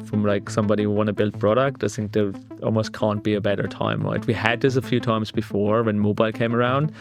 from like somebody who want to build product, I think there almost can't be a better time, right? We had this a few times before when mobile came around.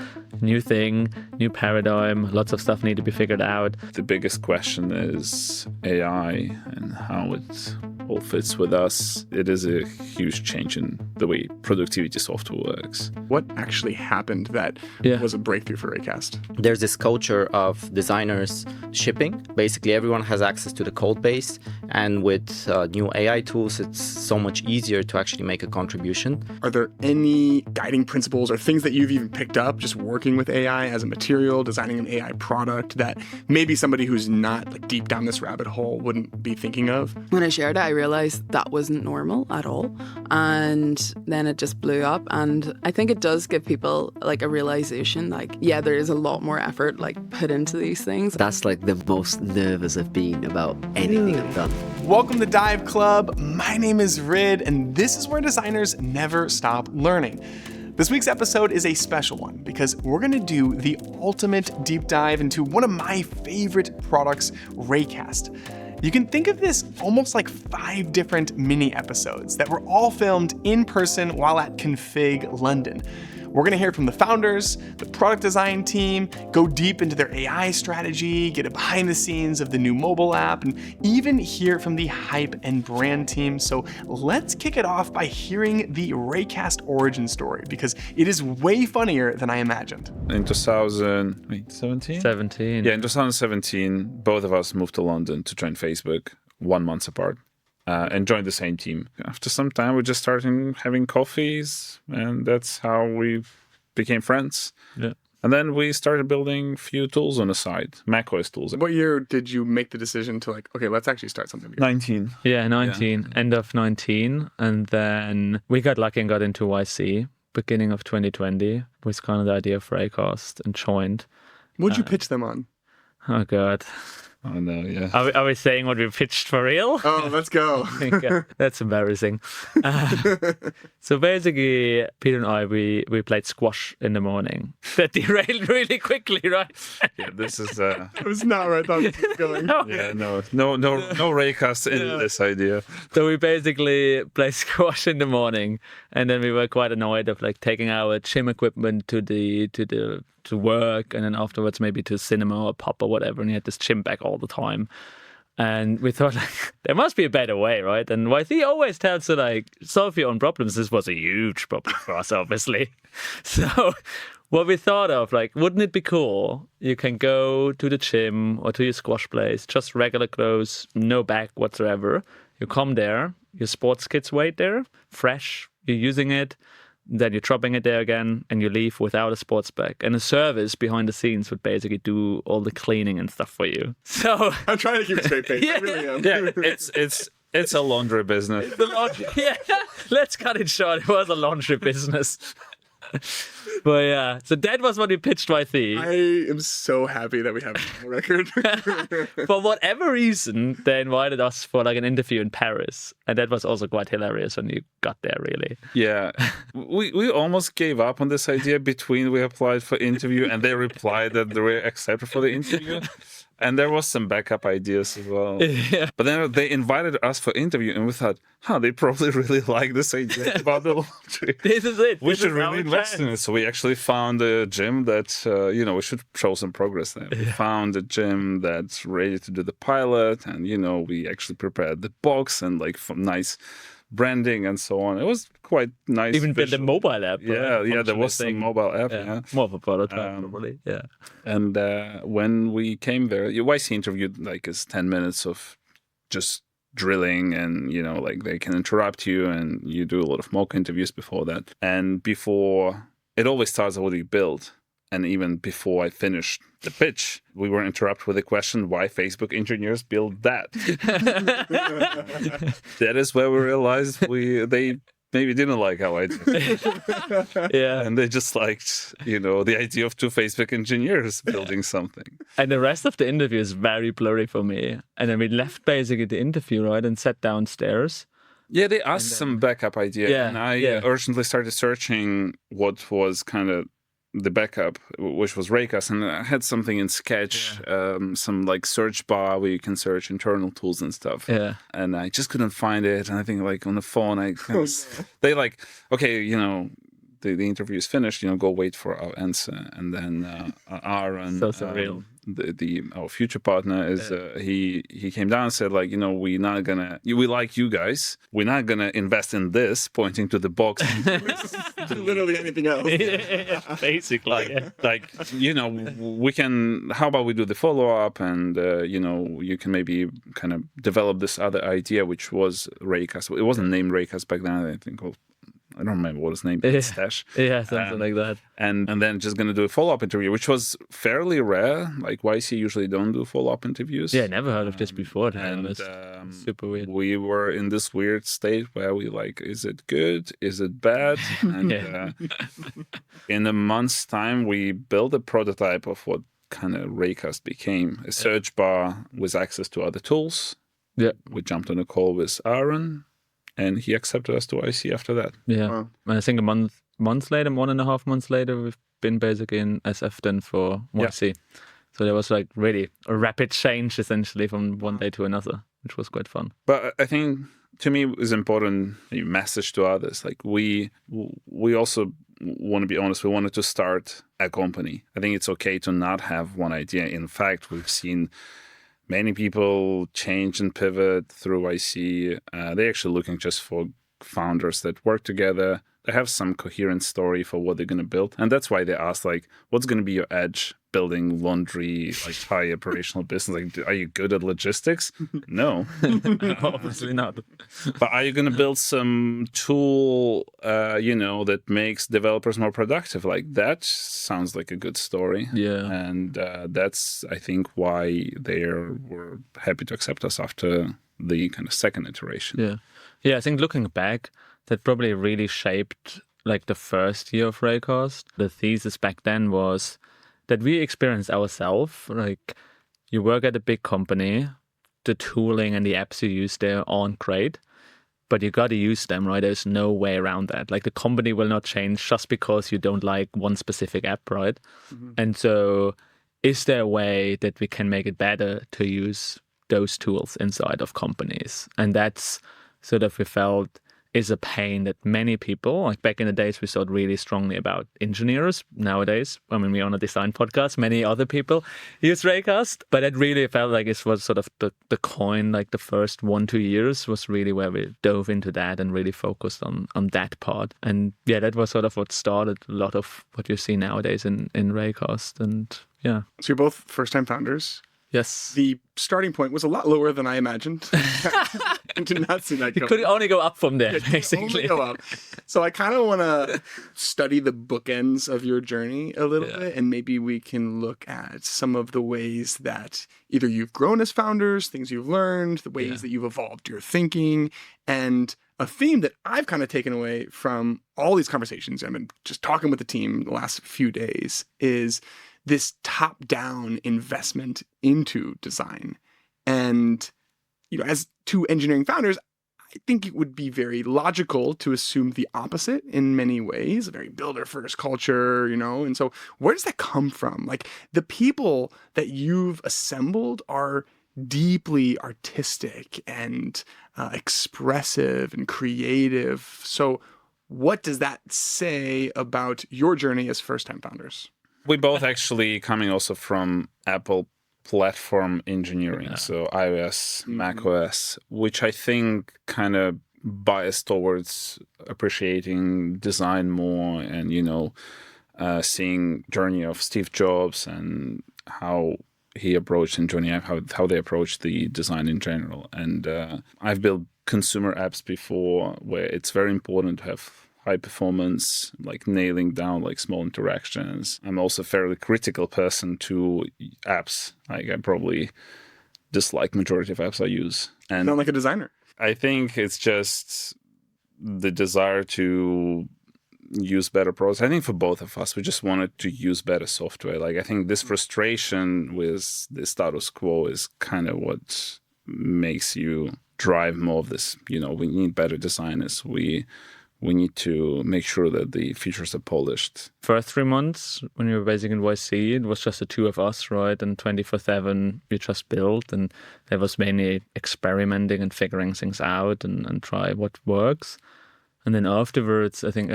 New thing, new paradigm, lots of stuff need to be figured out. The biggest question is AI and how it all fits with us. It is a huge change in the way productivity software works. What actually happened that was a breakthrough for Raycast? There's this culture of designers shipping. Basically, everyone has access to the code base. And with new AI tools, it's so much easier to actually make a contribution. Are there any guiding principles or things that you've even picked up just working with AI as a material, designing an AI product that maybe somebody who's not like deep down this rabbit hole wouldn't be thinking of? When I shared it, I realized that wasn't normal at all. And then it just blew up. And I think it does give people like a realization, like, yeah, there is a lot more effort like put into these things. That's like the most nervous I've been about anything I've done. Welcome to Dive Club. My name is Rid, and this is where designers never stop learning. This week's episode is a special one because we're going to do the ultimate deep dive into one of my favorite products, Raycast. You can think of this almost like 5 different mini episodes that were all filmed in person while at Config London. We're going to hear from the founders, the product design team, go deep into their AI strategy, get a behind the scenes of the new mobile app, and even hear from the hype and brand team. So let's kick it off by hearing the Raycast origin story, because it is way funnier than I imagined. In 2017? 17. Yeah, in 2017, both of us moved to London to join Facebook 1 month apart. And joined the same team. After some time, we just started having coffees, and that's how we became friends. Yeah. And then we started building a few tools on the side, macOS tools. What year did you make the decision to like, okay, let's actually start something together? 19. Yeah, 19. Yeah. End of 19. And then we got lucky and got into YC, beginning of 2020, with kind of the idea of Raycast, and joined. What'd you pitch them on? Oh, God. Oh, no, yeah. Are we saying what we pitched for real? Oh, let's go. That's embarrassing. So basically, Peter and I, we played squash in the morning. That derailed really quickly, right? Yeah, this is... It was not where I thought it was going. Yeah, no Raycast in this idea. So we basically played squash in the morning, and then we were quite annoyed of like taking our gym equipment to work, and then afterwards maybe to cinema or pub or whatever, and you had this gym bag all the time. And we thought, like, there must be a better way, right? And YC always tells you, like, solve your own problems. This was a huge problem for us, obviously. So what we thought of, like, wouldn't it be cool? You can go to the gym or to your squash place, just regular clothes, no bag whatsoever. You come there, your sports kits wait there, fresh, you're using it. Then you're dropping it there again, and you leave without a sports bag. And a service behind the scenes would basically do all the cleaning and stuff for you. So I'm trying to keep a straight face. Yeah. I really am. Yeah, it's a laundry business. Yeah, let's cut it short. It was a laundry business. But yeah, so that was what we pitched YC. I am so happy that we have it on the record. For whatever reason, they invited us for like an interview in Paris. And that was also quite hilarious when you got there, really. Yeah. We almost gave up on this idea between we applied for interview and they replied that they were accepted for the interview. And there was some backup ideas as well. Yeah. But then they invited us for interview, and we thought, they probably really like this idea about the laundry. This is it. We should really invest in it. So we actually found a gym that, we should show some progress there. We found a gym that's ready to do the pilot, and, we actually prepared the box and like nice branding and so on. It was quite nice. Even built a mobile app. Yeah, there was a mobile app. Yeah. More of a prototype, probably. Yeah. And when we came there, YC interviewed like us 10 minutes of just drilling, and like they can interrupt you, and you do a lot of mock interviews before that. And before, it always starts with what you build. And even before I finished the pitch, we were interrupted with the question, why Facebook engineers build that? That is where we realized they maybe didn't like how I did. Yeah. And they just liked, the idea of 2 Facebook engineers building something. And the rest of the interview is very blurry for me. And then we left basically the interview, right, and sat downstairs. Yeah, they asked some backup idea. Yeah, and I urgently started searching what was kind of the backup, which was Raycast, and I had something in Sketch, some like search bar where you can search internal tools and stuff. Yeah. And I just couldn't find it. And I think like on the phone, they like, okay, the interview is finished, go wait for our answer. And then Aaron, So surreal. Our future partner is he came down and said like, we like you guys, we're not gonna invest in this, pointing to the box. Literally anything else. Basically. Like we can, how about we do the follow-up, and you can maybe kind of develop this other idea, which was Raycast. It wasn't named Raycast back then, I think. I don't remember what his name is. Stash. Yeah, something like that. And then just going to do a follow-up interview, which was fairly rare. Like YC usually don't do follow-up interviews. Yeah, never heard of this before, to be honest. Super weird. We were in this weird state where we like, is it good? Is it bad? And in a month's time, we built a prototype of what kind of Raycast became. A search bar with access to other tools. Yeah. We jumped on a call with Aaron, and he accepted us to YC after that. Yeah. Wow. And I think a month later, 1.5 months later, we've been basically in SF then for YC. So there was like really a rapid change essentially from one day to another, which was quite fun. But I think to me it's important a message to others. Like we also want to be honest, we wanted to start a company. I think it's okay to not have one idea. In fact, we've seen many people change and pivot through YC. They're actually looking just for founders that work together. They have some coherent story for what they're going to build. And that's why they ask, like, what's going to be your edge building laundry, like high operational business? Like, are you good at logistics? No. Obviously not. But are you going to build some tool, that makes developers more productive? Like, that sounds like a good story. Yeah. And that's, I think, why they were happy to accept us after the kind of second iteration. Yeah. Yeah, I think looking back, that probably really shaped like the first year of Raycast. The thesis back then was that we experienced ourselves, like you work at a big company, the tooling and the apps you use there aren't great, but you got to use them, right? There's no way around that. Like the company will not change just because you don't like one specific app, right? Mm-hmm. And so is there a way that we can make it better to use those tools inside of companies? And that's sort of, we felt, is a pain that many people, like back in the days, we thought really strongly about engineers. Nowadays, I mean, we're on a design podcast, many other people use Raycast, but it really felt like it was sort of the coin, like the first 1-2 years was really where we dove into that and really focused on that part. And yeah, that was sort of what started a lot of what you see nowadays in Raycast. And yeah. So you're both first-time founders. Yes. The starting point was a lot lower than I imagined. I did not see that You could only go up from there, basically. Only go up. So I kind of want to study the bookends of your journey a little bit, and maybe we can look at some of the ways that either you've grown as founders, things you've learned, the ways that you've evolved your thinking, and a theme that I've kind of taken away from all these conversations I've been just talking with the team the last few days is this top-down investment into design. And, as two engineering founders, I think it would be very logical to assume the opposite in many ways, a very builder-first culture, and so where does that come from? Like, the people that you've assembled are deeply artistic and expressive and creative. So what does that say about your journey as first-time founders? We both actually coming also from Apple platform engineering, so iOS, macOS, which I think kind of biased towards appreciating design more and, seeing journey of Steve Jobs and how he approached engineering, how they approach the design in general. And I've built consumer apps before where it's very important to have high performance, like nailing down like small interactions. I'm also a fairly critical person to apps. Like I probably dislike majority of apps I use. And Sound like a designer. I think it's just the desire to use better products. I think for both of us, we just wanted to use better software. Like I think this frustration with the status quo is kind of what makes you drive more of this. We need better designers. We we need to make sure that the features are polished. First 3 months when we were basically in YC, it was just the two of us, right? And 24/7 we just built, and there was mainly experimenting and figuring things out and try what works. And then afterwards, I think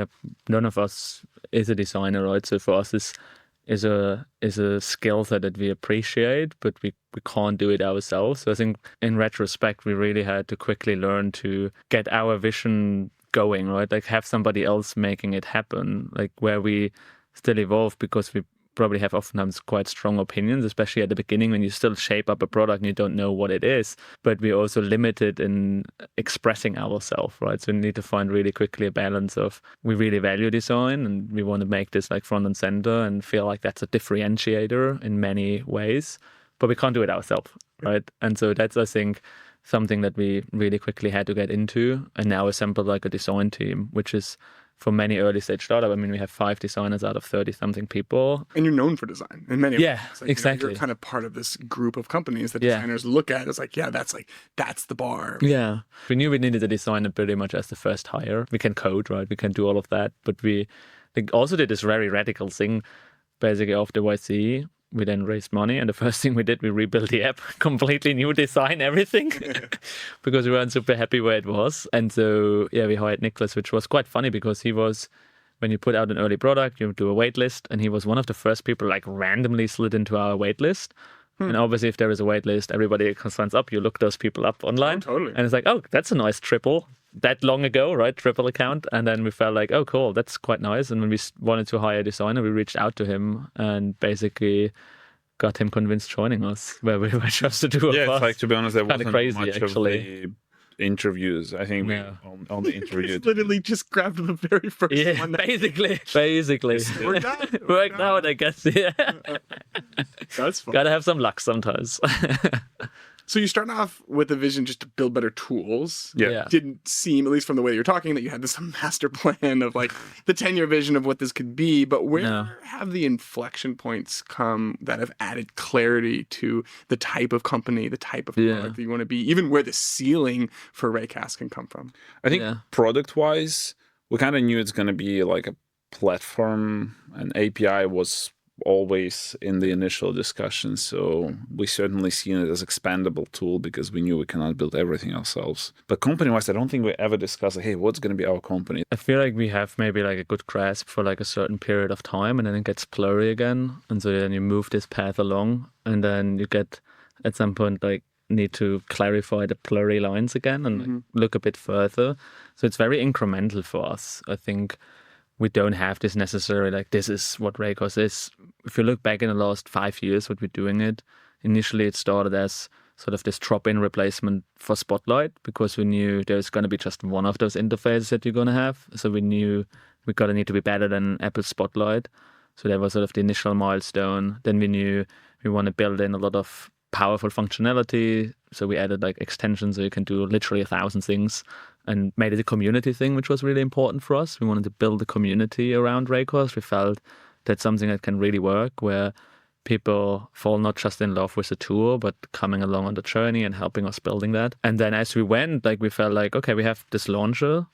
none of us is a designer, right? So for us, this is a skill set that we appreciate, but we can't do it ourselves. So I think in retrospect, we really had to quickly learn to get our vision going, right? Like have somebody else making it happen, like where we still evolve, because we probably have oftentimes quite strong opinions, especially at the beginning when you still shape up a product and you don't know what it is. But we're also limited in expressing ourselves, right? So we need to find really quickly a balance of, we really value design and we want to make this like front and center and feel like that's a differentiator in many ways, but we can't do it ourselves, right? And so that's, I think, something that we really quickly had to get into, and now assemble like a design team, which is, for many early stage startup, I mean, we have 5 designers out of 30 something people. And you're known for design in many ways. Like, exactly. You're kind of part of this group of companies that designers look at as like, that's the bar. Yeah. We knew we needed a designer pretty much as the first hire. We can code, right? We can do all of that. But we also did this very radical thing. Basically, after YC, we then raised money, and the first thing we did, we rebuilt the app, completely new design, everything, because we weren't super happy where it was. And so, we hired Nicholas, which was quite funny because he was, when you put out an early product, you do a wait list, and he was one of the first people like randomly slid into our wait list. And obviously, if there is a wait list, everybody signs up. You look those people up online. Oh, totally. And it's like, oh, that's a nice triple. That long ago, right? Triple account. And then we felt like, oh, cool, that's quite nice. And when we wanted to hire a designer, we reached out to him and basically got him convinced joining us, where we were just the two of us. Yeah, it's like, to be honest, there wasn't crazy, much actually. of the interviews. I think we on the interview. Literally just grabbed the very first one. Basically. Worked out, I guess. Yeah. That's fun. Gotta have some luck sometimes. So you start off with a vision just to build better tools. Yeah. Didn't seem, at least from the way you're talking, that you had this master plan of like the 10-year vision of what this could be. But where have the inflection points come that have added clarity to the type of company, the type of product that you want to be, even where the ceiling for Raycast can come from? I think product-wise, we kind of knew it's going to be like a platform, and API was always in the initial discussion. So we certainly seen it as expandable tool because we knew we cannot build everything ourselves. But company-wise, I don't think we ever discussed, like, hey, what's going to be our company? I feel like we have maybe like a good grasp for like a certain period of time, and then it gets blurry again. And so then you move this path along, and then you get at some point like need to clarify the blurry lines again and like, look a bit further. So it's very incremental for us. I think we don't have this necessarily like, this is what Raycast is. If you look back in the last 5 years, what we're doing it, initially it started as sort of this drop-in replacement for Spotlight, because we knew there's going to be just one of those interfaces that you're going to have. So we knew we got to need to be better than Apple Spotlight. So that was sort of the initial milestone. Then we knew we want to build in a lot of powerful functionality. So we added like extensions so you can do literally 1,000 things, and made it a community thing, which was really important for us. We wanted to build a community around Raycast. We felt that's something that can really work, where people fall not just in love with the tool, but coming along on the journey and helping us building that. And then as we went, like we felt like, okay, we have this launcher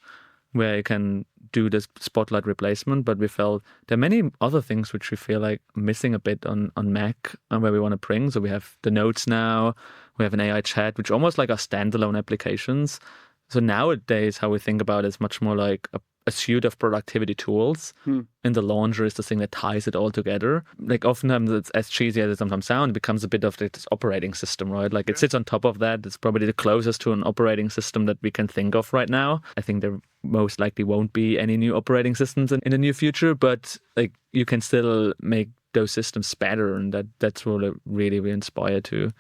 where you can do this Spotlight replacement, but we felt there are many other things which we feel like missing a bit on Mac and where we want to bring. So we have the notes now, we have an AI chat, which almost like are standalone applications. So nowadays, how we think about it is much more like a suite of productivity tools, and the launcher is the thing that ties it all together. Like oftentimes, it's as cheesy as it sometimes sounds, it becomes a bit of this operating system, right? Like it sits on top of that. It's probably the closest to an operating system that we can think of right now. I think there most likely won't be any new operating systems in the near future, but like you can still make those systems better, and that's what really we inspire to.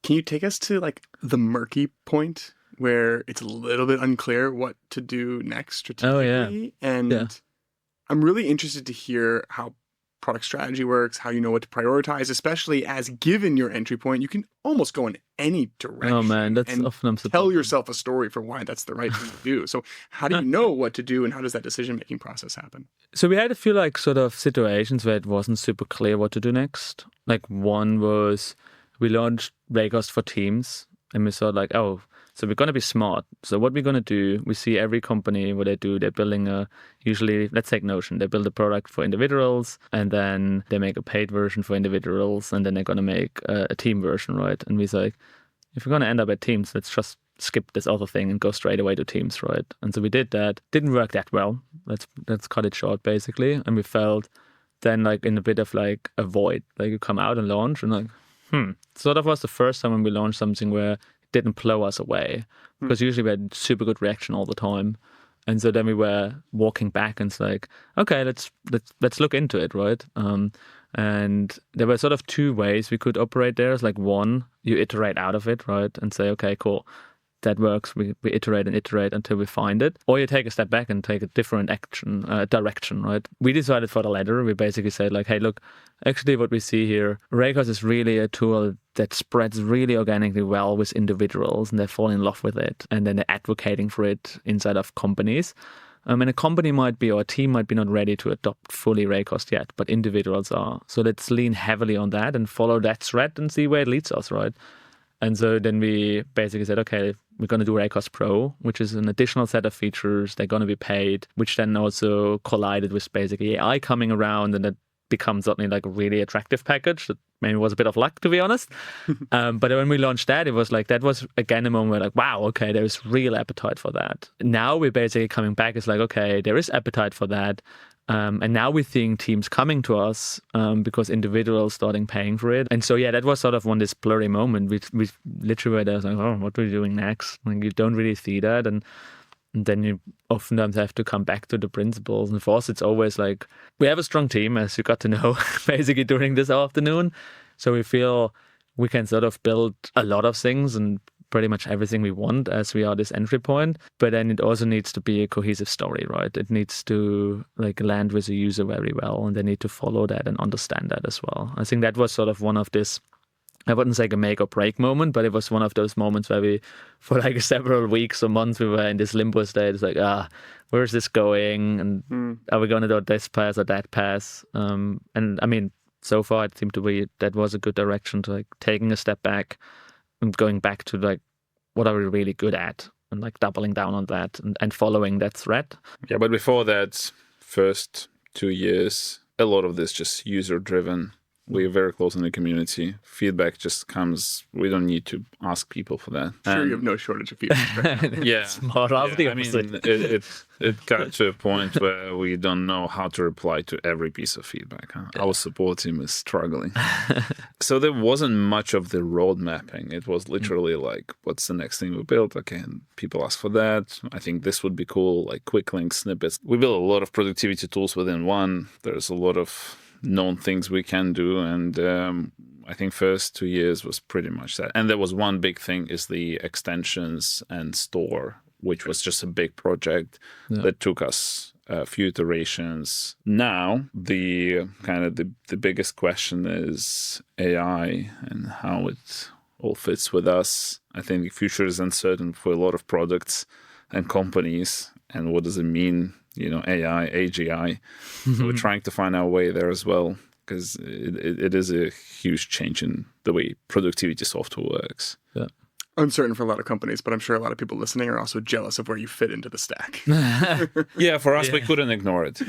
Can you take us to like the murky point where it's a little bit unclear what to do next strategically? And I'm really interested to hear how product strategy works, how you know what to prioritize, especially as given your entry point, you can almost go in any direction. Oh man, that's often tell yourself a story for why that's the right thing to do. So how do you know what to do, and how does that decision-making process happen? So we had a few like sort of situations where it wasn't super clear what to do next. Like one was we launched Raycast for Teams, and we thought like, oh, So we're going to be smart. So what we're going to do, we see every company, what they do, they're building usually, let's take Notion, they build a product for individuals, and then they make a paid version for individuals, and then they're going to make a team version, right? And we're like, if we're going to end up at teams, let's just skip this other thing and go straight away to teams, right? And so we did that. Didn't work that well. Let's cut it short, basically. And we felt then like in a bit of like a void. Like you come out and launch and like, So that was the first time when we launched something where it didn't blow us away. Because usually we had super good reaction all the time. And so then we were walking back and it's like, okay, let's look into it, right? And there were sort of two ways we could operate there. It's like one, you iterate out of it, right? And say, okay, cool. That works. We iterate and iterate until we find it. Or you take a step back and take a different direction, right? We decided for the latter. We basically said like, hey, look, actually what we see here, Raycast is really a tool that spreads really organically well with individuals and they fall in love with it. And then they're advocating for it inside of companies. And a company might be, or a team might be not ready to adopt fully Raycast yet, but individuals are. So let's lean heavily on that and follow that thread and see where it leads us, right? And so then we basically said, okay, we're going to do Raycast Pro, which is an additional set of features. They're going to be paid, which then also collided with basically AI coming around, and it becomes suddenly like a really attractive package that maybe was a bit of luck, to be honest. But when we launched that, it was like, that was again a moment where like, wow, okay, there's real appetite for that. Now we're basically coming back. It's like, okay, there is appetite for that. And now we're seeing teams coming to us because individuals starting paying for it. And so, yeah, that was sort of this blurry moment. We literally were there like, oh, what are we doing next? Like, you don't really see that. And then you oftentimes have to come back to the principles. And for us, it's always like, we have a strong team, as you got to know, basically during this afternoon. So we feel we can sort of build a lot of things and pretty much everything we want as we are this entry point. But then it also needs to be a cohesive story, right? It needs to like land with the user very well, and they need to follow that and understand that as well. I think that was sort of one of this, I wouldn't say a make or break moment, but it was one of those moments where we, for like several weeks or months, we were in this limbo state. It's like, where's this going? And are we going to do this path or that path? And I mean, so far it seemed to be that was a good direction to like taking a step back and going back to like, what are we really good at? And like doubling down on that and following that thread. Yeah, but before that, first 2 years, a lot of this just user driven. We're very close in the community. Feedback just comes. We don't need to ask people for that. Sure, you have no shortage of feedback right now. Yeah. Smart of the I mean, opposite. it got to a point where we don't know how to reply to every piece of feedback. Huh? Our support team is struggling. So there wasn't much of the road mapping. It was literally like, what's the next thing we build? Okay, and people ask for that. I think this would be cool, like quick link snippets. We built a lot of productivity tools within one. There's a lot of known things we can do, and I think first 2 years was pretty much that. And there was one big thing is the extensions and store, which was just a big project that took us a few iterations. Now the kind of the biggest question is AI and how it all fits with us. I think the future is uncertain for a lot of products and companies, and what does it mean? You know, AI, AGI. So we're trying to find our way there as well, because it is a huge change in the way productivity software works. Yeah. Uncertain for a lot of companies, but I'm sure a lot of people listening are also jealous of where you fit into the stack. Yeah, for us, we couldn't ignore it.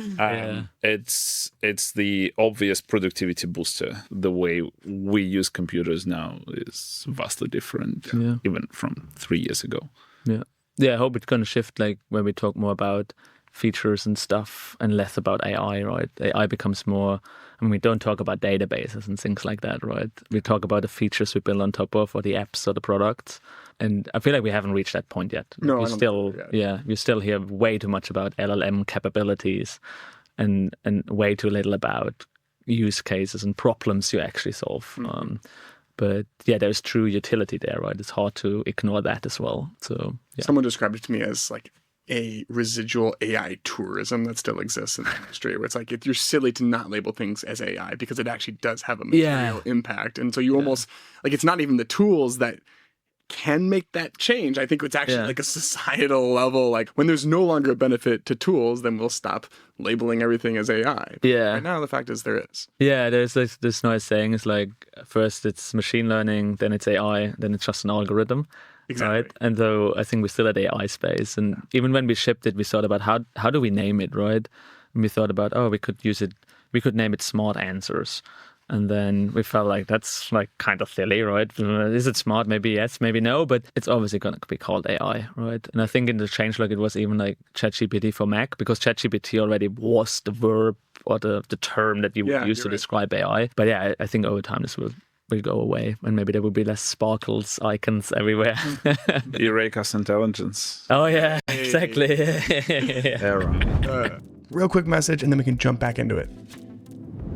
It's the obvious productivity booster. The way we use computers now is vastly different, even from 3 years ago. Yeah, I hope it's going to shift, like when we talk more about features and stuff and less about AI, right? AI becomes more, I mean, we don't talk about databases and things like that, right? We talk about the features we build on top of, or the apps or the products. And I feel like we haven't reached that point yet. No, we still hear way too much about LLM capabilities and way too little about use cases and problems you actually solve. But yeah, there's true utility there, right? It's hard to ignore that as well. So yeah. Someone described it to me as like a residual AI tourism that still exists in the industry, where it's like, you're silly to not label things as AI because it actually does have a material impact. And so you almost, like, it's not even the tools that can make that change. I think it's actually like a societal level, like when there's no longer a benefit to tools, then we'll stop labeling everything as AI. But right now, the fact is there is. Yeah, there's this nice saying, it's like, first it's machine learning, then it's AI, then it's just an algorithm. Exactly. right? And so I think we're still at AI space. And even when we shipped it, we thought about how do we name it, right? And we thought about, we could name it Smart Answers. And then we felt like that's like kind of silly, right? Is it smart? Maybe yes, maybe no, but it's obviously going to be called AI, right? And I think in the changelog, it was even like ChatGPT for Mac, because ChatGPT already was the verb or the term that you would use to describe AI. But yeah, I think over time this will go away, and maybe there will be less sparkles icons everywhere. The Raycast intelligence. Oh yeah, exactly. Era. Real quick message, and then we can jump back into it.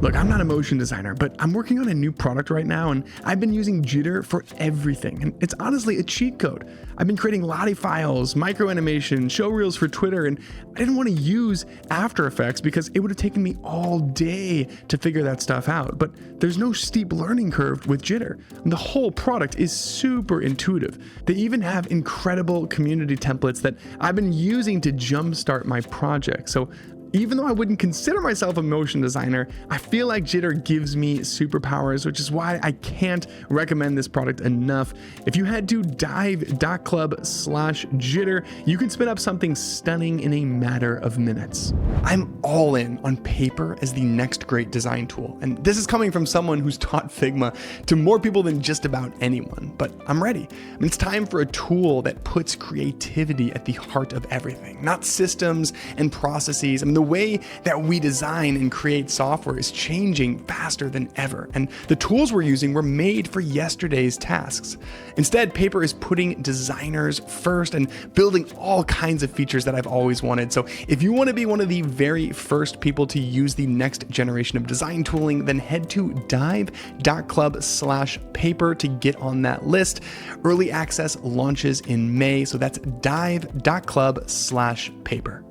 Look, I'm not a motion designer, but I'm working on a new product right now, and I've been using Jitter for everything. And it's honestly a cheat code. I've been creating Lottie files, micro animation, show reels for Twitter, and I didn't want to use After Effects because it would have taken me all day to figure that stuff out. But there's no steep learning curve with Jitter. And the whole product is super intuitive. They even have incredible community templates that I've been using to jumpstart my project. So even though I wouldn't consider myself a motion designer, I feel like Jitter gives me superpowers, which is why I can't recommend this product enough. If you head to dive.club/Jitter, you can spin up something stunning in a matter of minutes. I'm all in on Paper as the next great design tool. And this is coming from someone who's taught Figma to more people than just about anyone, but I'm ready. I mean, it's time for a tool that puts creativity at the heart of everything, not systems and processes. I mean, the way that we design and create software is changing faster than ever, and the tools we're using were made for yesterday's tasks. Instead, Paper is putting designers first and building all kinds of features that I've always wanted. So if you want to be one of the very first people to use the next generation of design tooling, then head to dive.club/Paper to get on that list. Early access launches in May, so that's dive.club/Paper.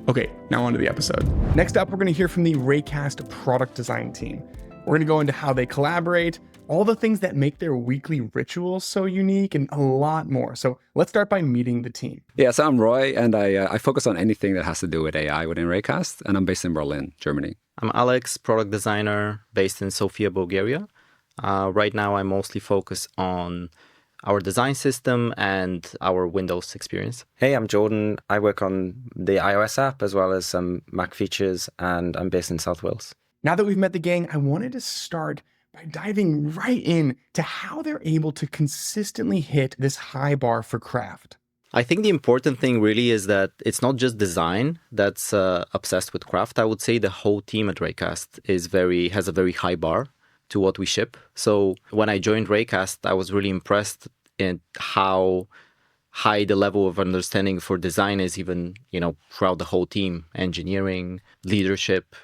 Okay, now on to the episode. Next up, we're going to hear from the Raycast product design team. We're going to go into how they collaborate, all the things that make their weekly rituals so unique, and a lot more. So let's start by meeting the team. Yeah, so I'm Roy, and I focus on anything that has to do with AI within Raycast, and I'm based in Berlin, Germany. I'm Alex, product designer based in Sofia, Bulgaria. Right now, I mostly focus on our design system and our Windows experience. Hey, I'm Jordan. I work on the iOS app as well as some Mac features, and I'm based in South Wales. Now that we've met the gang, I wanted to start by diving right in to how they're able to consistently hit this high bar for craft. I think the important thing really is that it's not just design that's obsessed with craft. I would say the whole team at Raycast has a very high bar to what we ship. So when I joined Raycast, I was really impressed in how high the level of understanding for design is, even, throughout the whole team, engineering, leadership,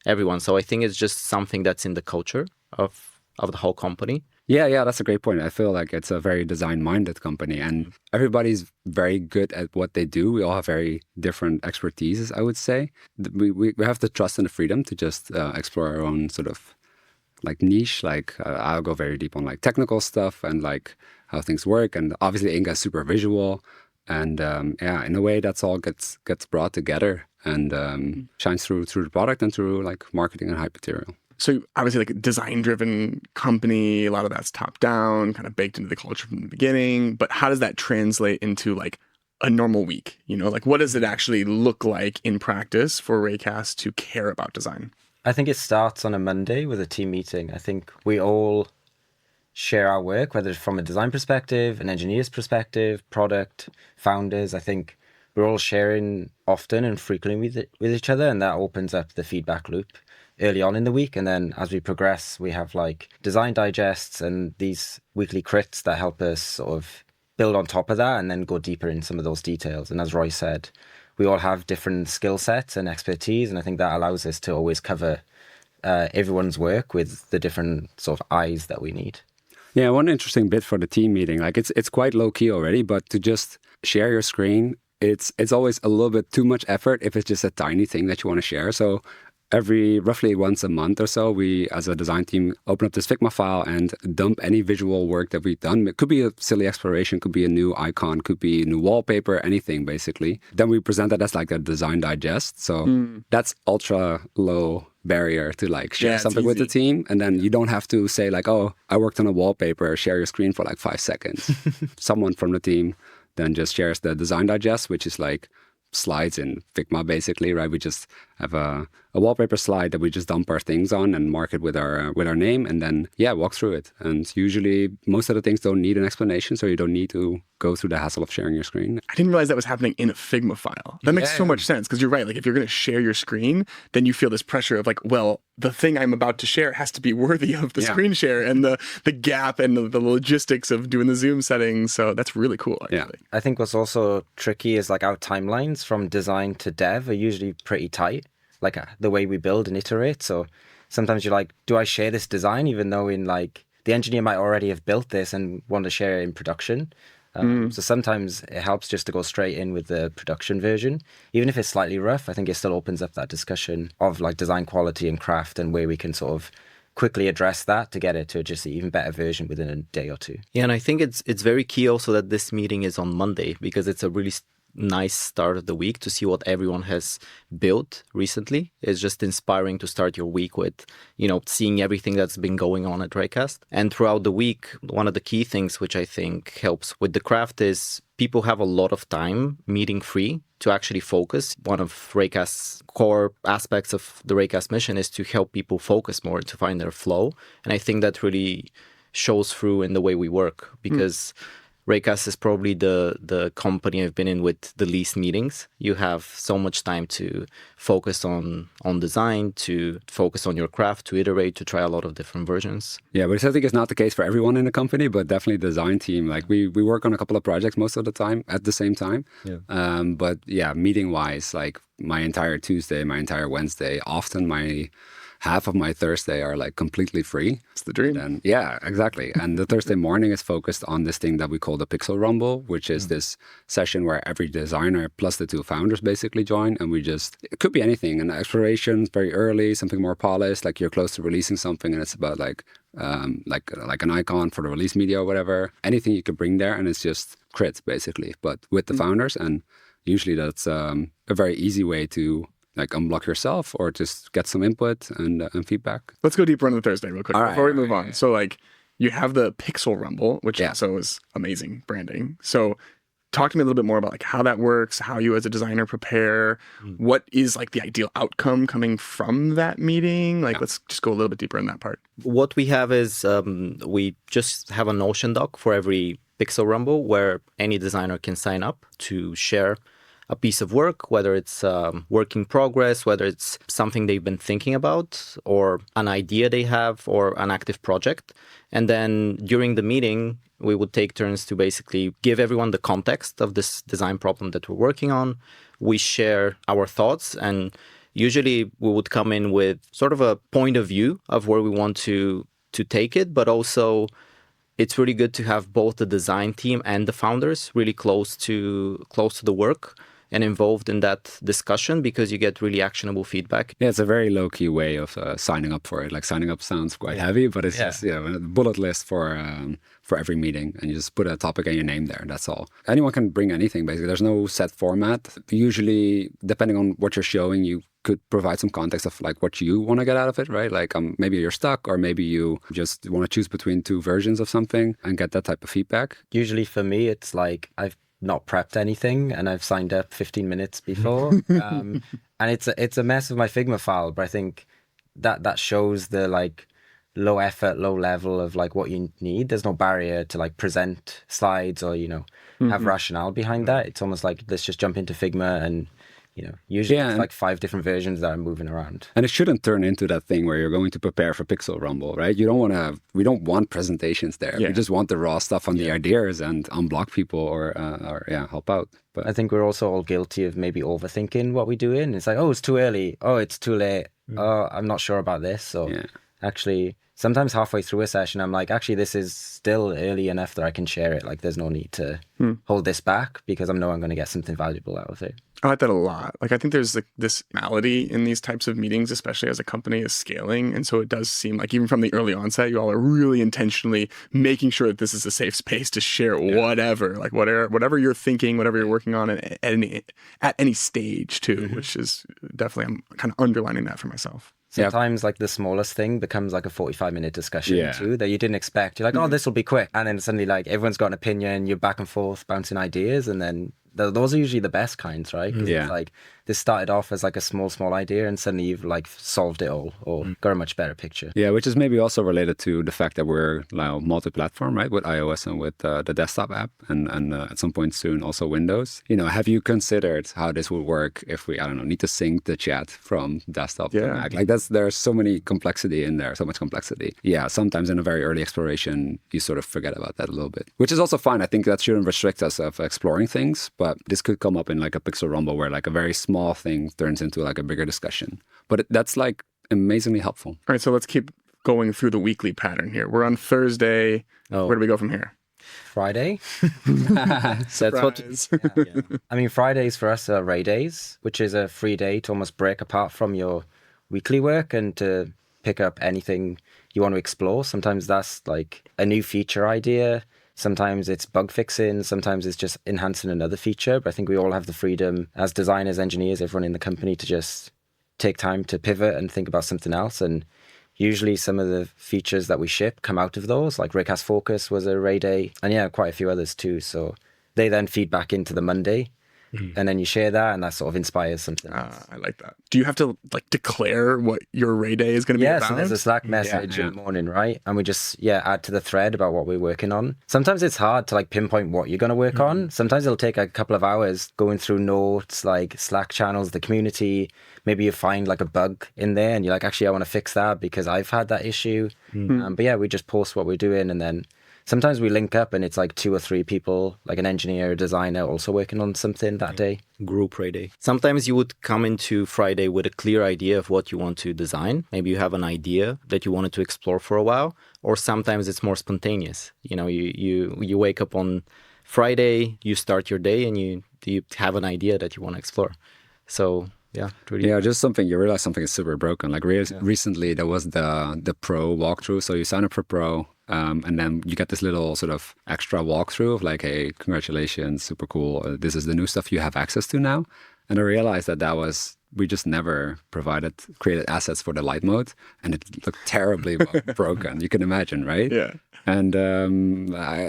everyone. So I think it's just something that's in the culture of the whole company. Yeah, that's a great point. I feel like it's a very design-minded company, and everybody's very good at what they do. We all have very different expertises, I would say. We have the trust and the freedom to just explore our own sort of like niche. I'll go very deep on like technical stuff and like how things work. And obviously Inga is super visual. And in a way that's all gets brought together and shines through the product and through like marketing and hype material. So obviously like a design-driven company, a lot of that's top-down, kind of baked into the culture from the beginning. But how does that translate into like a normal week? Like what does it actually look like in practice for Raycast to care about design? I think it starts on a Monday with a team meeting. I think we all share our work, whether it's from a design perspective, an engineer's perspective, product, founders. I think we're all sharing often and frequently with each other, and that opens up the feedback loop early on in the week. And then as we progress, we have like design digests and these weekly crits that help us sort of build on top of that and then go deeper in some of those details. And as Roy said, we all have different skill sets and expertise, and I think that allows us to always cover everyone's work with the different sort of eyes that we need. Yeah, one interesting bit for the team meeting, like it's quite low key already, but to just share your screen, it's always a little bit too much effort if it's just a tiny thing that you want to share. So roughly once a month or so, we as a design team open up this Figma file and dump any visual work that we've done. It could be a silly exploration, could be a new icon, could be a new wallpaper, anything basically. Then we present that as like a design digest. So that's ultra low barrier to like share it's something with the easy. team. And then you don't have to say like, oh, I worked on a wallpaper, share your screen for like 5 seconds. Someone from the team then just shares the design digest, which is like slides in Figma basically, right? We just have a wallpaper slide that we just dump our things on and mark it with our name, and then walk through it. And usually most of the things don't need an explanation, so you don't need to go through the hassle of sharing your screen. I didn't realize that was happening in a Figma file. That makes so much sense, because you're right. Like if you're going to share your screen, then you feel this pressure of like, well, the thing I'm about to share has to be worthy of the screen share and the gap and the logistics of doing the zoom settings. So that's really cool, actually. I think what's also tricky is like our timelines from design to dev are usually pretty tight, like the way we build and iterate. So sometimes you're like, do I share this design even though in like the engineer might already have built this and want to share it in production? So sometimes it helps just to go straight in with the production version. Even if it's slightly rough, I think it still opens up that discussion of like design quality and craft and where we can sort of quickly address that to get it to just an even better version within a day or two. Yeah, and I think it's very key also that this meeting is on Monday, because it's a really nice start of the week to see what everyone has built recently. It's just inspiring to start your week with, seeing everything that's been going on at Raycast. And throughout the week, one of the key things which I think helps with the craft is people have a lot of time meeting free to actually focus. One of Raycast's core aspects of the Raycast mission is to help people focus more, to find their flow. And I think that really shows through in the way we work, because Raycast is probably the company I've been in with the least meetings. You have so much time to focus on design, to focus on your craft, to iterate, to try a lot of different versions. Yeah, but I think it's not the case for everyone in the company, but definitely the design team. Like we work on a couple of projects most of the time at the same time. Yeah. But yeah, meeting wise, like my entire Tuesday, my entire Wednesday, often half of my Thursday are like completely free. It's the dream. And yeah, exactly. And the Thursday morning is focused on this thing that we call the Pixel Rumble, which is this session where every designer plus the two founders basically join. And it could be anything. An exploration, very early, something more polished, like you're close to releasing something and it's about like an icon for the release media or whatever. Anything you could bring there, and it's just crit basically, but with the founders. And usually that's a very easy way to like unblock yourself or just get some input and feedback. Let's go deeper into Thursday real quick before we move on. So like you have the Pixel Rumble, which also is amazing branding. So talk to me a little bit more about like how that works, how you as a designer prepare, what is like the ideal outcome coming from that meeting? Like let's just go a little bit deeper in that part. What we have is we just have a Notion doc for every Pixel Rumble where any designer can sign up to share a piece of work, whether it's work in progress, whether it's something they've been thinking about, or an idea they have, or an active project. And then during the meeting, we would take turns to basically give everyone the context of this design problem that we're working on. We share our thoughts, and usually we would come in with sort of a point of view of where we want to take it, but also it's really good to have both the design team and the founders really close to the work and involved in that discussion, because you get really actionable feedback. Yeah, it's a very low-key way of signing up for it. Like signing up sounds quite heavy, but it's just a bullet list for every meeting, and you just put a topic and your name there. That's all. Anyone can bring anything, basically. There's no set format. Usually, depending on what you're showing, you could provide some context of like what you want to get out of it, right? Like maybe you're stuck, or maybe you just want to choose between two versions of something and get that type of feedback. Usually for me, it's like I've not prepped anything and I've signed up 15 minutes before. And it's a mess of my Figma file, but I think that shows the like low effort, low level of like what you need. There's no barrier to like present slides or, have rationale behind that. It's almost like, let's just jump into Figma and, usually it's like 5 different versions that are moving around. And it shouldn't turn into that thing where you're going to prepare for Pixel Rumble, right? We don't want presentations there. We just want the raw stuff on the ideas and unblock people or help out. But I think we're also all guilty of maybe overthinking what we do in. It's like, oh, it's too early. Oh, it's too late. Oh, I'm not sure about this. So actually, sometimes halfway through a session, I'm like, actually, this is still early enough that I can share it. Like, there's no need to hold this back because I know I'm going to get something valuable out of it. I like that a lot. Like, I think there's like this malady in these types of meetings, especially as a company is scaling. And so it does seem like even from the early onset, you all are really intentionally making sure that this is a safe space to share whatever you're thinking, whatever you're working on at any stage too, which is definitely, I'm kind of underlining that for myself. Sometimes like the smallest thing becomes like a 45-minute discussion too that you didn't expect. You're like, oh, this will be quick. And then suddenly like everyone's got an opinion, you're back and forth bouncing ideas, and then those are usually the best kinds, right? 'Cause it's like this started off as like a small idea, and suddenly you've like solved it all or got a much better picture. Yeah, which is maybe also related to the fact that we're now multi-platform, right? With iOS and with the desktop app, and at some point soon also Windows. You know, have you considered how this would work if we, I don't know, need to sync the chat from desktop to Mac? Like there's so many complexity in there, so much complexity. Yeah, sometimes in a very early exploration, you sort of forget about that a little bit, which is also fine. I think that shouldn't restrict us of exploring things, but this could come up in like a Pixel Rumble where like a very small thing turns into like a bigger discussion. But that's like amazingly helpful. All right, so let's keep going through the weekly pattern here. We're on Thursday. Where do we go from here? Friday. That's what. I mean, Fridays for us are Ray Days, which is a free day to almost break apart from your weekly work and to pick up anything you want to explore. Sometimes that's like a new feature idea. Sometimes it's bug fixing. Sometimes it's just enhancing another feature. But I think we all have the freedom as designers, engineers, everyone in the company to just take time to pivot and think about something else. And usually some of the features that we ship come out of those, like Raycast Focus was a Ray Day, and quite a few others too. So they then feed back into the Monday, and then you share that, and that sort of inspires something else. I like that. Do you have to like declare what your Ray Day is going to be about? Yeah, so there's a Slack message in the morning, right? And we just, add to the thread about what we're working on. Sometimes it's hard to like pinpoint what you're going to work on. Sometimes it'll take a couple of hours going through notes, like Slack channels, the community. Maybe you find like a bug in there and you're like, actually, I want to fix that because I've had that issue. But we just post what we're doing, and then sometimes we link up and it's like 2 or 3 people, like an engineer, a designer, also working on something that day. Group Friday. Sometimes you would come into Friday with a clear idea of what you want to design. Maybe you have an idea that you wanted to explore for a while, or sometimes it's more spontaneous. You know, you wake up on Friday, you start your day, and you have an idea that you want to explore. So just something you realize something is super broken. Like recently there was the Pro walkthrough. So you sign up for Pro, and then you get this little sort of extra walkthrough of like, hey, congratulations, super cool. This is the new stuff you have access to now. And I realized that we just never created assets for the light mode, and it looked terribly broken. You can imagine, right? Yeah. And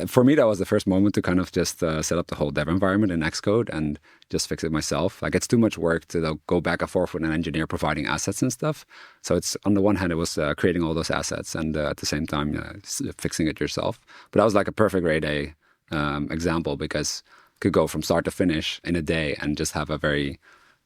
for me, that was the first moment to kind of just set up the whole dev environment in Xcode and just fix it myself. Like, it's too much work to go back and forth with an engineer providing assets and stuff. So it's, on the one hand, it was creating all those assets, and at the same time, fixing it yourself. But that was like a perfect Ray Day example, because could go from start to finish in a day and just have a very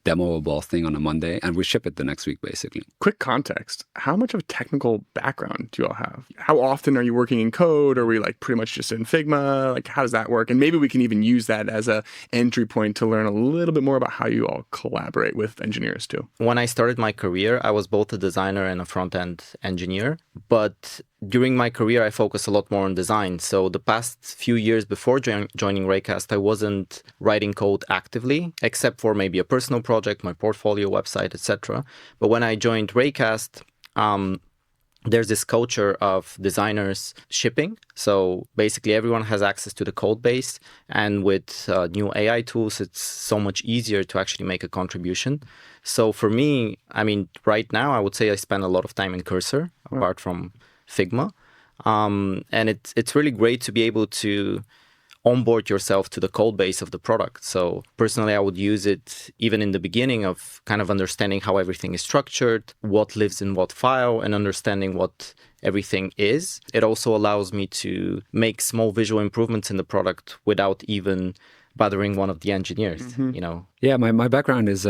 demoable thing on a Monday, and we ship it the next week, basically. Quick context. How much of a technical background do you all have? How often are you working in code? Are we like pretty much just in Figma? Like, how does that work? And maybe we can even use that as a entry point to learn a little bit more about how you all collaborate with engineers too. When I started my career, I was both a designer and a front-end engineer, but during my career, I focused a lot more on design. So the past few years before joining Raycast, I wasn't writing code actively, except for maybe a personal project, my portfolio website, etc. But when I joined Raycast, there's this culture of designers shipping. So basically everyone has access to the code base. And with new AI tools, it's so much easier to actually make a contribution. So for me, I mean, right now, I would say I spend a lot of time in Cursor, apart from Figma. And it's really great to be able to onboard yourself to the code base of the product. So personally, I would use it even in the beginning of kind of understanding how everything is structured, what lives in what file, and understanding what everything is. It also allows me to make small visual improvements in the product without even bothering one of the engineers, you know. Yeah, my background is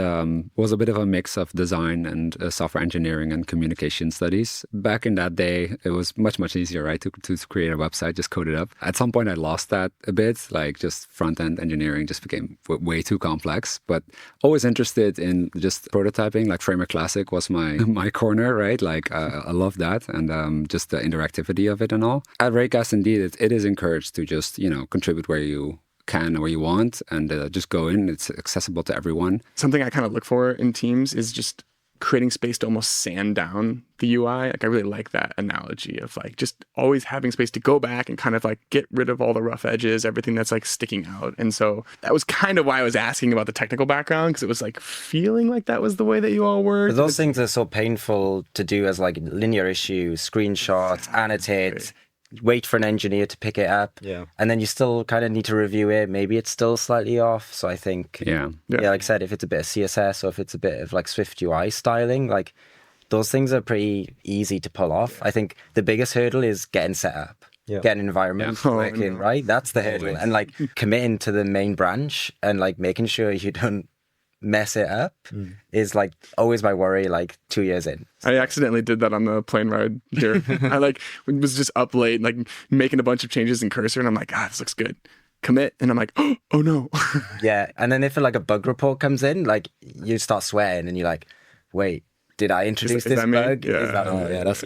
was a bit of a mix of design and software engineering and communication studies. Back in that day, it was much easier, right, to create a website, just code it up. At some point, I lost that a bit, like just front-end engineering just became way too complex, but always interested in just prototyping. Like Framer Classic was my corner, right? Like I love that, and just the interactivity of it and all. At Raycast, indeed, it is encouraged to just, contribute where you can or where you want, and just go in. It's accessible to everyone. Something I kind of look for in teams is just creating space to almost sand down the UI. Like I really like that analogy of like just always having space to go back and kind of like get rid of all the rough edges, everything that's like sticking out. And so that was kind of why I was asking about the technical background, because it was like feeling like that was the way that you all work. But those things are so painful to do as like linear issues, screenshots, annotate, wait for an engineer to pick it up. Yeah. And then you still kind of need to review it. Maybe it's still slightly off. So I think, yeah, like I said, if it's a bit of CSS or if it's a bit of like Swift UI styling, like those things are pretty easy to pull off. I think the biggest hurdle is getting set up. Get an environment working, right? That's the hurdle. And like committing to the main branch and like making sure you don't mess it up is like always my worry, like 2 years in. I accidentally did that on the plane ride here. I like was just up late, like making a bunch of changes in cursor, and I'm like, this looks good. Commit, and I'm like, oh no. Yeah, and then if like a bug report comes in, like you start sweating, and you're like, wait, did I introduce this bug? Yeah. Is that That's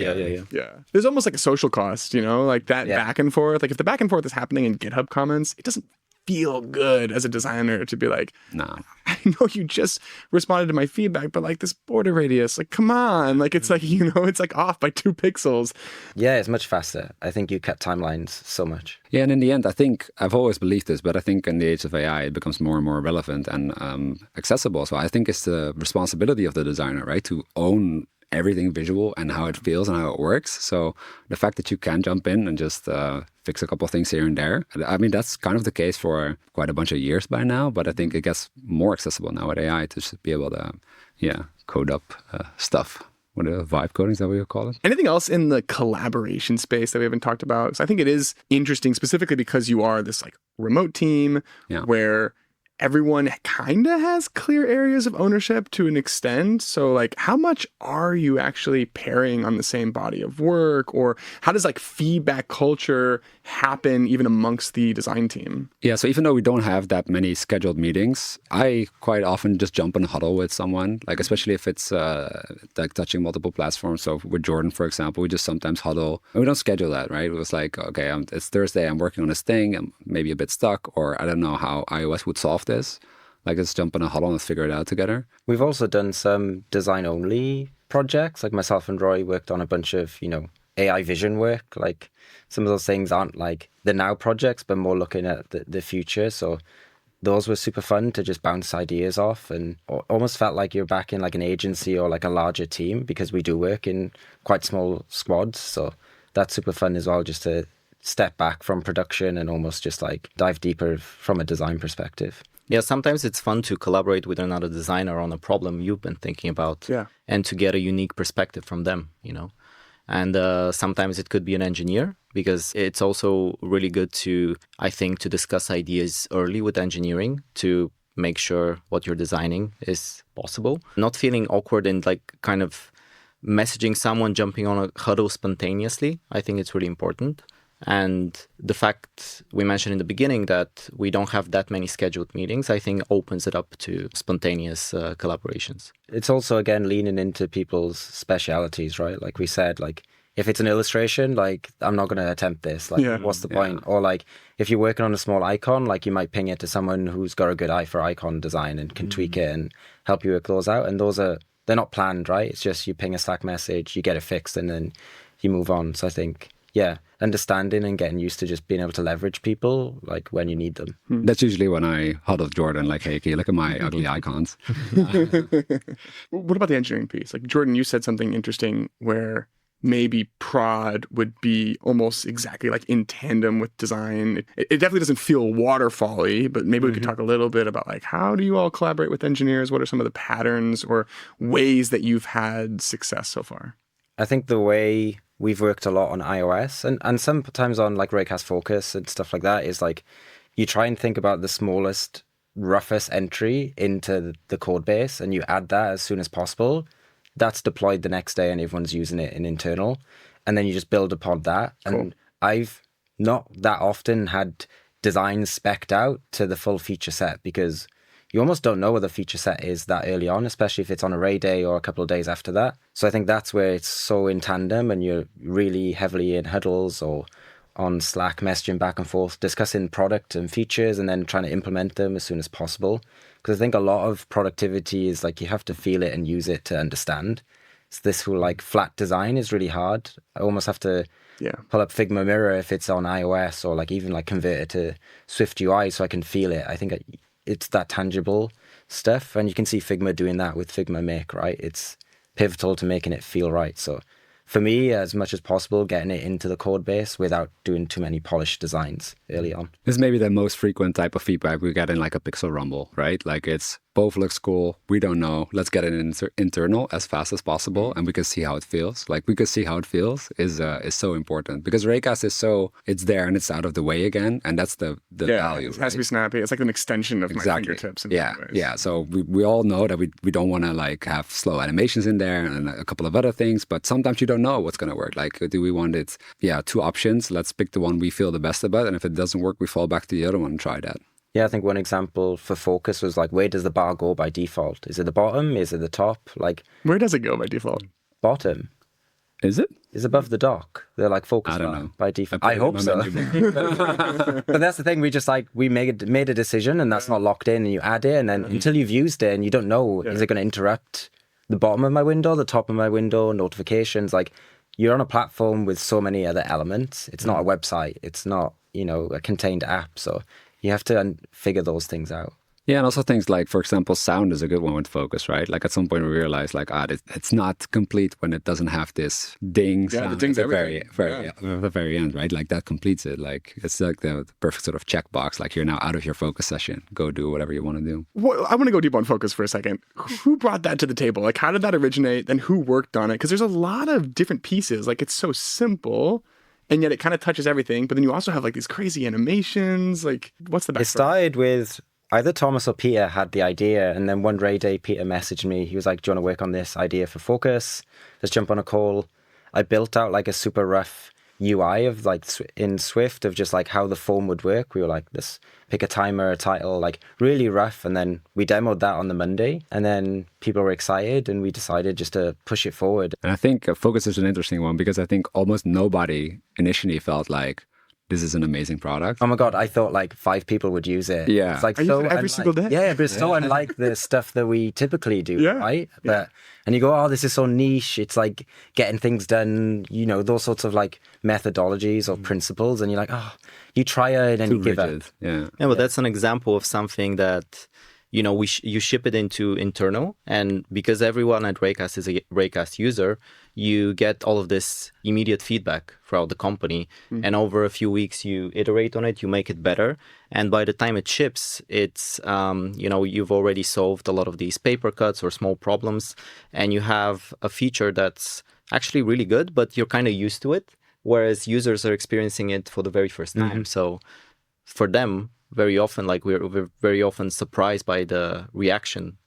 Yeah. There's almost like a social cost, like that back and forth. Like if the back and forth is happening in GitHub comments, it doesn't feel good as a designer to be like, No. I know you just responded to my feedback, but like this border radius, like come on, like it's like it's like off by 2 pixels. Yeah, it's much faster. I think you cut timelines so much. Yeah, and in the end, I think I've always believed this, but I think in the age of AI, it becomes more and more relevant and accessible. So I think it's the responsibility of the designer, right, to own everything visual and how it feels and how it works. So the fact that you can jump in and just fix a couple of things here and there, I mean, that's kind of the case for quite a bunch of years by now, but I think it gets more accessible now with AI to just be able to, code up stuff. What vibe coding, is that what you call it? Anything else in the collaboration space that we haven't talked about? So I think it is interesting specifically because you are this like remote team where everyone kind of has clear areas of ownership to an extent. So like how much are you actually pairing on the same body of work, or how does like feedback culture happen even amongst the design team? Yeah, so even though we don't have that many scheduled meetings, I quite often just jump in a huddle with someone, like especially if it's like touching multiple platforms. So with Jordan, for example, we just sometimes huddle. And we don't schedule that, right? It was like, okay, it's Thursday, I'm working on this thing, I'm maybe a bit stuck, or I don't know how iOS would solve this. Like, let's jump in a huddle and let's figure it out together. We've also done some design-only projects. Like myself and Roy worked on a bunch of, AI vision work. Like some of those things aren't like the now projects, but more looking at the future. So those were super fun to just bounce ideas off, and almost felt like you're back in like an agency or like a larger team, because we do work in quite small squads. So that's super fun as well, just to step back from production and almost just like dive deeper from a design perspective. Yeah, sometimes it's fun to collaborate with another designer on a problem you've been thinking about, and to get a unique perspective from them, And sometimes it could be an engineer, because it's also really good to, I think, to discuss ideas early with engineering to make sure what you're designing is possible. Not feeling awkward and like kind of messaging someone, jumping on a huddle spontaneously. I think it's really important. And the fact we mentioned in the beginning that we don't have that many scheduled meetings, I think opens it up to spontaneous collaborations. It's also, again, leaning into people's specialities, right? Like we said, like if it's an illustration, like I'm not going to attempt this. Like, what's the point? Or like if you're working on a small icon, like you might ping it to someone who's got a good eye for icon design and can tweak it and help you work those out. And they're not planned, right? It's just you ping a Slack message, you get it fixed, and then you move on. So I think, understanding and getting used to just being able to leverage people like when you need them. That's usually when I huddle with Jordan, like, hey, can you look at my ugly icons? What about the engineering piece? Like, Jordan, you said something interesting where maybe prod would be almost exactly like in tandem with design. It definitely doesn't feel waterfall-y, but maybe we could talk a little bit about like, how do you all collaborate with engineers? What are some of the patterns or ways that you've had success so far? I think the way we've worked a lot on iOS and sometimes on like Raycast Focus and stuff like that is like you try and think about the smallest, roughest entry into the code base and you add that as soon as possible. That's deployed the next day and everyone's using it in internal. And then you just build upon that. Cool. And I've not that often had designs spec'd out to the full feature set, because you almost don't know what the feature set is that early on, especially if it's on a Ray day or a couple of days after that. So I think that's where it's so in tandem and you're really heavily in huddles or on Slack messaging back and forth, discussing product and features and then trying to implement them as soon as possible. Because I think a lot of productivity is like you have to feel it and use it to understand. So this whole like flat design is really hard. I almost have to pull up Figma Mirror if it's on iOS, or like even like convert it to Swift UI so I can feel it. I think it's that tangible stuff, and you can see Figma doing that with Figma Make, right? It's pivotal to making it feel right. So for me, as much as possible, getting it into the code base without doing too many polished designs early on. This may be the most frequent type of feedback we get in like a Pixel Rumble, right? Like it's both looks cool. We don't know. Let's get it internal as fast as possible, and we can see how it feels. Like we can see how it feels is so important, because Raycast is it's there and it's out of the way again, and that's the value. It has to be snappy. It's like an extension of my fingertips. In many ways. Yeah. So we all know that we don't want to like have slow animations in there and a couple of other things, but sometimes you don't know what's going to work. Like, do we want it? Yeah, 2 options. Let's pick the one we feel the best about, and if it doesn't work, we fall back to the other one and try that. Yeah, I think one example for focus was like, where does the bar go by default? Is it the bottom? Is it the top? Like, where does it go by default? Bottom. Is it? It's above the dock. They're like focus I don't bar know. by default. I hope so. But that's the thing. We just like, we made a decision, and that's not locked in, and you add it, and then until you've used it and you don't know, is it going to interrupt the bottom of my window, the top of my window, notifications? Like, you're on a platform with so many other elements. It's not a website. It's not, a contained app. So you have to figure those things out. Yeah, and also things like, for example, sound is a good one with focus, right? Like at some point we realized like, it's not complete when it doesn't have this ding sound the ding's at the very end, right? Like that completes it. Like it's like the perfect sort of checkbox. Like you're now out of your focus session. Go do whatever you want to do. Well, I want to go deep on focus for a second. Who brought that to the table? Like, how did that originate? Then who worked on it? Because there's a lot of different pieces. Like, it's so simple, and yet it kind of touches everything. But then you also have like these crazy animations. Like, what's the best? It started with either Thomas or Peter had the idea, and then one Ray day Peter messaged me. He was like, do you want to work on this idea for focus? Let's jump on a call. I built out like a super rough UI of like in Swift of just like how the form would work. We were like, let's pick a timer, a title, like really rough. And then we demoed that on the Monday, and then people were excited, and we decided just to push it forward. And I think focus is an interesting one, because I think almost nobody initially felt like, this is an amazing product. Oh my God, I thought like 5 people would use it. Yeah. It's like I use it every single day. Yeah, but it's so unlike the stuff that we typically do, right? But and you go, oh, this is so niche. It's like getting things done, those sorts of like methodologies or principles, and you're like, oh, you try it and you give up. Yeah, well, that's an example of something that you ship it into internal, and because everyone at Raycast is a Raycast user, you get all of this immediate feedback throughout the company. And over a few weeks, you iterate on it, you make it better. And by the time it ships, it's, you've already solved a lot of these paper cuts or small problems. And you have a feature that's actually really good, but you're kind of used to it. Whereas users are experiencing it for the very first time. So for them, very often, like we're very often surprised by the reaction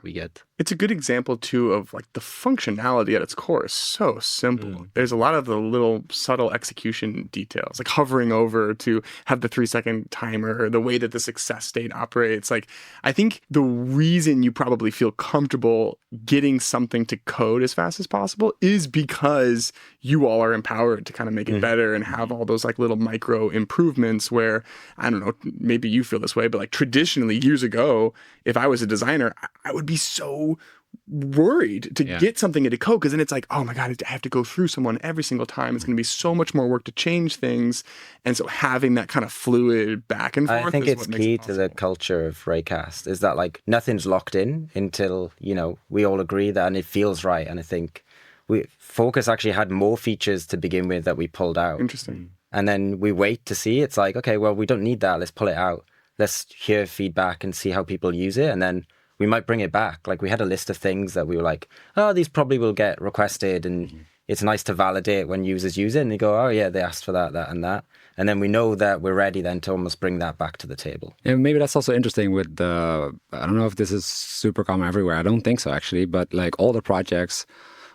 we get. It's a good example too of like the functionality at its core is so simple. There's a lot of the little subtle execution details, like hovering over to have the 3-second timer, the way that the success state operates. Like, I think the reason you probably feel comfortable getting something to code as fast as possible is because you all are empowered to kind of make it better and have all those like little micro improvements where, I don't know, maybe you feel this way, but like traditionally years ago, if I was a designer, I would be so worried to get something into code, because then it's like, oh my God, I have to go through someone every single time. It's going to be so much more work to change things. And so having that kind of fluid back and forth, I think it's key to the culture of Raycast is that like nothing's locked in until, we all agree that and it feels right. And I think Focus actually had more features to begin with that we pulled out. Interesting. And then we wait to see. It's like, okay, well, we don't need that. Let's pull it out. Let's hear feedback and see how people use it. And then we might bring it back. Like we had a list of things that we were like, oh, these probably will get requested, and it's nice to validate when users use it and they go, oh yeah, they asked for that, that, and that. And then we know that we're ready then to almost bring that back to the table. And maybe that's also interesting with I don't know if this is super common everywhere. I don't think so actually, but like all the projects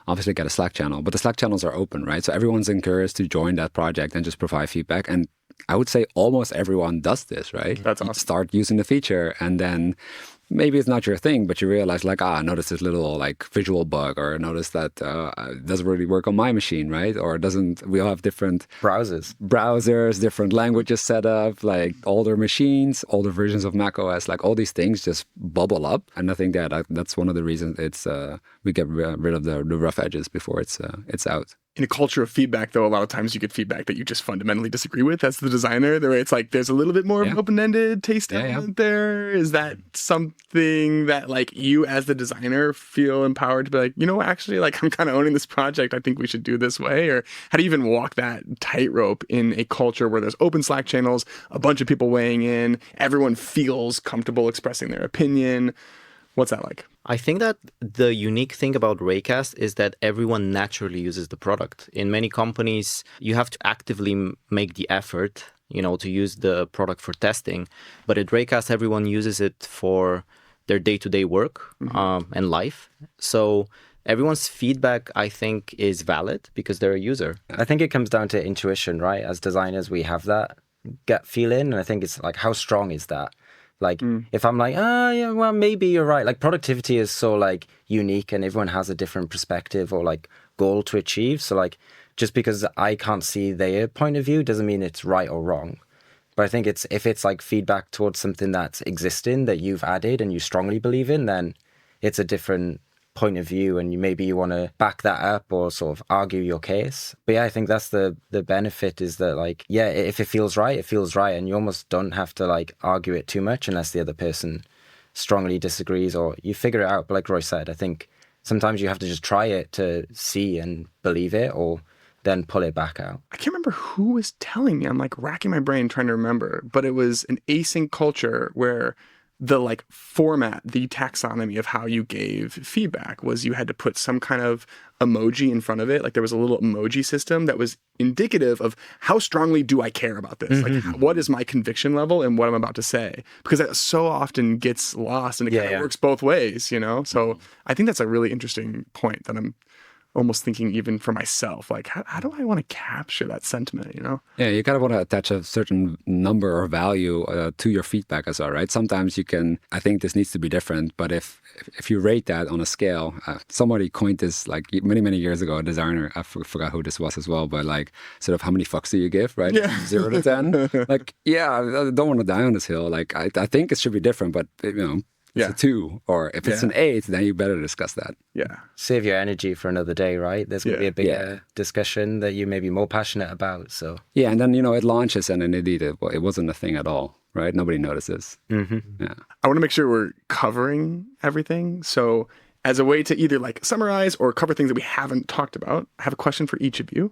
obviously get a Slack channel, but the Slack channels are open, right? So everyone's encouraged to join that project and just provide feedback. And I would say almost everyone does this, right? That's awesome. You start using the feature, and then maybe it's not your thing, but you realize like, I noticed this little like visual bug, or I noticed that it doesn't really work on my machine, right? Or it doesn't, we all have different browsers, different languages set up, like older machines, older versions of Mac OS, like all these things just bubble up. And I think that's one of the reasons it's we get rid of the rough edges before it's out. In a culture of feedback, though, a lot of times you get feedback that you just fundamentally disagree with as the designer. The way it's like there's a little bit more of an open-ended taste element there. Is that something that like you as the designer feel empowered to be like, you know, actually, like I'm kind of owning this project. I think we should do this way? Or how do you even walk that tightrope in a culture where there's open Slack channels, a bunch of people weighing in, everyone feels comfortable expressing their opinion? What's that like? I think that the unique thing about Raycast is that everyone naturally uses the product. In many companies, you have to actively make the effort, you know, to use the product for testing. But at Raycast, everyone uses it for their day-to-day work and life. So everyone's feedback, I think, is valid because they're a user. I think it comes down to intuition, right? As designers, we have that gut feeling. And I think it's like, how strong is that? Like, if I'm like, yeah, well, maybe you're right. Like, productivity is so, like, unique and everyone has a different perspective or, like, goal to achieve. So, like, just because I can't see their point of view doesn't mean it's right or wrong. But I think if it's, like, feedback towards something that's existing that you've added and you strongly believe in, then it's a different point of view and maybe you want to back that up or sort of argue your case. But yeah, I think that's the benefit is that like, yeah, if it feels right, it feels right. And you almost don't have to like argue it too much unless the other person strongly disagrees or you figure it out. But like Roy said, I think sometimes you have to just try it to see and believe it or then pull it back out. I can't remember who was telling me. I'm like racking my brain trying to remember, but it was an async culture where the like format, the taxonomy of how you gave feedback was you had to put some kind of emoji in front of it. Like there was a little emoji system that was indicative of how strongly do I care about this? Like what is my conviction level and what I'm about to say? Because that so often gets lost and it kind of works both ways, you know? So I think that's a really interesting point that I'm almost thinking even for myself, like how do I want to capture that sentiment, you know? Yeah, you kind of want to attach a certain number or value to your feedback as well, right? Sometimes you can, I think this needs to be different, but if you rate that on a scale, somebody coined this like many years ago, a designer, I forgot who this was as well, but like sort of how many fucks do you give, right? Yeah. 0 to 10. Like, yeah, I don't want to die on this hill. Like, I think it should be different, but you know, it's a 2, or if it's an 8, then you better discuss that. Yeah. Save your energy for another day, right? There's going to be a bigger discussion that you may be more passionate about. So yeah, and then, you know, it launches and then indeed it wasn't a thing at all, right? Nobody notices. Yeah. I want to make sure we're covering everything. So as a way to either like summarize or cover things that we haven't talked about, I have a question for each of you,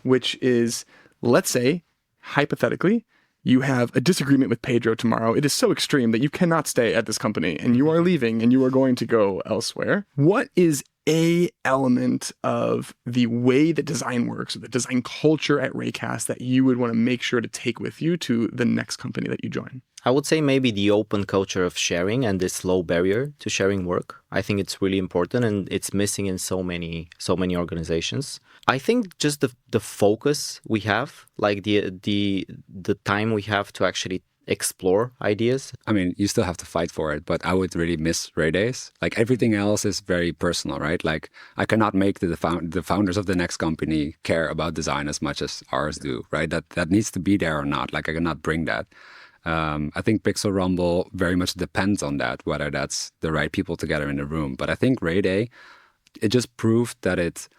which is, let's say, hypothetically, you have a disagreement with Pedro tomorrow. It is so extreme that you cannot stay at this company and you are leaving and you are going to go elsewhere. What is a element of the way that design works or the design culture at Raycast that you would want to make sure to take with you to the next company that you join? I would say maybe the open culture of sharing and this low barrier to sharing work. I think it's really important and it's missing in so many organizations. I think just the focus we have, like the time we have to actually explore ideas. I mean, you still have to fight for it, but I would really miss Ray Days. Like everything else is very personal, right? Like I cannot make the founders of the next company care about design as much as ours do, right? That needs to be there or not. Like I cannot bring that. I think Pixel Rumble very much depends on that, whether that's the right people together in the room. But I think Ray Day, it just proved that it's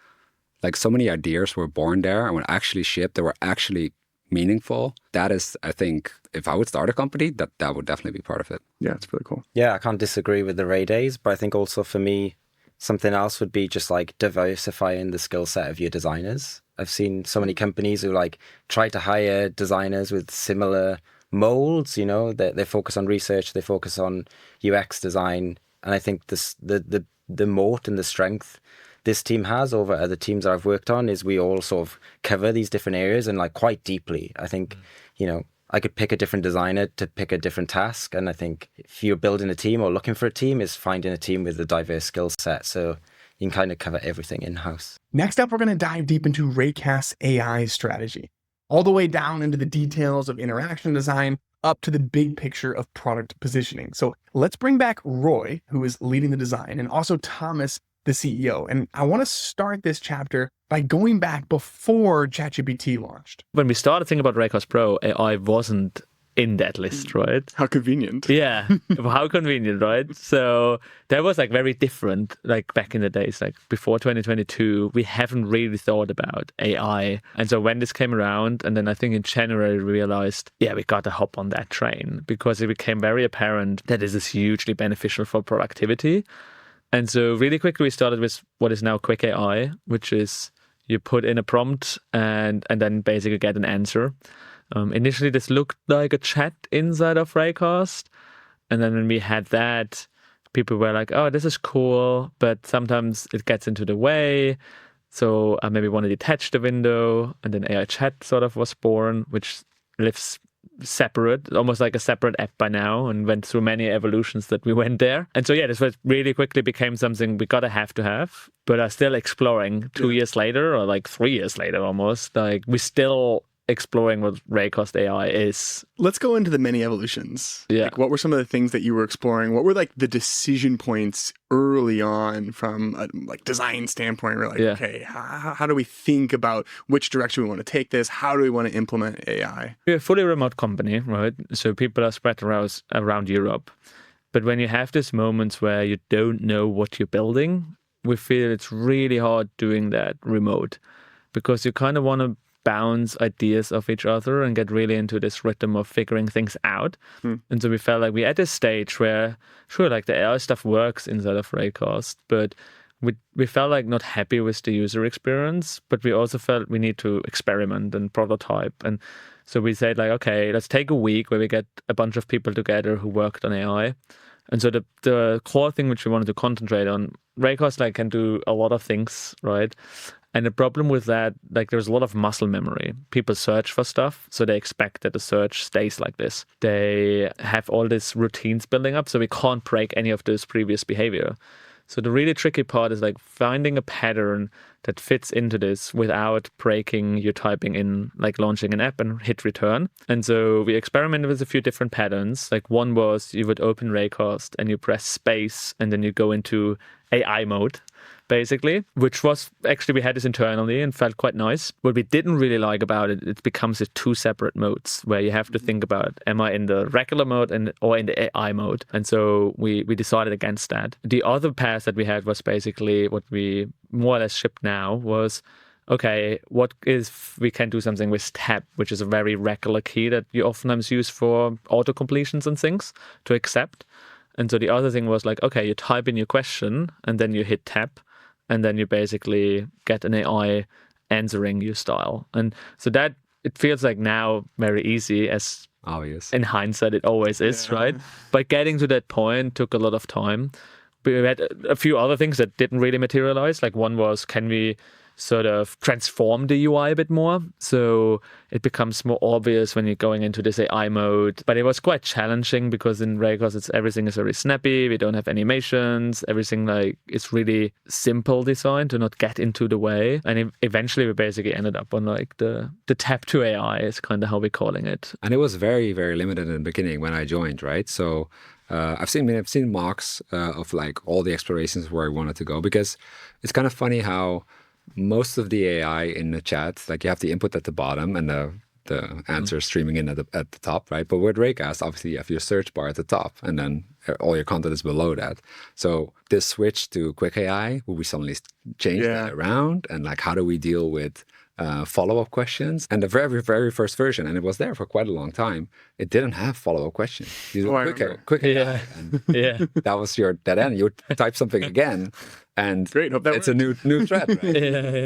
like so many ideas were born there and when actually shipped, they were actually meaningful. That is, I think, if I would start a company, that would definitely be part of it. Yeah, it's really cool. Yeah, I can't disagree with the Ray Days, but I think also for me, something else would be just like diversifying the skill set of your designers. I've seen so many companies who like try to hire designers with similar molds, you know, they focus on research, they focus on UX design. And I think the moat and the strength this team has over other teams that I've worked on is we all sort of cover these different areas and like quite deeply. I think, you know, I could pick a different designer to pick a different task. And I think if you're building a team or looking for a team, is finding a team with a diverse skill set. So you can kind of cover everything in-house. Next up, we're going to dive deep into Raycast's AI strategy, all the way down into the details of interaction design, up to the big picture of product positioning. So let's bring back Roy, who is leading the design, and also Thomas, the CEO. And I want to start this chapter by going back before ChatGPT launched. When we started thinking about Raycast Pro, AI wasn't in that list, right? How convenient. Yeah, how convenient, right? So that was like very different, like back in the days, like before 2022, we haven't really thought about AI. And so when this came around, and then I think in January, we realized, yeah, we got to hop on that train because it became very apparent that this is hugely beneficial for productivity. And so really quickly, we started with what is now Quick AI, which is you put in a prompt and then basically get an answer. Initially, this looked like a chat inside of Raycast. And then when we had that, people were like, oh, this is cool, but sometimes it gets into the way. So I maybe want to detach the window. And then AI chat sort of was born, which lives separate, almost like a separate app by now, and went through many evolutions that we went there. And so, yeah, this was really quickly became something we gotta have to have, but are still exploring 2 years later, or like 3 years later almost. Like we're still exploring what Raycast AI is. Let's go into the many evolutions. Yeah. Like, what were some of the things that you were exploring? What were like the decision points early on from a like design standpoint? We're like, okay, how do we think about which direction we want to take this? How do we want to implement AI? We're a fully remote company, right? So people are spread around Europe. But when you have these moments where you don't know what you're building, we feel it's really hard doing that remote because you kind of want to bounce ideas off each other and get really into this rhythm of figuring things out. And so we felt like we're at this stage where, sure, like the AI stuff works inside of Raycast, but we felt like not happy with the user experience, but we also felt we need to experiment and prototype. And so we said like, okay, let's take a week where we get a bunch of people together who worked on AI. And so the core thing which we wanted to concentrate on, Raycast like can do a lot of things, right? And the problem with that, like there's a lot of muscle memory. People search for stuff, so they expect that the search stays like this. They have all these routines building up, so we can't break any of this previous behavior. So the really tricky part is like finding a pattern that fits into this without breaking your typing in, like launching an app and hit return. And so we experimented with a few different patterns. Like one was you would open Raycast and you press space and then you go into AI mode, basically, which was actually, we had this internally and felt quite nice. What we didn't really like about it, it becomes two separate modes where you have to think about, am I in the regular mode or in the AI mode? And so we decided against that. The other path that we had was basically what we more or less shipped now was, okay, what if we can do something with tab, which is a very regular key that you oftentimes use for auto completions and things to accept. And so the other thing was like, okay, you type in your question and then you hit tab and then you basically get an AI answering your style. And so that it feels like now very easy, as obvious. In hindsight it always is, right? But getting to that point took a lot of time. We had a few other things that didn't really materialize. Like one was, can we sort of transform the UI a bit more so it becomes more obvious when you're going into this AI mode? But it was quite challenging because in Raycast everything is very snappy. We don't have animations. Everything like it's really simple design to not get into the way. And eventually we basically ended up on like the tab to AI is kind of how we're calling it. And it was very, very limited in the beginning when I joined, right? So I've seen mocks of like all the explorations where I wanted to go, because it's kind of funny how most of the AI in the chat, like you have the input at the bottom and the answer streaming in at the top, right? But with Raycast, obviously you have your search bar at the top and then all your content is below that. So this switch to Quick AI, will we suddenly change that around? And like, how do we deal with follow-up questions? And the very, very first version, and it was there for quite a long time, it didn't have follow-up questions. You do quick AI, and that was your dead end. You would type something again, and great, hope that it's worked. A new thread, right?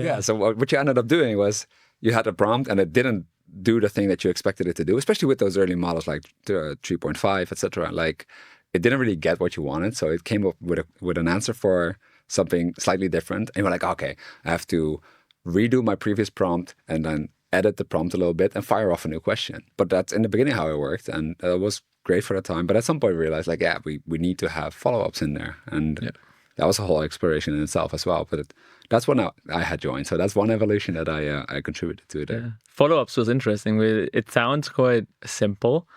Yeah. So what you ended up doing was you had a prompt, and it didn't do the thing that you expected it to do, especially with those early models like 3.5, etc. Like it didn't really get what you wanted, so it came up with an answer for something slightly different, and you were like, okay, I have to redo my previous prompt and then edit the prompt a little bit and fire off a new question. But that's in the beginning how it worked, and it was great for the time. But at some point we realized like, we need to have follow-ups in there, and that was a whole exploration in itself as well. But that's when I had joined, so that's one evolution that I contributed to there. Follow-ups was interesting. It sounds quite simple,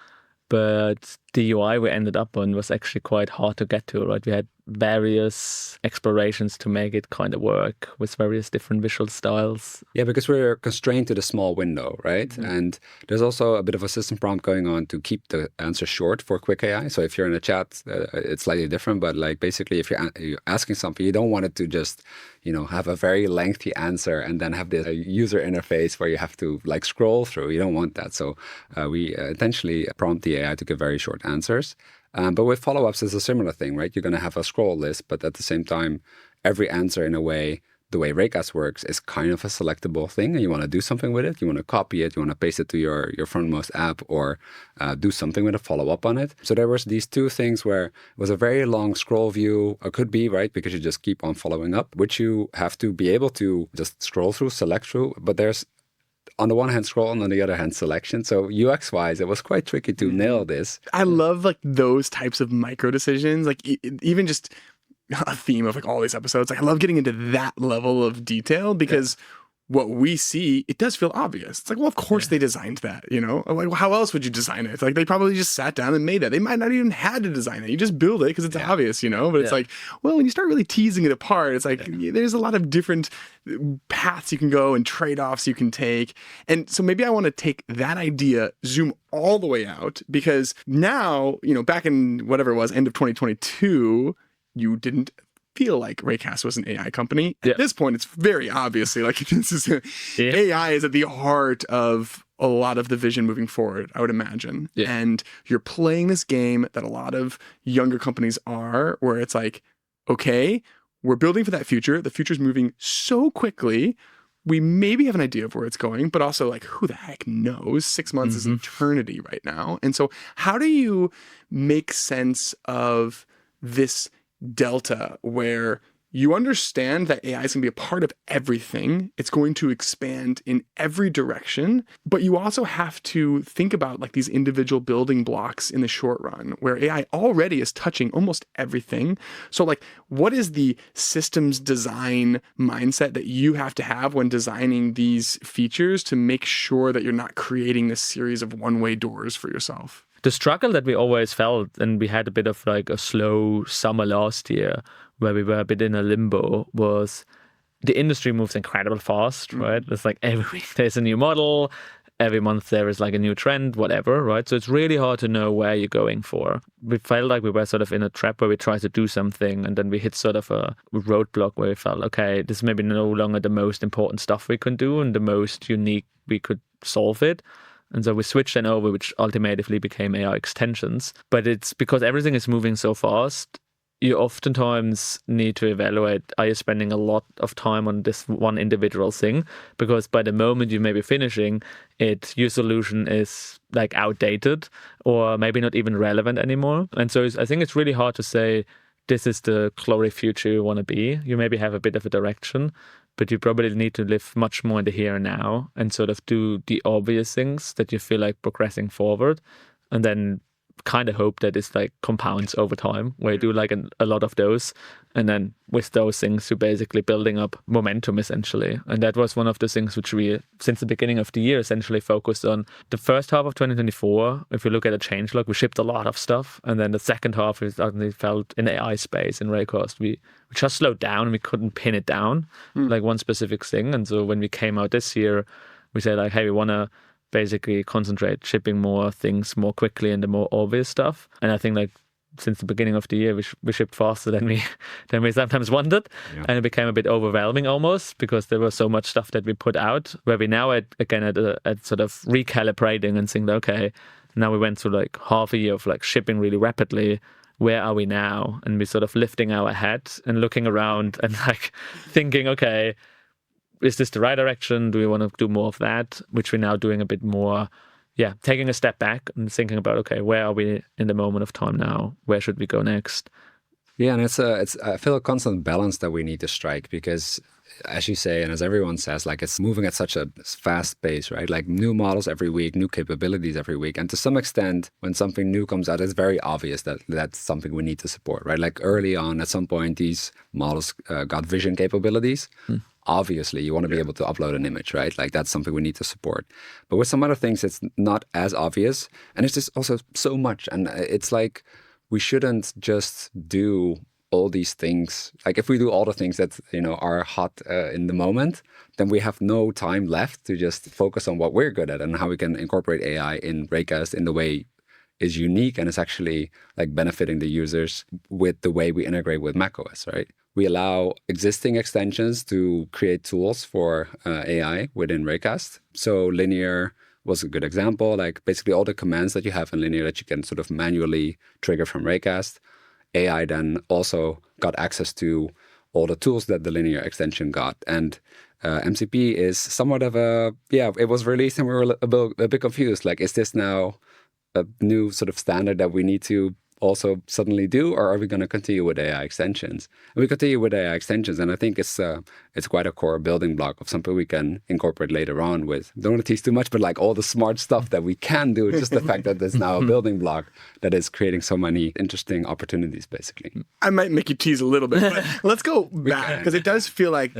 But the UI we ended up on was actually quite hard to get to, right? We had various explorations to make it kind of work with various different visual styles. Yeah, because we're constrained to the small window, right? And there's also a bit of a system prompt going on to keep the answer short for quick AI. So if you're in a chat, it's slightly different. But like basically, if you're asking something, you don't want it to just, have a very lengthy answer and then have this user interface where you have to like scroll through. You don't want that. So we intentionally prompt the AI to give very short answers. But with follow-ups, it's a similar thing, right? You're going to have a scroll list, but at the same time, every answer in a way, the way Raycast works is kind of a selectable thing, and you want to do something with it. You want to copy it, you want to paste it to your frontmost app, or do something with a follow-up on it. So there was these two things where it was a very long scroll view, or could be, right? Because you just keep on following up, which you have to be able to just scroll through, select through, but there's on the one hand scroll and on the other hand selection. So UX wise, it was quite tricky to nail this. I love like those types of micro decisions, like even just a theme of like all these episodes. Like I love getting into that level of detail because what we see, it does feel obvious. It's like, well, of course they designed that, Like, how else would you design it? It's like they probably just sat down and made that. They might not even had to design it. You just build it because it's obvious, But it's like, well, when you start really teasing it apart, it's like there's a lot of different paths you can go and trade-offs you can take. And so maybe I want to take that idea, zoom all the way out, because now, back in whatever it was, end of 2022, you didn't feel like Raycast was an AI company. At this point, it's very obviously like this is AI is at the heart of a lot of the vision moving forward, I would imagine. Yeah. And you're playing this game that a lot of younger companies are, where it's like, okay, we're building for that future. The future's moving so quickly. We maybe have an idea of where it's going, but also like, who the heck knows? 6 months is eternity right now. And so how do you make sense of this delta where you understand that AI is going to be a part of everything. It's going to expand in every direction, but you also have to think about like these individual building blocks in the short run where AI already is touching almost everything. So like, what is the systems design mindset that you have to have when designing these features to make sure that you're not creating this series of one-way doors for yourself? The struggle that we always felt, and we had a bit of like a slow summer last year where we were a bit in a limbo, was the industry moves incredibly fast, right? It's like every week there's a new model, every month there is like a new trend, whatever, right? So it's really hard to know where you're going for. We felt like we were sort of in a trap where we tried to do something and then we hit sort of a roadblock where we felt, okay, this is maybe no longer the most important stuff we can do and the most unique we could solve it. And so we switched then over, which ultimately became AI extensions. But it's because everything is moving so fast, you oftentimes need to evaluate, are you spending a lot of time on this one individual thing? Because by the moment you may be finishing it, your solution is like outdated or maybe not even relevant anymore. And so I think it's really hard to say, this is the glory future you want to be. You maybe have a bit of a direction, but you probably need to live much more in the here and now and sort of do the obvious things that you feel like progressing forward, and then kind of hope that it's like compounds over time, where you do like a lot of those, and then with those things you're basically building up momentum essentially. And that was one of the things which we since the beginning of the year essentially focused on. The first half of 2024, if you look at a changelog, we shipped a lot of stuff, and then the second half we suddenly felt in the AI space in Raycast we just slowed down and we couldn't pin it down like one specific thing. And so when we came out this year, we said like, hey, we want to basically concentrate shipping more things more quickly and the more obvious stuff. And I think like since the beginning of the year we shipped faster than we sometimes wanted, and it became a bit overwhelming almost because there was so much stuff that we put out, where we now at sort of recalibrating and saying, okay, now we went through like half a year of like shipping really rapidly. Where are we now? And we're sort of lifting our head and looking around and like thinking, okay, is this the right direction? Do we want to do more of that? Which we're now doing a bit more, taking a step back and thinking about, okay, where are we in the moment of time now? Where should we go next? Yeah, and it's I feel a constant balance that we need to strike because, as you say, and as everyone says, like it's moving at such a fast pace, right? Like new models every week, new capabilities every week. And to some extent, when something new comes out, it's very obvious that that's something we need to support, right? Like early on, at some point, these models got vision capabilities. obviously you want to be able to upload an image, right? Like that's something we need to support. But with some other things, it's not as obvious. And it's just also so much. And it's like, we shouldn't just do all these things. Like if we do all the things that, are hot in the moment, then we have no time left to just focus on what we're good at and how we can incorporate AI in Raycast in the way is unique and is actually like benefiting the users with the way we integrate with macOS, right? We allow existing extensions to create tools for AI within Raycast. So Linear was a good example, like basically all the commands that you have in Linear that you can sort of manually trigger from Raycast. AI then also got access to all the tools that the Linear extension got. And MCP is somewhat of it was released and we were a bit confused. Like, is this now a new sort of standard that we need to also suddenly do, or are we going to continue with AI extensions? And we continue with AI extensions, and I think it's quite a core building block of something we can incorporate later on with, don't want to tease too much, but like all the smart stuff that we can do, just the fact that there's now a building block that is creating so many interesting opportunities, basically. I might make you tease a little bit, but let's go back, because it does feel like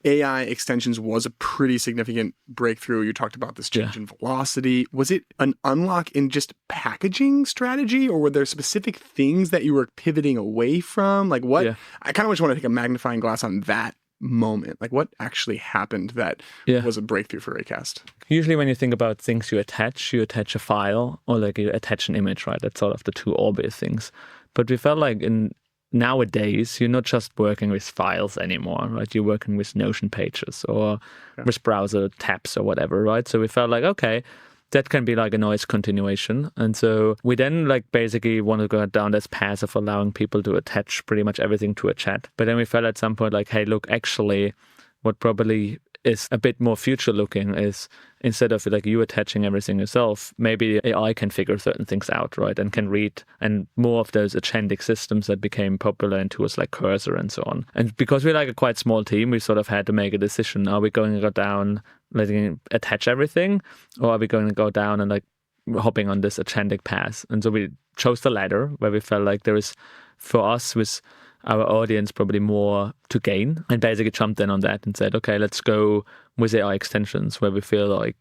AI extensions was a pretty significant breakthrough. You talked about this change in velocity. Was it an unlock in just packaging strategy, or were there specific things that you were pivoting away from? Like what? I kind of just want to take a magnifying glass on that moment. Like what actually happened that was a breakthrough for Raycast? Usually when you think about things you attach a file or like you attach an image, right? That's sort of the two obvious things. But we felt like nowadays, you're not just working with files anymore, right? You're working with Notion pages or with browser tabs or whatever, right? So we felt like, okay, that can be like a noise continuation. And so we then like basically want to go down this path of allowing people to attach pretty much everything to a chat. But then we felt at some point like, hey, look, actually, what probably is a bit more future looking is instead of like you attaching everything yourself, maybe AI can figure certain things out, right? And can read, and more of those agentic systems that became popular in tools like Cursor and so on. And because we're like a quite small team, we sort of had to make a decision. Are we going to go down letting it attach everything, or are we going to go down and like hopping on this agentic path? And so we chose the latter, where we felt like there is, for us, with our audience, probably more to gain, and basically jumped in on that and said, okay, let's go with AI extensions, where we feel like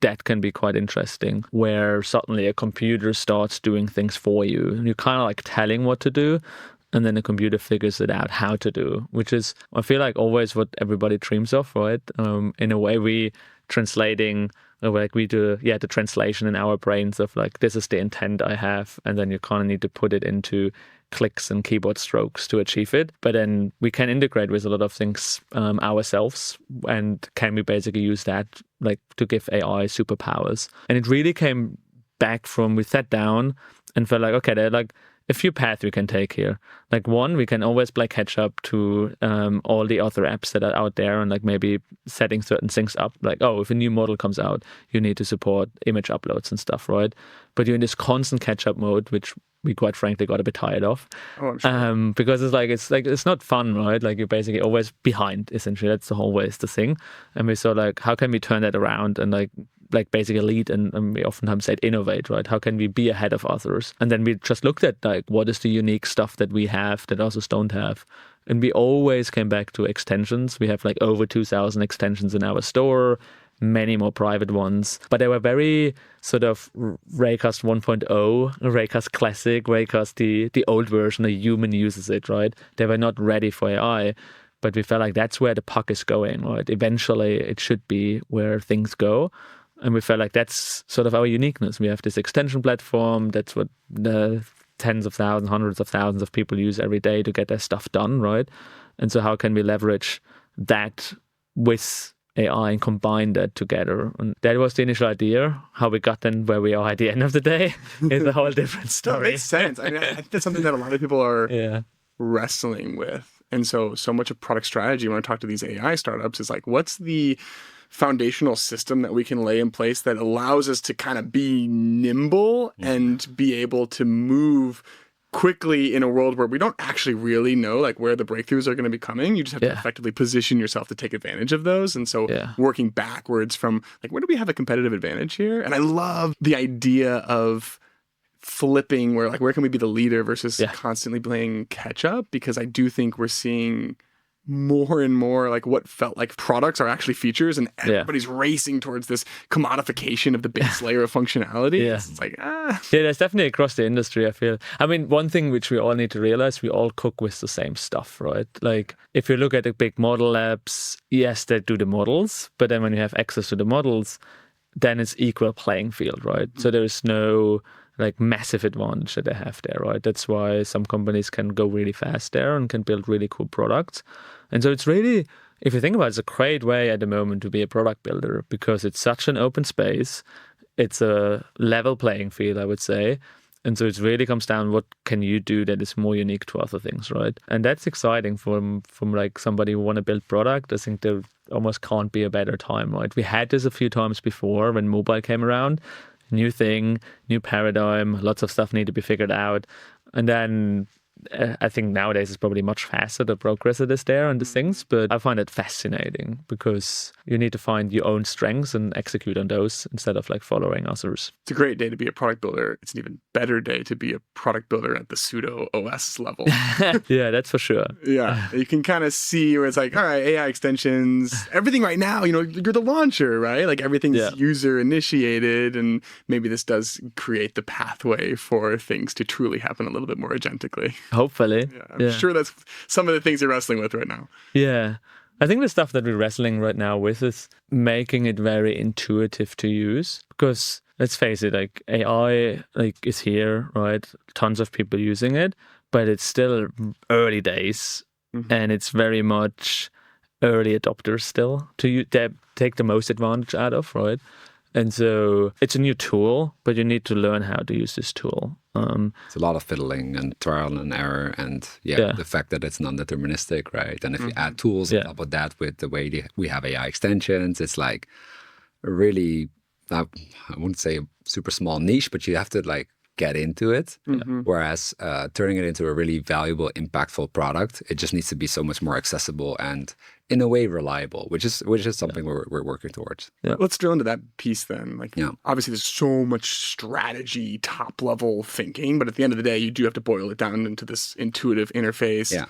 that can be quite interesting, where suddenly a computer starts doing things for you and you're kind of like telling what to do, and then the computer figures it out how to do, which is, I feel like, always what everybody dreams of, right? In a way, we translating, like we do, the translation in our brains of like, this is the intent I have, and then you kind of need to put it into clicks and keyboard strokes to achieve it. But then we can integrate with a lot of things ourselves, and can we basically use that like to give AI superpowers? And it really came back from, we sat down and felt like, okay, there are like a few paths we can take here. Like one, we can always play catch up to all the other apps that are out there, and like maybe setting certain things up. Like, oh, if a new model comes out, you need to support image uploads and stuff, right? But you're in this constant catch up mode, which we quite frankly got a bit tired of. Oh, I'm sure. Because it's not fun, right? Like you're basically always behind, essentially. That's always the thing. And we saw like, how can we turn that around and like basically lead, and we oftentimes say innovate, right? How can we be ahead of others? And then we just looked at like, what is the unique stuff that we have that others don't have? And we always came back to extensions. We have like over 2,000 extensions in our store, many more private ones, but they were very sort of Raycast 1.0, Raycast Classic, Raycast the old version, a human uses it, right? They were not ready for AI, but we felt like that's where the puck is going, right? Eventually it should be where things go. And we felt like that's sort of our uniqueness. We have this extension platform. That's what the tens of thousands, hundreds of thousands of people use every day to get their stuff done, right? And so how can we leverage that with AI and combine that together? And that was the initial idea. How we got then where we are at the end of the day is a whole different story. That makes sense. I mean, I think that's something that a lot of people are wrestling with. And so much of product strategy, when I talk to these AI startups, is like, what's the foundational system that we can lay in place that allows us to kind of be nimble and be able to move quickly in a world where we don't actually really know like where the breakthroughs are going to be coming. You just have to effectively position yourself to take advantage of those. And so working backwards from like, where do we have a competitive advantage here? And I love the idea of flipping where like, where can we be the leader versus constantly playing catch up? Because I do think we're seeing more and more like what felt like products are actually features, and everybody's racing towards this commodification of the base layer of functionality. Yeah. It's like, Yeah, that's definitely across the industry, I feel. I mean, one thing which we all need to realize, we all cook with the same stuff, right? Like, if you look at the big model labs, yes, they do the models, but then when you have access to the models, then it's equal playing field, right? So there's no like massive advantage that they have there, right? That's why some companies can go really fast there and can build really cool products. And so it's really, if you think about it, it's a great way at the moment to be a product builder because it's such an open space. It's a level playing field, I would say. And so it really comes down, what can you do that is more unique to other things, right? And that's exciting from like somebody who want to build product. I think there almost can't be a better time, right? We had this a few times before when mobile came around. New thing, new paradigm, lots of stuff need to be figured out. And then I think nowadays it's probably much faster, the progress that is there on these things. But I find it fascinating because you need to find your own strengths and execute on those instead of like following others. it's a great day to be a product builder. It's an even better day to be a product builder at the pseudo OS level. Yeah, that's for sure. Yeah, you can kind of see where it's like, all right, AI extensions, everything right now, you're the launcher, right? Like everything's user initiated, and maybe this does create the pathway for things to truly happen a little bit more agentically. Hopefully. Yeah, I'm sure that's some of the things you're wrestling with right now. Yeah. I think the stuff that we're wrestling right now with is making it very intuitive to use because let's face it, like AI is here, right? Tons of people using it, but it's still early days and it's very much early adopters still to take the most advantage out of, right? And so it's a new tool, but you need to learn how to use this tool. It's a lot of fiddling and trial and error, and the fact that it's non-deterministic, right? And if you add tools on top of that with the way we have AI extensions, it's like really, I wouldn't say a super small niche, but you have to like get into it. Whereas turning it into a really valuable, impactful product, it just needs to be so much more accessible and in a way reliable, which is something we're working towards. Yeah. Let's drill into that piece then. Like, obviously there's so much strategy, top level thinking, but at the end of the day, you do have to boil it down into this intuitive interface. Yeah.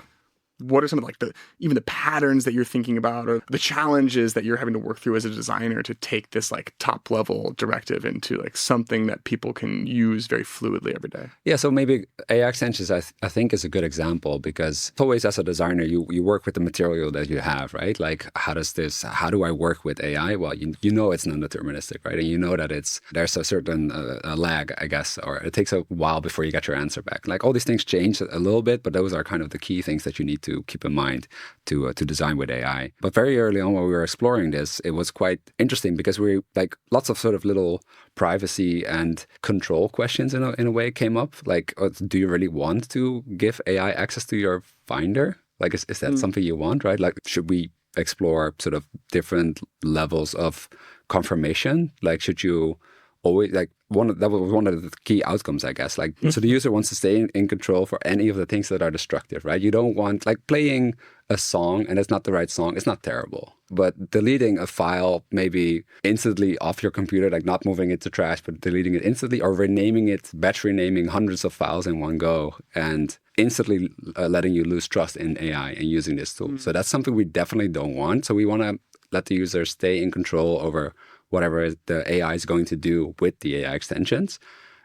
What are some of like even the patterns that you're thinking about, or the challenges that you're having to work through as a designer to take this like top level directive into like something that people can use very fluidly every day? Yeah, so maybe AI extensions I think is a good example because always as a designer you work with the material that you have, right? Like how do I work with AI? Well, you know it's non-deterministic, right? And you know that there's a certain lag, I guess, or it takes a while before you get your answer back. Like all these things change a little bit, but those are kind of the key things that you need to keep in mind to design with AI. But very early on when we were exploring this, it was quite interesting because we like lots of sort of little privacy and control questions in a way came up. Like, do you really want to give AI access to your Finder? Like, is that something you want, right? Like, should we explore sort of different levels of confirmation? Like, should you always that was one of the key outcomes, I guess. Like, so the user wants to stay in control for any of the things that are destructive, right? You don't want like playing a song and it's not the right song. It's not terrible, but deleting a file maybe instantly off your computer, like not moving it to trash, but deleting it instantly, or renaming it, batch renaming hundreds of files in one go, and instantly letting you lose trust in AI and using this tool. So that's something we definitely don't want. So we want to let the user stay in control over whatever the AI is going to do with the AI extensions.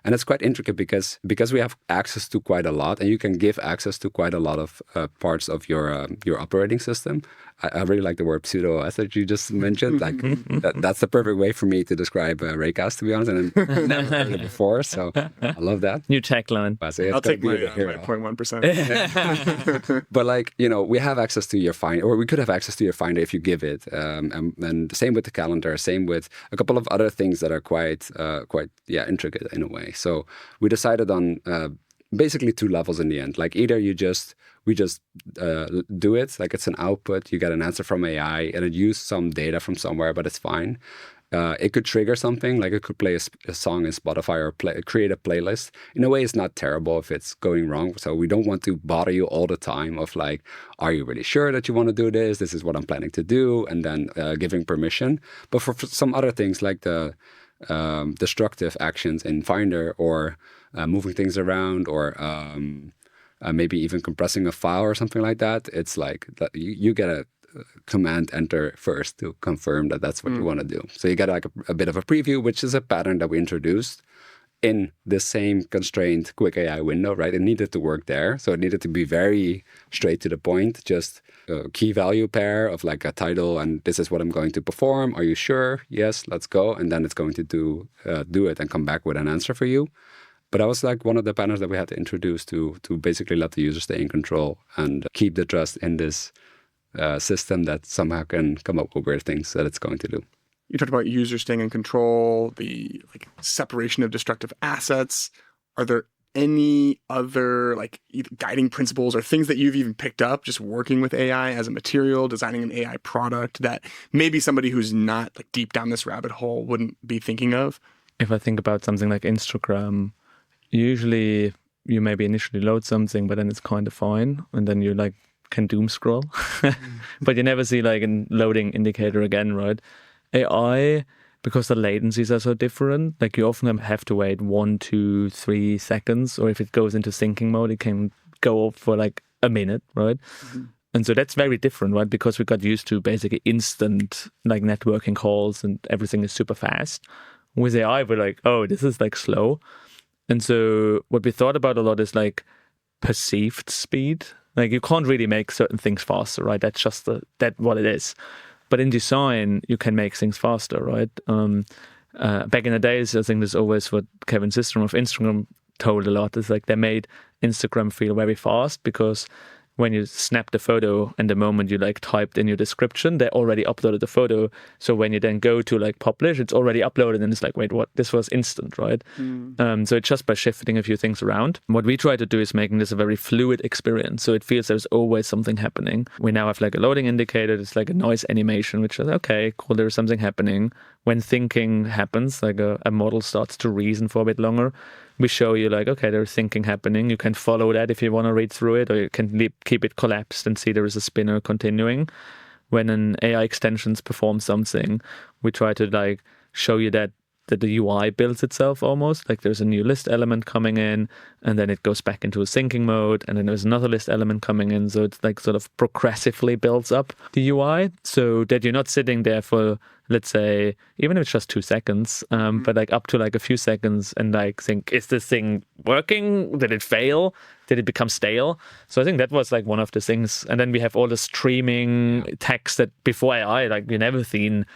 And it's quite intricate because we have access to quite a lot, and you can give access to quite a lot of parts of your operating system. I really like the word pseudo-OS that you just mentioned. Like that's the perfect way for me to describe Raycast, to be honest. And I've never heard it before, so I love that. New tagline. So I'll take my 0.1%. But like, we have access to your Finder, or we could have access to your Finder if you give it. And same with the calendar, same with a couple of other things that are quite intricate in a way. So we decided on basically two levels in the end. Like either we just do it, like it's an output, you get an answer from AI, and it used some data from somewhere, but it's fine. It could trigger something, like it could play a song in Spotify or create a playlist. In a way, it's not terrible if it's going wrong. So we don't want to bother you all the time of like, are you really sure that you want to do this? This is what I'm planning to do, and then giving permission. But for some other things like the destructive actions in Finder, or moving things around, or maybe even compressing a file or something like that, it's like that you get a command enter first to confirm that that's what you want to do. So you get like a bit of a preview, which is a pattern that we introduced in the same constrained quick AI window, right? It needed to work there. So it needed to be very straight to the point, just a key value pair of like a title and this is what I'm going to perform. Are you sure? Yes, let's go. And then it's going to do it and come back with an answer for you. But that was like one of the patterns that we had to introduce to basically let the user stay in control and keep the trust in this system that somehow can come up with weird things that it's going to do. You talked about user staying in control, the like separation of destructive assets. Are there any other like either guiding principles or things that you've even picked up just working with AI as a material, designing an AI product that maybe somebody who's not like deep down this rabbit hole wouldn't be thinking of? If I think about something like Instagram, usually you maybe initially load something, but then it's kind of fine. And then you like can doom scroll, but you never see like a loading indicator again, right? AI, because the latencies are so different, like you often have to wait 1, 2, 3 seconds, or if it goes into syncing mode, it can go for like a minute, right? And so that's very different, right? Because we got used to basically instant like networking calls and everything is super fast. With AI, we're like, oh, this is like slow. And so what we thought about a lot is like perceived speed. Like you can't really make certain things faster, right? That's just what it is. But in design, you can make things faster, right? Back in the days, I think this is always what Kevin Systrom of Instagram told a lot, is like they made Instagram feel very fast because when you snap the photo and the moment you like typed in your description, they already uploaded the photo. So when you then go to like publish, it's already uploaded and it's like, wait, what? This was instant, right? So it's just by shifting a few things around. What we try to do is making this a very fluid experience. So it feels there's always something happening. We now have like a loading indicator. It's like a noise animation, which is okay, cool, there's something happening. When thinking happens, like a model starts to reason for a bit longer, we show you like, okay, there's thinking happening. You can follow that if you want to read through it, or you can keep it collapsed and see there is a spinner continuing. When an AI extensions perform something, we try to like show you that the UI builds itself almost. Like there's a new list element coming in, and then it goes back into a syncing mode, and then there's another list element coming in. So it's like sort of progressively builds up the UI, so that you're not sitting there for, let's say, even if it's just 2 seconds, but like up to like a few seconds and like think, is this thing working? Did it fail? Did it become stale? So I think that was like one of the things. And then we have all the streaming text that before AI, like we never seen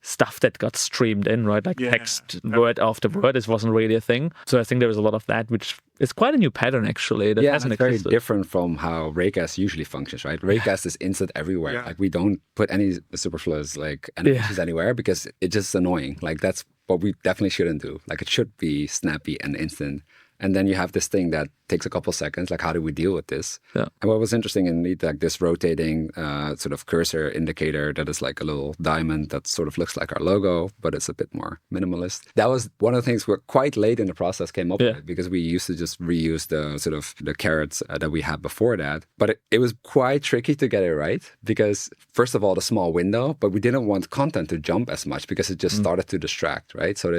stuff that got streamed in, right? Like text word after word. This wasn't really a thing. So I think there was a lot of that, which is quite a new pattern actually. That hasn't it's very existed. different from how Raycast usually functions, right? Raycast is instant everywhere. Like we don't put any superfluous like animations anywhere because it's just annoying. Like that's what we definitely shouldn't do. Like it should be snappy and instant. And then you have this thing that takes a couple seconds. Like, how do we deal with this? Yeah. And what was interesting indeed, like this rotating sort of cursor indicator that is like a little diamond that sort of looks like our logo, but it's a bit more minimalist. That was one of the things we're quite late in the process came up with, because we used to just reuse the sort of the carrots that we had before that. But it was quite tricky to get it right because, first of all, the small window, but we didn't want content to jump as much because it just started to distract, right? So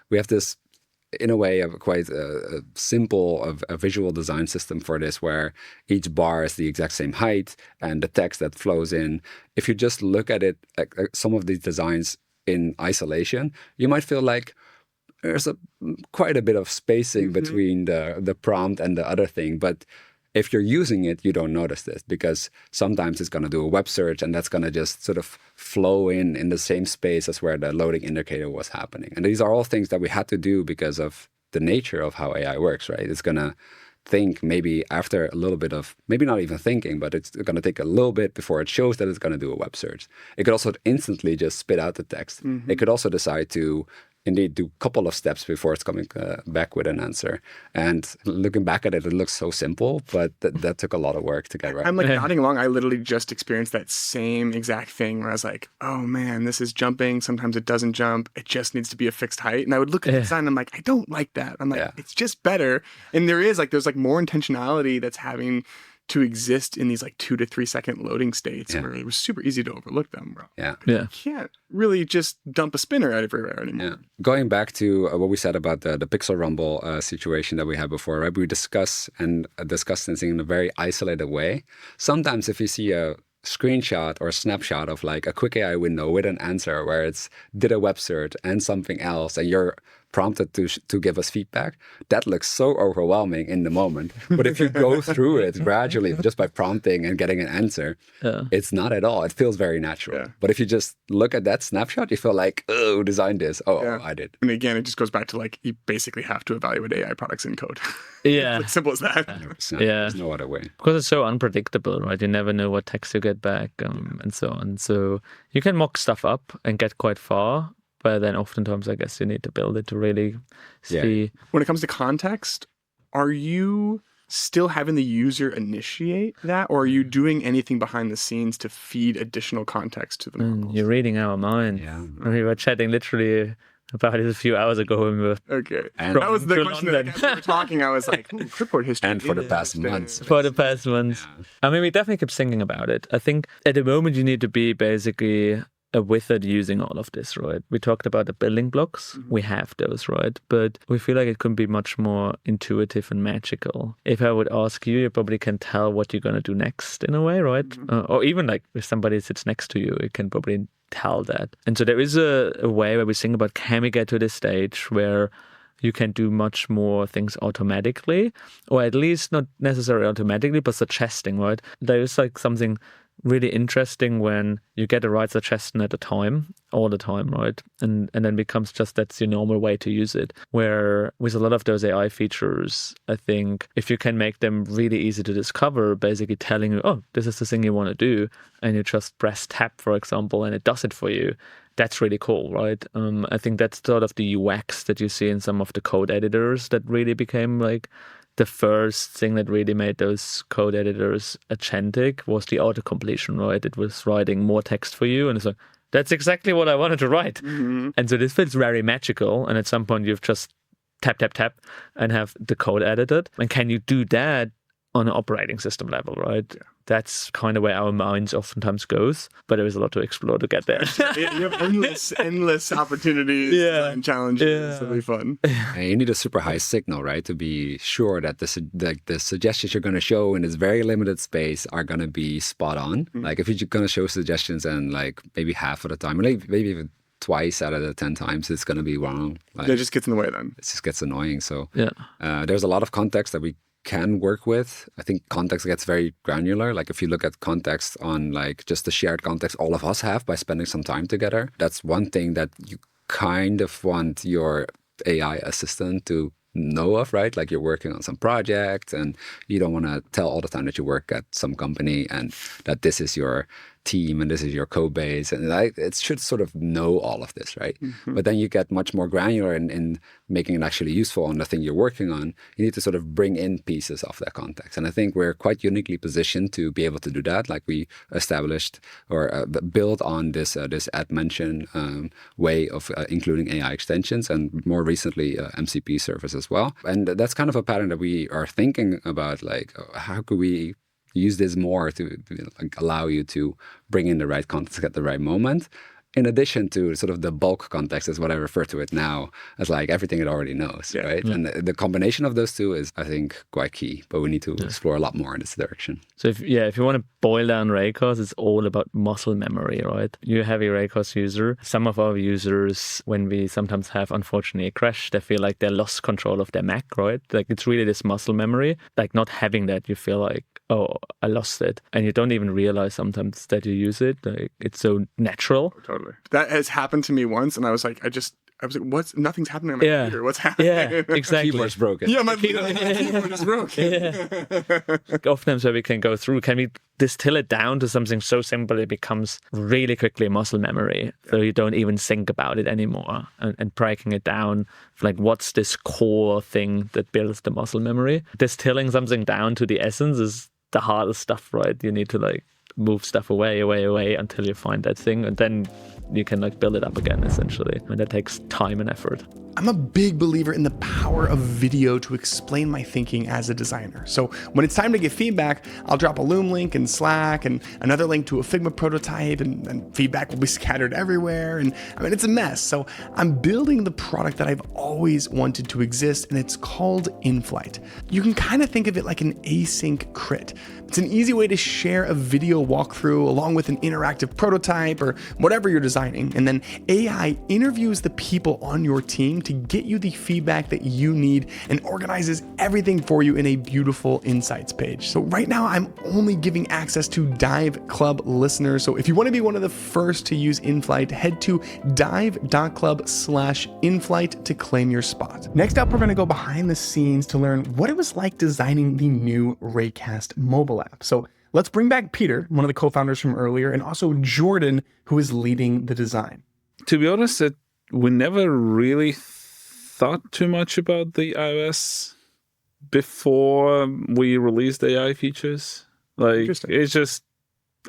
we have this, in a way, of quite a simple a visual design system for this, where each bar is the exact same height and the text that flows in. If you just look at it, like some of these designs in isolation, you might feel like there's quite a bit of spacing between the prompt and the other thing. But if you're using it, you don't notice this because sometimes it's going to do a web search and that's going to just sort of flow in the same space as where the loading indicator was happening. And these are all things that we had to do because of the nature of how AI works, right? It's going to think maybe after a little bit of, maybe not even thinking, but it's going to take a little bit before it shows that it's going to do a web search. It could also instantly just spit out the text. It could also decide to indeed do a couple of steps before it's coming back with an answer. And looking back at it, it looks so simple, but that took a lot of work to get right. I'm like nodding along. I literally just experienced that same exact thing where I was like, oh man, this is jumping. Sometimes it doesn't jump. It just needs to be a fixed height. And I would look at the design and I'm like, I don't like that. I'm like, it's just better. And there's like more intentionality that's having to exist in these like 2 to 3 second loading states where it was super easy to overlook them, bro. Yeah. Yeah. You can't really just dump a spinner everywhere anymore. Yeah. Going back to what we said about the Pixel Rumble situation that we had before, right? We discuss things in a very isolated way. Sometimes if you see a screenshot or a snapshot of like a quick AI window with an answer where it's did a web search and something else, and you're prompted to give us feedback, that looks so overwhelming in the moment. But if you go through it gradually just by prompting and getting an answer, it's not at all. It feels very natural. Yeah. But if you just look at that snapshot, you feel like, oh, who designed this? Oh, I did. And again, it just goes back to like, you basically have to evaluate AI products in code. Yeah. It's as simple as that. There's no other way. Because it's so unpredictable, right? You never know what text you get back and so on. So you can mock stuff up and get quite far, but then oftentimes I guess you need to build it to really see. When it comes to context, are you still having the user initiate that, or are you doing anything behind the scenes to feed additional context to the models? You're reading our mind. Yeah. We were chatting literally about it a few hours ago when we were Okay. And That was the to question London. that as we were talking. I was like, clipboard history. And for the past months. for the past months. I mean, we definitely kept thinking about it. I think at the moment you need to be basically a wizard using all of this, right? We talked about the building blocks. We have those, right? But we feel like it could be much more intuitive and magical. If I would ask you, you probably can tell what you're going to do next in a way, right? Or even like if somebody sits next to you, you can probably tell that. And so there is a way where we think about, can we get to this stage where you can do much more things automatically, or at least not necessarily automatically, but suggesting, right? There is like something really interesting when you get the right suggestion at a time, all the time, right? And then becomes just that's your normal way to use it. Where with a lot of those AI features, I think if you can make them really easy to discover, basically telling you, oh, this is the thing you want to do, and you just press tab, for example, and it does it for you, that's really cool, right? I think that's sort of the UX that you see in some of the code editors that really became like the first thing that really made those code editors agentic was the auto-completion, right? It was writing more text for you, and it's like, that's exactly what I wanted to write. And so this feels very magical, and at some point you've just tap, and have the code edited. And can you do that on an operating system level, right? Yeah. That's kind of where our minds oftentimes goes, but there is a lot to explore to get there. You have endless opportunities and challenges. It'll be fun. And you need a super high signal, right, to be sure that the suggestions you're going to show in this very limited space are going to be spot on. Like if you're going to show suggestions and like maybe half of the time, or maybe even twice out of the 10 times, it's going to be wrong. Like, it just gets in the way then. It just gets annoying. So there's a lot of context that we can work with. I think context gets very granular. Like if you look at context on like just the shared context all of us have by spending some time together, that's one thing that you kind of want your AI assistant to know of, right? Like you're working on some project and you don't want to tell all the time that you work at some company and that this is your team and this is your code base, and it should sort of know all of this, right? But then you get much more granular in making it actually useful on the thing you're working on. You need to sort of bring in pieces of that context, and I think we're quite uniquely positioned to be able to do that. Like we established or build on this add mention way of including AI extensions, and more recently MCP service as well. And that's kind of a pattern that we are thinking about. Like how could we use this more to like allow you to bring in the right context at the right moment, in addition to sort of the bulk context is what I refer to it now as like everything it already knows, right? And the combination of those two is, I think, quite key, but we need to explore a lot more in this direction. So if you want to boil down Raycast, it's all about muscle memory, right? You're a heavy Raycast user. Some of our users, when we sometimes have, unfortunately, a crash, they feel like they lost control of their Mac, right? Like it's really this muscle memory. Like not having that, you feel like, oh, I lost it. And you don't even realize sometimes that you use it. Like it's so natural. Totally. That has happened to me once, and I was like, nothing's happening on my computer. What's happening? Yeah, exactly. Keyboard's broken. Yeah, my keyboard is broken. Oftentimes where we can go through, can we distill it down to something so simple it becomes really quickly muscle memory, so you don't even think about it anymore, and breaking it down, like what's this core thing that builds the muscle memory? Distilling something down to the essence is the hardest stuff, right? You need to like move stuff away until you find that thing, and then you can like build it up again essentially, and that takes time and effort. I'm a big believer in the power of video to explain my thinking as a designer. So when it's time to give feedback, I'll drop a Loom link in Slack and another link to a Figma prototype, and feedback will be scattered everywhere. And I mean, it's a mess. So I'm building the product that I've always wanted to exist, and it's called InFlight. You can kind of think of it like an async crit. It's an easy way to share a video walkthrough along with an interactive prototype or whatever you're designing. And then AI interviews the people on your team to get you the feedback that you need and organizes everything for you in a beautiful insights page. So right now I'm only giving access to Dive Club listeners. So if you want to be one of the first to use InFlight, head to dive.club/InFlight to claim your spot. Next up, we're going to go behind the scenes to learn what it was like designing the new Raycast mobile app. So let's bring back Peter, one of the co-founders from earlier, and also Jordan, who is leading the design. To be honest, we never really thought too much about the iOS before we released AI features. Like, it's just,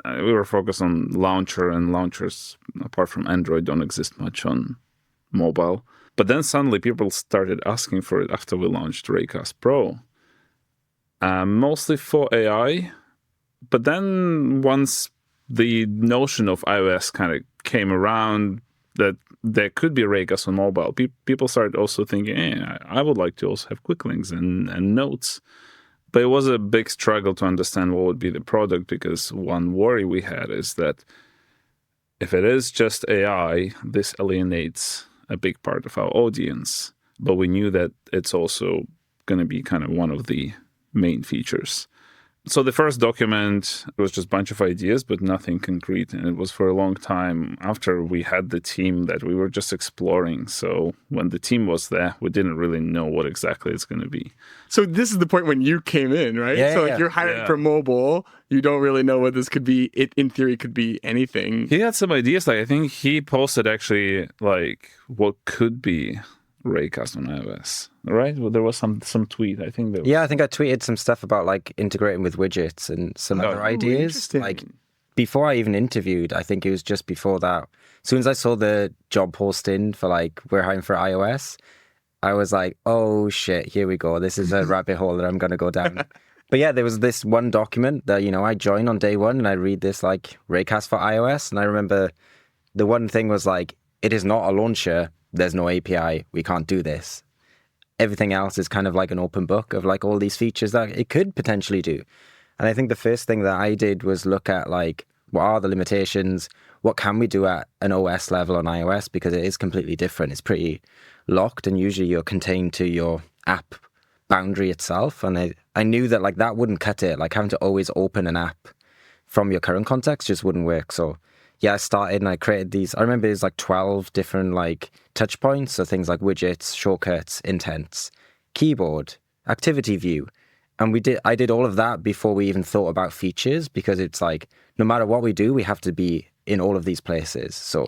we were focused on launcher, and launchers, apart from Android, don't exist much on mobile. But then suddenly people started asking for it after we launched Raycast Pro. Mostly for AI. But then once the notion of iOS kind of came around, that there could be Raycast on mobile, people started also thinking, hey, I would like to also have quick links and notes. But it was a big struggle to understand what would be the product, because one worry we had is that if it is just AI, this alienates a big part of our audience. But we knew that it's also going to be kind of one of the main features. So the first document was just a bunch of ideas, but nothing concrete. And it was for a long time after we had the team that we were just exploring. So when the team was there, we didn't really know what exactly it's going to be. So this is the point when you came in, right? Yeah, so yeah. you're hiring for mobile. You don't really know what this could be. It, in theory, could be anything. He had some ideas. Like, I think he posted actually like what could be Raycast on iOS, right? Well, there was some tweet. I think Yeah, I think I tweeted some stuff about like integrating with widgets and some other ideas. Like before I even interviewed, I think it was just before that. As soon as I saw the job posting for like we're hiring for iOS, I was like, oh shit, here we go. This is a rabbit hole that I'm going to go down. But yeah, there was this one document that, you know, I joined on day one and I read this like Raycast for iOS. And I remember the one thing was like, it is not a launcher. There's no API. We can't do this. Everything else is kind of like an open book of like all these features that it could potentially do. And I think the first thing that I did was look at like, what are the limitations? What can we do at an OS level on iOS? Because it is completely different. It's pretty locked, and usually you're contained to your app boundary itself. And I knew that like that wouldn't cut it. Like having to always open an app from your current context just wouldn't work. So yeah, I started and I created these. I remember there's like 12 different like touch points. So things like widgets, shortcuts, intents, keyboard, activity view. And I did all of that before we even thought about features, because it's like, no matter what we do, we have to be in all of these places. So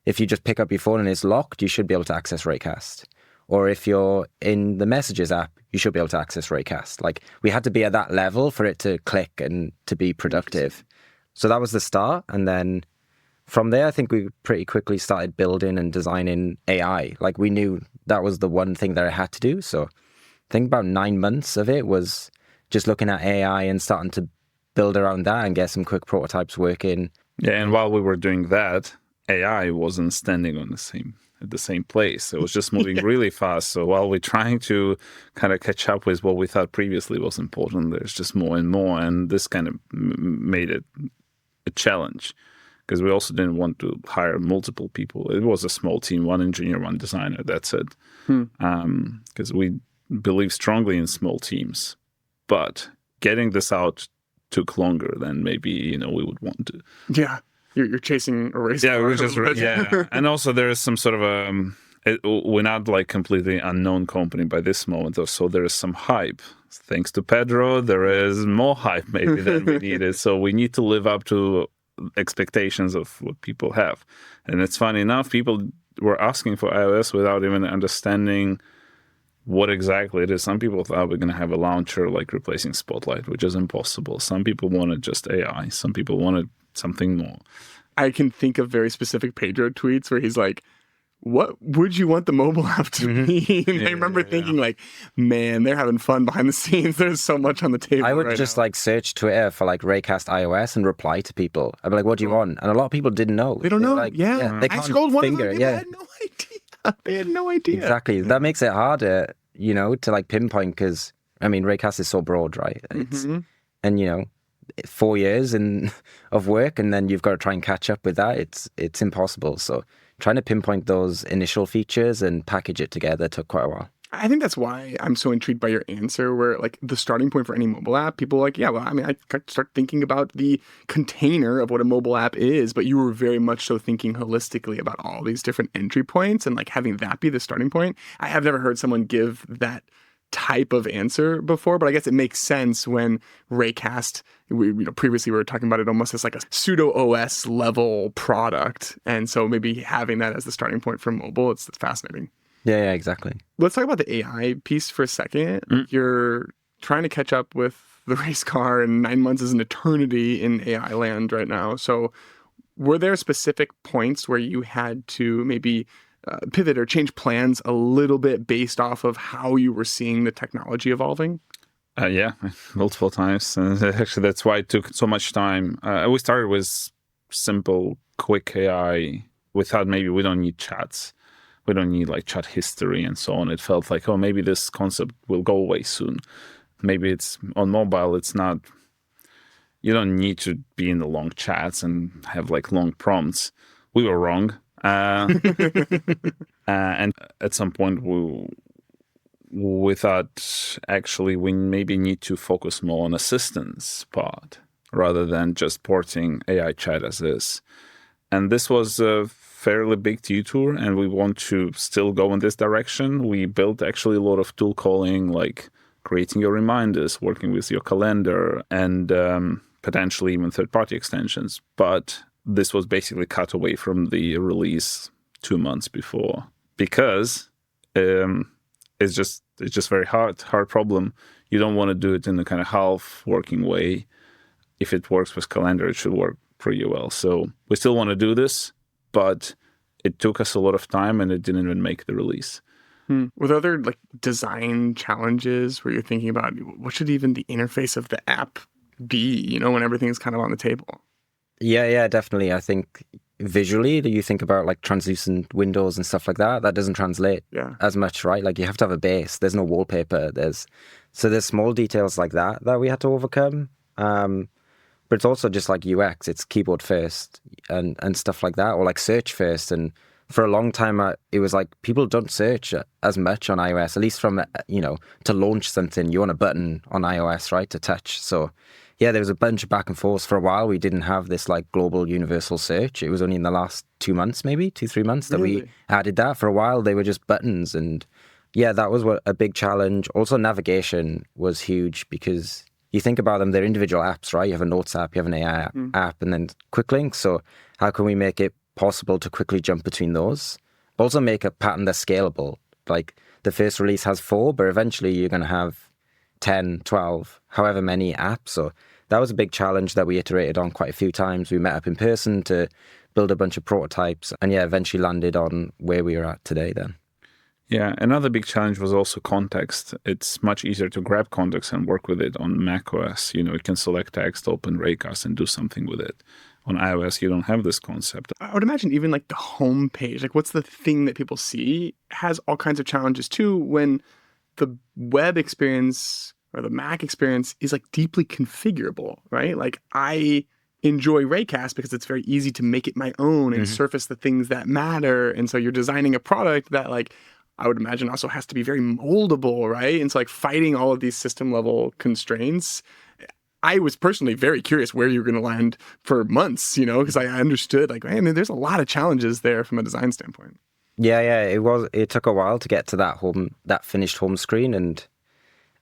if you just pick up your phone and it's locked, you should be able to access Raycast. Or if you're in the Messages app, you should be able to access Raycast. Like we had to be at that level for it to click and to be productive. So that was the start. And then from there, I think we pretty quickly started building and designing AI. Like we knew that was the one thing that I had to do. So I think about 9 months of it was just looking at AI and starting to build around that and get some quick prototypes working. Yeah, and while we were doing that, AI wasn't standing on at the same place. It was just moving really fast. So while we're trying to kind of catch up with what we thought previously was important, there's just more and more. And this kind of made it a challenge, because we also didn't want to hire multiple people. It was a small team, one engineer, one designer, that's it. Because we believe strongly in small teams. But getting this out took longer than maybe, we would want to. Yeah. You're chasing a race. Yeah, we're just and also there is some sort of we're not like completely unknown company by this moment, so there is some hype. Thanks to Pedro, there is more hype maybe than we needed. So we need to live up to expectations of what people have. And it's funny enough, people were asking for iOS without even understanding what exactly it is. Some people thought we're going to have a launcher like replacing Spotlight, which is impossible. Some people wanted just AI. Some people wanted something more. I can think of very specific Pedro tweets where he's like, what would you want the mobile app to be? And I remember thinking like, man, they're having fun behind the scenes. There's so much on the table. I would right just now. like search Twitter for like Raycast iOS and reply to people. I'd be like, what do you want? And a lot of people didn't know. They don't know. Like, yeah. they I can't scrolled one finger. of them. They had no idea. They had no idea. Exactly. That makes it harder, you know, to like pinpoint because, I mean, Raycast is so broad, right? It's, and, you know, 4 years of work and then you've got to try and catch up with that. It's impossible. So trying to pinpoint those initial features and package it together took quite a while. I think that's why I'm so intrigued by your answer, where like the starting point for any mobile app, people are like, yeah, well, I mean, I start thinking about the container of what a mobile app is, but you were very much so thinking holistically about all these different entry points and like having that be the starting point. I have never heard someone give that type of answer before, but I guess it makes sense when Raycast, previously we were talking about it almost as like a pseudo OS level product. And so maybe having that as the starting point for mobile, it's fascinating. Yeah, exactly. Let's talk about the AI piece for a second. You're trying to catch up with the race car, and 9 months is an eternity in AI land right now. So were there specific points where you had to maybe pivot or change plans a little bit based off of how you were seeing the technology evolving? Yeah, multiple times. And actually, that's why it took so much time. We started with simple, quick AI. We thought maybe we don't need chats. We don't need like chat history and so on. It felt like, oh, maybe this concept will go away soon. Maybe it's on mobile. It's not, you don't need to be in the long chats and have like long prompts. We were wrong. And at some point we thought actually we maybe need to focus more on assistance part rather than just porting AI chat as is. And this was a fairly big detour, and we want to still go in this direction. We built actually a lot of tool calling, like creating your reminders, working with your calendar, and potentially even third-party extensions. But this was basically cut away from the release 2 months before because it's just very hard problem. You don't want to do it in a kind of half working way. If it works with calendar, it should work pretty well. So we still want to do this, but it took us a lot of time and it didn't even make the release. With other like design challenges where you're thinking about what should even the interface of the app be, when everything's kind of on the table? Yeah, definitely. I think visually, you think about like translucent windows and stuff like that. That doesn't translate as much, right? Like you have to have a base. There's no wallpaper. There's small details like that we had to overcome. But it's also just like UX. It's keyboard first and stuff like that, or like search first. And for a long time, it was like people don't search as much on iOS, at least from, to launch something. You want a button on iOS, right, to touch. So yeah, there was a bunch of back and forth. For a while, we didn't have this like global universal search. It was only in the last 2 months, maybe 2-3 months that we added that. For a while, they were just buttons. And yeah, that was a big challenge. Also, navigation was huge because you think about them, they're individual apps, right? You have a notes app, you have an AI app, and then quick links. So how can we make it possible to quickly jump between those? Also make a pattern that's scalable. Like the first release has 4, but eventually you're going to have 10, 12, however many apps. So that was a big challenge that we iterated on quite a few times. We met up in person to build a bunch of prototypes and eventually landed on where we are at today then. Yeah, another big challenge was also context. It's much easier to grab context and work with it on macOS. You can select text, open Raycast, and do something with it. On iOS, you don't have this concept. I would imagine even like the home page, like what's the thing that people see, has all kinds of challenges too when the web experience or the Mac experience is like deeply configurable, right? Like I enjoy Raycast because it's very easy to make it my own and surface the things that matter. And so you're designing a product that like I would imagine also has to be very moldable, right? And so like fighting all of these system level constraints, I was personally very curious where you were going to land for months, because I understood like, man, there's a lot of challenges there from a design standpoint. Yeah, it took a while to get to that finished home screen. And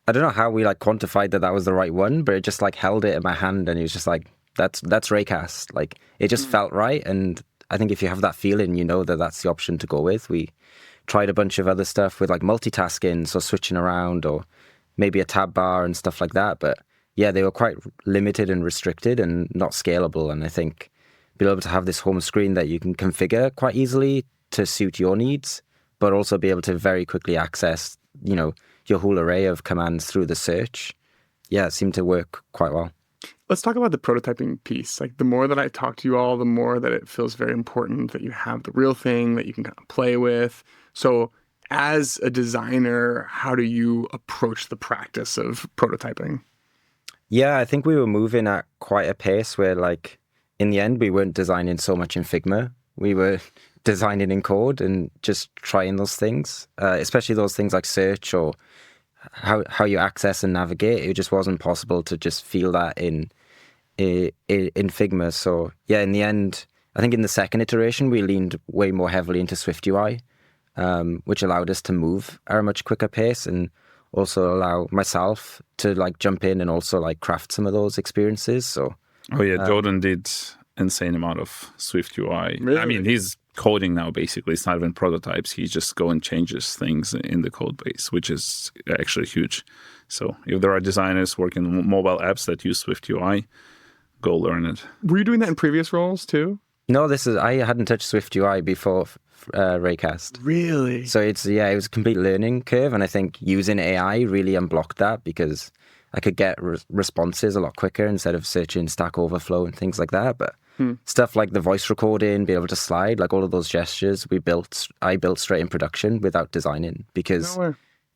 I don't know how we like quantified that was the right one, but it just like held it in my hand and it was just like, that's Raycast. Like it just felt right. And I think if you have that feeling, that's the option to go with. We tried a bunch of other stuff with like multitasking, so switching around or maybe a tab bar and stuff like that. But yeah, they were quite limited and restricted and not scalable. And I think being able to have this home screen that you can configure quite easily to suit your needs, but also be able to very quickly access, your whole array of commands through the search. Yeah, it seemed to work quite well. Let's talk about the prototyping piece. Like, the more that I talk to you all, the more that it feels very important that you have the real thing that you can kind of play with. So as a designer, how do you approach the practice of prototyping? Yeah, I think we were moving at quite a pace where, like, in the end, we weren't designing so much in Figma. We were designing in code and just trying those things, especially those things like search or how you access and navigate. It just wasn't possible to just feel that in Figma. So yeah, in the end, I think in the second iteration, we leaned way more heavily into Swift UI, which allowed us to move at a much quicker pace and also allow myself to like jump in and also like craft some of those experiences. So Jordan did insane amount of Swift UI. Really? I mean, he's coding now, basically. It's not even prototypes. He just go and changes things in the code base, which is actually huge. So if there are designers working on mobile apps that use Swift UI, go learn it. Were you doing that in previous roles too? no, I hadn't touched Swift UI before Raycast. Really? So it was a complete learning curve. And I think using AI really unblocked that because I could get responses a lot quicker instead of searching Stack Overflow and things like that. But stuff like the voice recording, be able to slide, like all of those gestures I built straight in production without designing because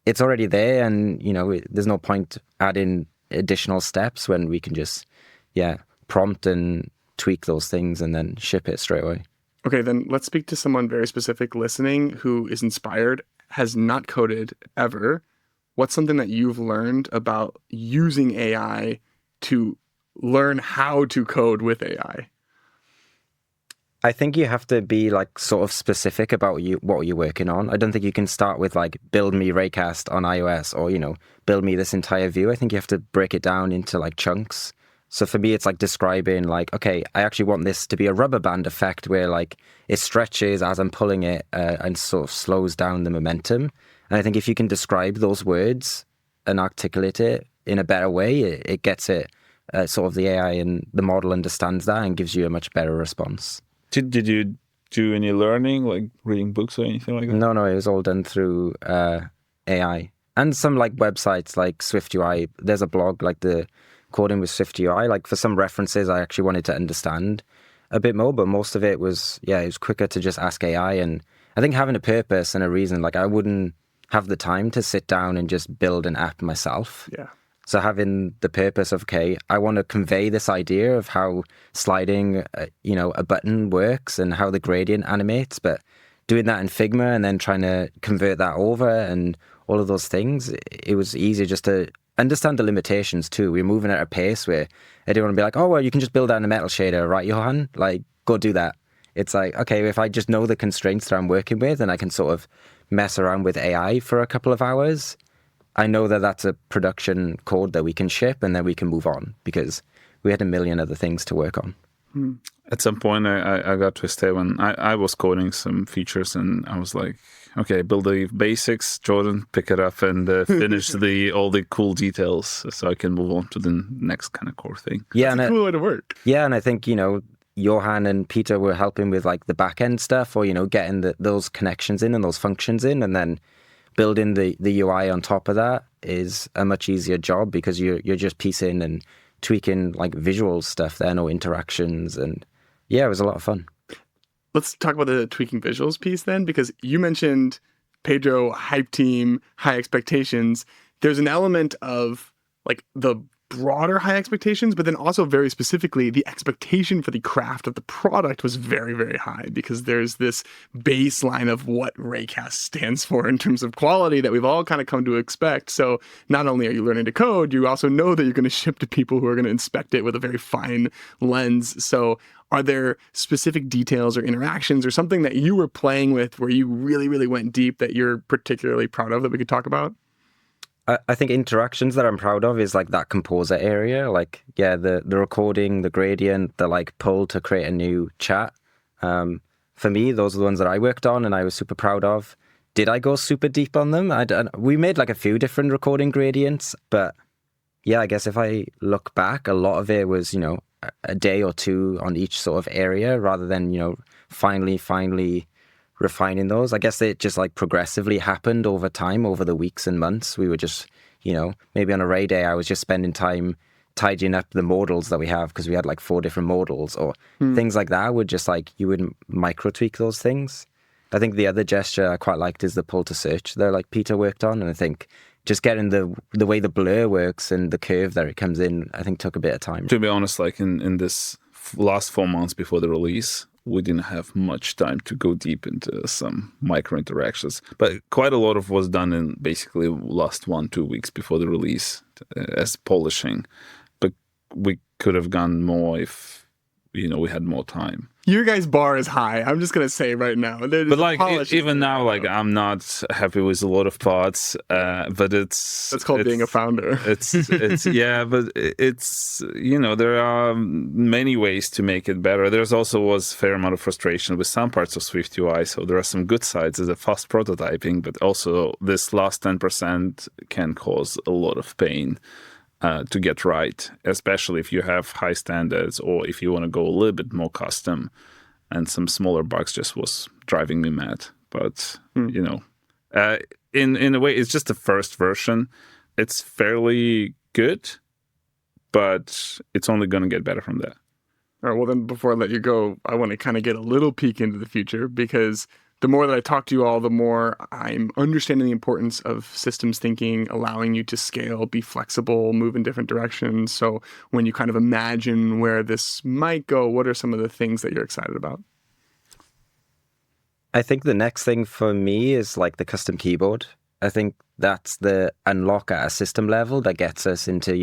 it's already there and, there's no point adding additional steps when we can just, prompt and tweak those things and then ship it straight away. Okay, then let's speak to someone very specific listening who is inspired, has not coded ever. What's something that you've learned about using AI to learn how to code with AI? I think you have to be like sort of specific about what you're working on. I don't think you can start with like build me Raycast on iOS or, build me this entire view. I think you have to break it down into like chunks. So for me, it's like describing like, okay, I actually want this to be a rubber band effect where like it stretches as I'm pulling it and sort of slows down the momentum. And I think if you can describe those words and articulate it in a better way, it gets it sort of the AI and the model understands that and gives you a much better response. Did you do any learning, like reading books or anything like that? No, it was all done through AI. And some like websites like Swift UI. There's a blog like the coding with Swift UI. Like for some references, I actually wanted to understand a bit more, but most of it was, it was quicker to just ask AI. And I think having a purpose and a reason, like I wouldn't have the time to sit down and just build an app myself. Yeah. So having the purpose of, okay, I want to convey this idea of how sliding, a button works and how the gradient animates, but doing that in Figma and then trying to convert that over and all of those things, it was easier just to understand the limitations too. We're moving at a pace where I didn't want to be like, oh, well, you can just build that in a metal shader, right, Johan? Like, go do that. It's like, okay, if I just know the constraints that I'm working with and I can sort of mess around with AI for a couple of hours, I know that that's a production code that we can ship and then we can move on because we had a million other things to work on. At some point, I got to a state when I was coding some features and I was like, okay, build the basics, Jordan, pick it up and finish all the cool details so I can move on to the next kind of core thing. Yeah, That's a cool way to work. Yeah, and I think, Johan and Peter were helping with like the back end stuff or, getting those connections in and those functions in and then building the UI on top of that is a much easier job because you're just piecing and tweaking like visual stuff there, no interactions. And yeah, it was a lot of fun. Let's talk about the tweaking visuals piece then, because you mentioned Pedro, hype team, high expectations. There's an element of like the broader high expectations, but then also very specifically the expectation for the craft of the product was very, very high because there's this baseline of what Raycast stands for in terms of quality that we've all kind of come to expect. So not only are you learning to code, you also know that you're going to ship to people who are going to inspect it with a very fine lens. So are there specific details or interactions or something that you were playing with where you really, really went deep that you're particularly proud of that we could talk about? I think interactions that I'm proud of is like that composer area, like, the recording, the gradient, the like pull to create a new chat. For me, those are the ones that I worked on and I was super proud of. Did I go super deep on them? We made like a few different recording gradients, but yeah, I guess if I look back, a lot of it was, a day or two on each sort of area rather than, finally refining those. I guess it just like progressively happened over time, over the weeks and months. We were just, maybe on a Ray day, I was just spending time tidying up the modals that we have because we had like 4 different modals or things like that. Would just like, you would micro tweak those things. I think the other gesture I quite liked is the pull to search that like Peter worked on. And I think just getting the way the blur works and the curve that it comes in, I think took a bit of time. To be honest, like in this last 4 months before the release, we didn't have much time to go deep into some micro interactions. But quite a lot of was done in basically last 1-2 weeks before the release as polishing. But we could have gone more if, we had more time. Your guys' bar is high. I'm just gonna say right now. But like even now, like I'm not happy with a lot of parts. But that's called being a founder. It's yeah, but it's there are many ways to make it better. There's also was a fair amount of frustration with some parts of Swift UI. So there are some good sides as a fast prototyping, but also this last 10% can cause a lot of pain. To get right, especially if you have high standards or if you want to go a little bit more custom, and some smaller bugs just was driving me mad. But in a way, it's just the first version. It's fairly good, but it's only going to get better from there. All right. Well, then before I let you go, I want to kind of get a little peek into the future because the more that I talk to you all, the more I'm understanding the importance of systems thinking, allowing you to scale, be flexible, move in different directions. So when you kind of imagine where this might go, what are some of the things that you're excited about? I think the next thing for me is like the custom keyboard. I think that's the unlock at a system level that gets us into,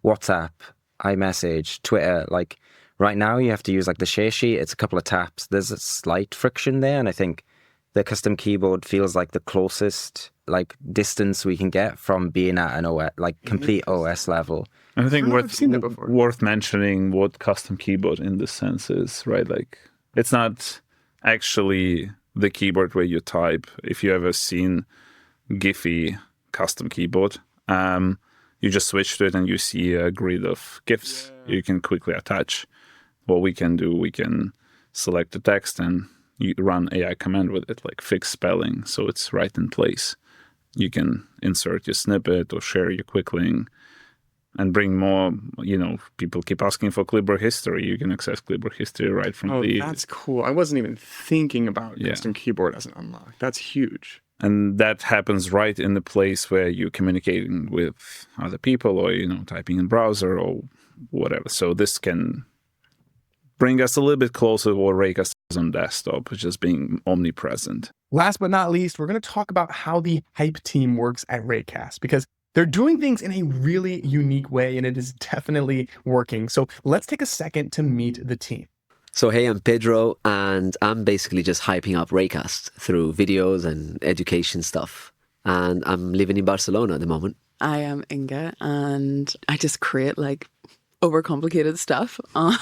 WhatsApp, iMessage, Twitter, like right now, you have to use like the share sheet. It's a couple of taps. There's a slight friction there. And I think the custom keyboard feels like the closest like distance we can get from being at an OS, like complete OS level. And I think worth mentioning what custom keyboard in this sense is, right? Like it's not actually the keyboard where you type. If you ever seen Giphy custom keyboard, you just switch to it and you see a grid of GIFs you can quickly attach. What we can do, we can select the text and you run AI command with it, like fix spelling, so it's right in place. You can insert your snippet or share your quick link and bring more, people keep asking for clipboard history. You can access clipboard history right from the... Oh, that's cool. I wasn't even thinking about custom keyboard as an unlock. That's huge. And that happens right in the place where you're communicating with other people or, typing in browser or whatever. So this can bring us a little bit closer to what Raycast is on desktop, which is being omnipresent. Last but not least, we're going to talk about how the hype team works at Raycast because they're doing things in a really unique way and it is definitely working. So let's take a second to meet the team. So hey, I'm Pedro and I'm basically just hyping up Raycast through videos and education stuff. And I'm living in Barcelona at the moment. I am Inga and I just create like overcomplicated stuff on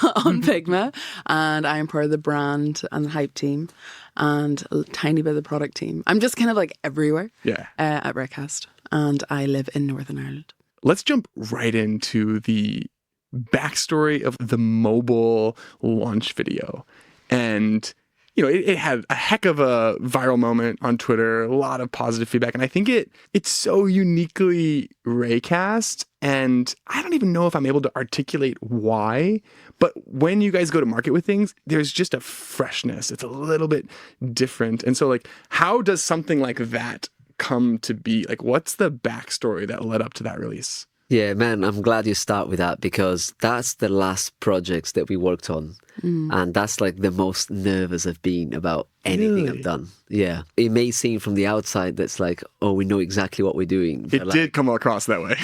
Figma, and I am part of the brand and the hype team and a tiny bit of the product team. I'm just kind of like everywhere at Raycast, and I live in Northern Ireland. Let's jump right into the backstory of the mobile launch video. And it had a heck of a viral moment on Twitter, a lot of positive feedback. And I think it's so uniquely Raycast. And I don't even know if I'm able to articulate why. But when you guys go to market with things, there's just a freshness. It's a little bit different. And so how does something like that come to be? Like, what's the backstory that led up to that release? Yeah, man, I'm glad you start with that because that's the last projects that we worked on. And that's like the most nervous I've been about anything I've done. Yeah. It may seem from the outside that's like, oh, we know exactly what we're doing. It did come across that way.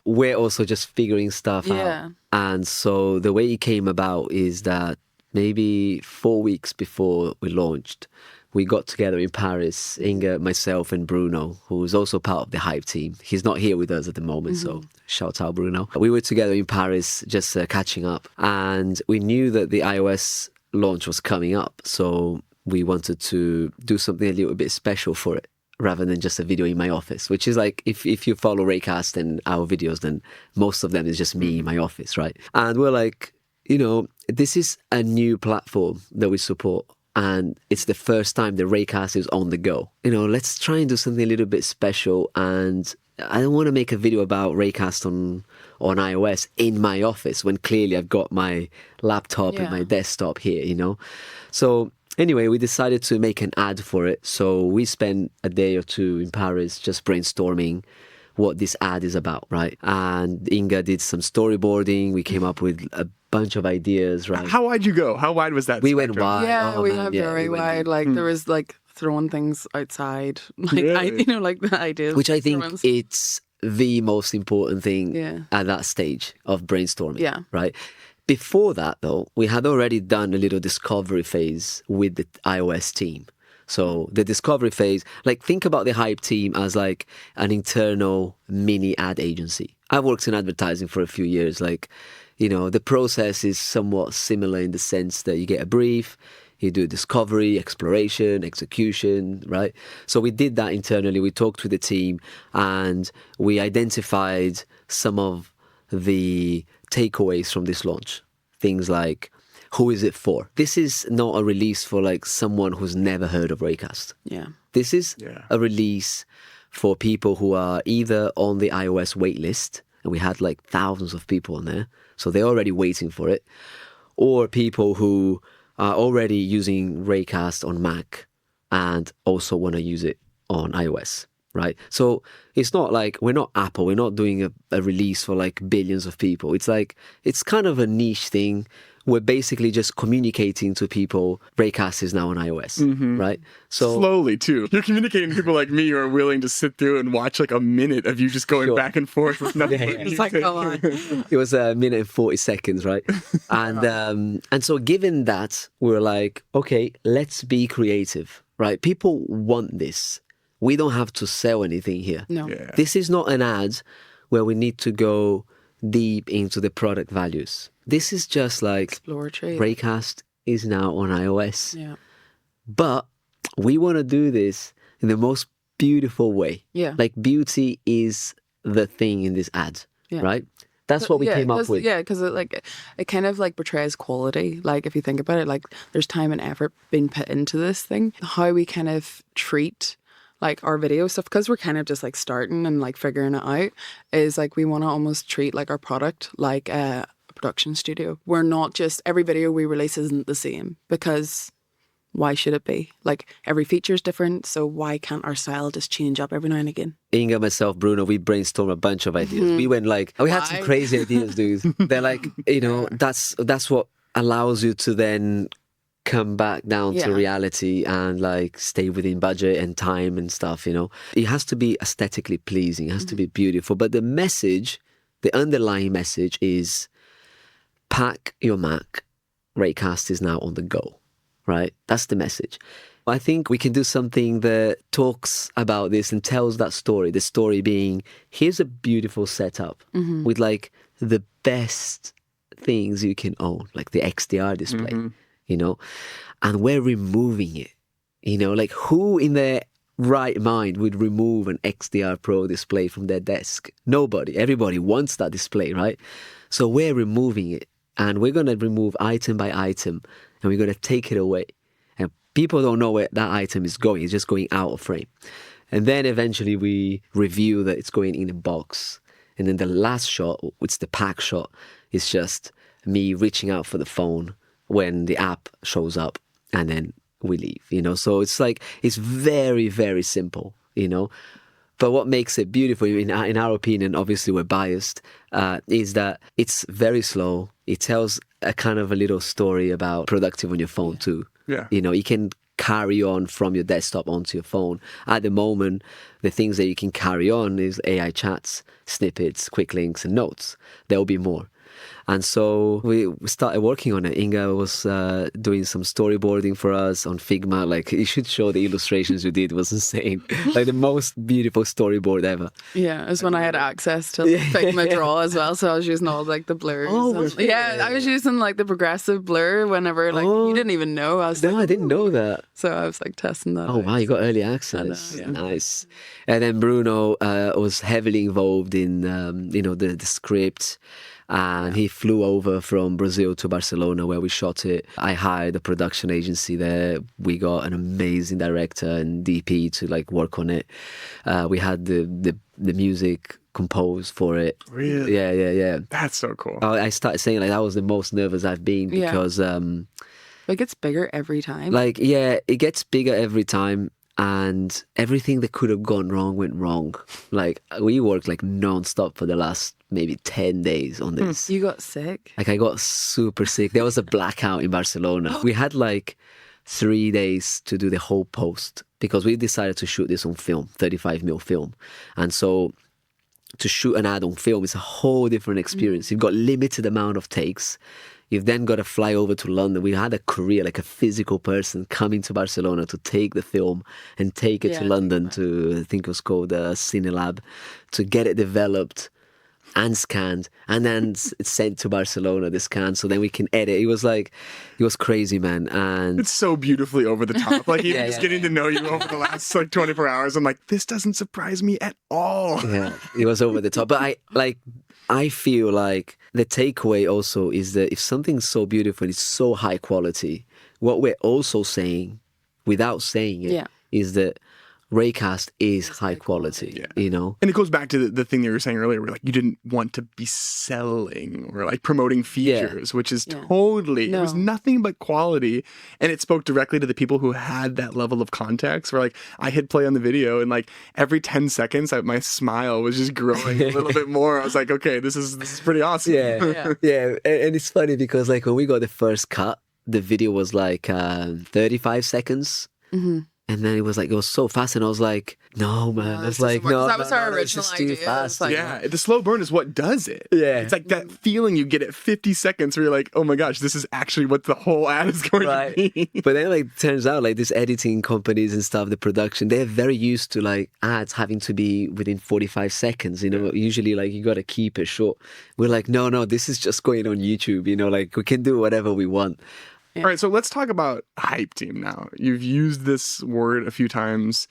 We're also just figuring stuff out. And so the way it came about is that maybe 4 weeks before we launched, we got together in Paris, Inga, myself, and Bruno, who's also part of the hype team. He's not here with us at the moment, so shout out, Bruno. We were together in Paris just catching up, and we knew that the iOS launch was coming up, so we wanted to do something a little bit special for it, rather than just a video in my office, which is like, if you follow Raycast and our videos, then most of them is just me in my office, right? And we're like, this is a new platform that we support. and it's the first time the Raycast is on the go. You know, let's try and do something a little bit special. And I don't want to make a video about Raycast on iOS in my office when clearly I've got my laptop and my desktop here, you know. So anyway, we decided to make an ad for it. So we spent a day or two in Paris just brainstorming what this ad is about, right? And Inga did some storyboarding. We came up with a bunch of ideas, right? How wide you go? How wide was that? We went spectrum? wide. Yeah, Oh, we man, went yeah, very we went wide. deep. Like there was like throwing things outside, like Really? like the ideas. Which I think throwing- it's the most important thing Yeah. at that stage of brainstorming, Yeah. right? Before that, though, we had already done a little discovery phase with the iOS team. So the discovery phase, like think about the Hype team as like an internal mini ad agency. I worked in advertising for a few years. Like, you know, the process is somewhat similar in the sense that you get a brief, you do discovery, exploration, execution, right? So we did that internally. We talked with the team and we identified some of the takeaways from this launch. Things like, who is it for? This is not a release for like someone who's never heard of Raycast. Yeah. This is a release for people who are either on the iOS waitlist, and we had like thousands of people on there, so they're already waiting for it, or people who are already using Raycast on Mac and also want to use it on iOS, right? So it's not like we're not Apple, we're not doing a release for like billions of people. It's like, it's kind of a niche thing. We're basically just communicating to people, Raycast is now on iOS, right? So Slowly, too. You're communicating to people like me who are willing to sit through and watch like a minute of you just going back and forth with nothing. but It's like, music. come on. it was a minute and 40 seconds, right? And so given that, we're like, okay, let's be creative, right? People want this. We don't have to sell anything here. No. Yeah. This is not an ad where we need to go deep into the product values. This is just like Exploratory. Raycast is now on iOS. Yeah. But we want to do this in the most beautiful way. Yeah. Like beauty is the thing in this ad, Yeah. right? That's what we came up with. Yeah, because it kind of like portrays quality. Like if you think about it, like there's time and effort being put into this thing. How we kind of treat like our video stuff, because we're kind of just like starting and like figuring it out, is like we want to almost treat like our product like a production studio. We're not just, every video we release isn't the same, because why should it be? Like every feature is different, so why can't our style just change up every now and again? Inga, myself, Bruno, we brainstormed a bunch of ideas. We went like, we had some Why? crazy ideas, dude. They're like, you know, that's what allows you to then come back down Yeah. to reality and like stay within budget and time and stuff, you know. It has to be aesthetically pleasing, it has to be beautiful. But the message, the underlying message is pack your Mac. Raycast is now on the go, right? That's the message. I think we can do something that talks about this and tells that story. The story being, here's a beautiful setup with like the best things you can own, like the XDR display, you know, and we're removing it, you know, like who in their right mind would remove an XDR Pro display from their desk? Nobody. Everybody wants that display, right? So we're removing it, and we're going to remove item by item, and we're going to take it away. And people don't know where that item is going. It's just going out of frame. And then eventually we review that it's going in a box. And then the last shot, which is the pack shot, is just me reaching out for the phone when the app shows up, and then we leave, you know. So it's like, it's very, very simple, you know. But what makes it beautiful, in our opinion, obviously we're biased, is that it's very slow. It tells a kind of a little story about productive on your phone too. Yeah. You know, you can carry on from your desktop onto your phone. At the moment, the things that you can carry on is AI chats, snippets, quick links, and notes. There will be more. And so we started working on it. Inga was doing some storyboarding for us on Figma. Like, you should show the illustrations you did. It was insane. Like the most beautiful storyboard ever. Yeah, it was when I had access to Figma Draw as well, so I was using all like the blurs. Yeah, I was using like the progressive blur whenever like you didn't even know. I was No, like, I didn't know that. so I was like testing that. Oh out. wow, you got early access. yeah. Nice. And then Bruno was heavily involved in the script And he flew over from Brazil to Barcelona where we shot it. I hired a production agency there. We got an amazing director and DP to like work on it. We had the music composed for it. Really? Yeah. That's so cool. I started saying like that was the most nervous I've been because it gets bigger every time. like it gets bigger every time. And everything that could have gone wrong went wrong. Like we worked like non-stop for the last maybe 10 days on this. You got sick? Like I got super sick. There was a blackout in Barcelona. We had like 3 days to do the whole post because we decided to shoot this on film, 35mm film. And so to shoot an ad on film is a whole different experience. You've got limited amount of takes. You've then got to fly over to London. We had a courier, like a physical person, coming to Barcelona to take the film and take it to London to, I think it was called Cinelab, to get it developed and scanned, and then it's sent to Barcelona, the scan, so then we can edit. It was crazy, man. And it's so beautifully over the top. Like even just getting to know you over the last like 24 hours, I'm like, this doesn't surprise me at all. Yeah, it was over the top. But I feel like the takeaway also is that if something's so beautiful and it's so high quality, what we're also saying, without saying it, is that Raycast is high quality, you know? And it goes back to the thing that you were saying earlier, where like you didn't want to be selling or like promoting features, which is totally, it was nothing but quality. And it spoke directly to the people who had that level of context where like I hit play on the video and like every 10 seconds, my smile was just growing a little bit more. I was like, okay, this is pretty awesome. Yeah. And it's funny because like when we got the first cut, the video was like 35 seconds. Mm-hmm. And then it was so fast, and I was like, "No, man!" It's like, "No, that was our original it's idea. too fast." Like, the slow burn is what does it. Yeah, it's like that feeling you get at 50 seconds, where you're like, "Oh my gosh, this is actually what the whole ad is going to be." But then, like, turns out, like, these editing companies and stuff, the production, they're very used to like ads having to be within 45 seconds. You know, usually, like, you got to keep it short. We're like, no, this is just going on YouTube. You know, like, we can do whatever we want. Yeah. All right, so let's talk about hype team now. You've used this word a few times.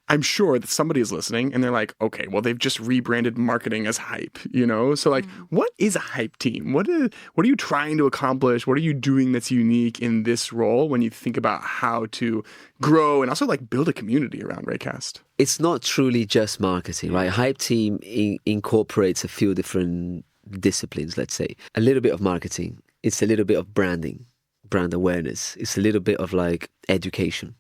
I'm sure that somebody is listening and they're like, okay, well, they've just rebranded marketing as hype, you know? So like, what is a hype team? What are you trying to accomplish? What are you doing that's unique in this role when you think about how to grow and also like build a community around Raycast? It's not truly just marketing, right? Hype team incorporates a few different disciplines, let's say. A little bit of marketing. It's a little bit of brand awareness. It's a little bit of like education,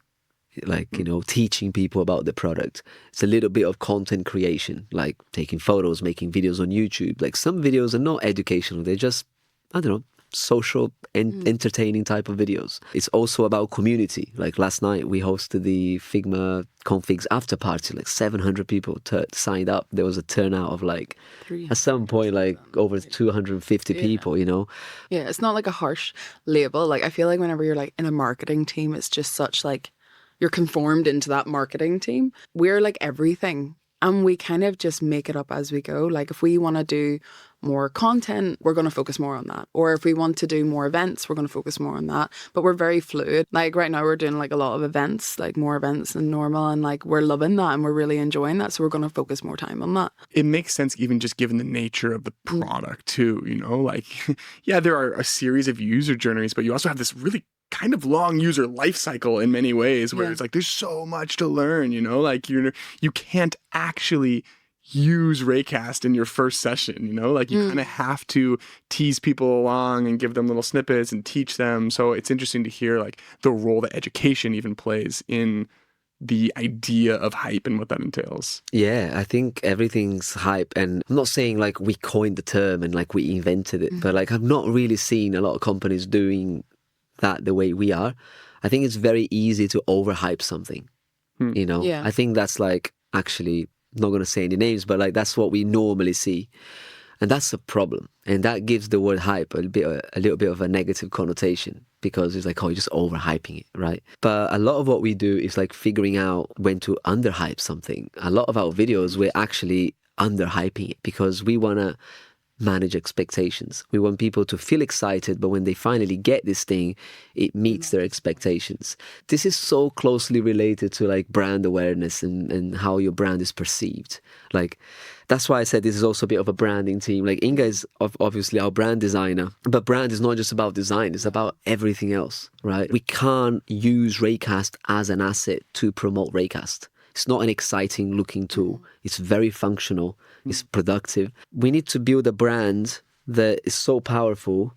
like, you know, teaching people about the product. It's a little bit of content creation, like taking photos, making videos on YouTube. Like some videos are not educational. They're just, I don't know, social and entertaining type of videos. It's also about community. Like last night we hosted the Figma configs after party, like 700 people signed up. There was a turnout of like at some point like over 250 people, you know. Yeah, it's not like a harsh label. Like I feel like whenever you're like in a marketing team, it's just such like you're conformed into that marketing team. We're like everything. And we kind of just make it up as we go. Like if we want to do more content, we're going to focus more on that. Or if we want to do more events, we're going to focus more on that. But we're very fluid. Like right now we're doing like a lot of events, like more events than normal. And like we're loving that and we're really enjoying that. So we're going to focus more time on that. It makes sense even just given the nature of the product too, you know, like, yeah, there are a series of user journeys, but you also have this really kind of long user life cycle in many ways where it's like there's so much to learn, you know, like you can't actually use Raycast in your first session, you know, like you kind of have to tease people along and give them little snippets and teach them. So it's interesting to hear like the role that education even plays in the idea of hype and what that entails. Yeah, I think everything's hype, and I'm not saying like we coined the term and like we invented it, but like I've not really seen a lot of companies doing that the way we are. I think it's very easy to overhype something, you know. I think that's like, actually, not going to say any names, but like that's what we normally see, and that's a problem, and that gives the word hype a little bit of a negative connotation, because it's like, oh, you're just overhyping it, right? But a lot of what we do is like figuring out when to underhype something. A lot of our videos, we're actually underhyping it because we want to manage expectations. We want people to feel excited, but when they finally get this thing, it meets their expectations. This is so closely related to like brand awareness and how your brand is perceived. Like, that's why I said this is also a bit of a branding team. Like, Inga is obviously our brand designer, but brand is not just about design, it's about everything else, right? We can't use Raycast as an asset to promote Raycast. It's not an exciting looking tool. It's very functional. It's productive. We need to build a brand that is so powerful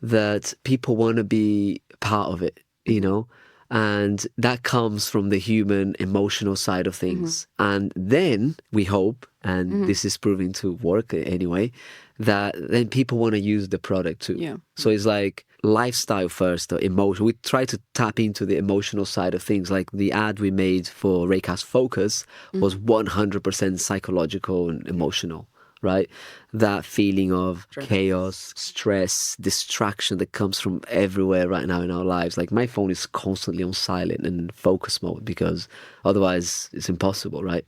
that people want to be part of it, you know? And that comes from the human emotional side of things. And then we hope, and this is proving to work anyway, that then people want to use the product too. Yeah. So it's like lifestyle first, or emotion. We try to tap into the emotional side of things. Like the ad we made for Raycast Focus was 100% psychological and emotional, right? That feeling of chaos, stress, distraction that comes from everywhere right now in our lives. Like my phone is constantly on silent and focus mode because otherwise it's impossible, right?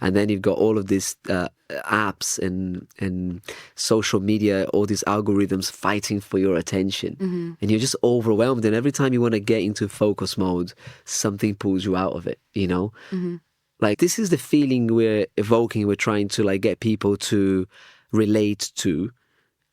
And then you've got all of these apps and social media, all these algorithms fighting for your attention. And you're just overwhelmed. And every time you want to get into focus mode, something pulls you out of it, you know? Like, this is the feeling we're evoking, we're trying to like get people to relate to.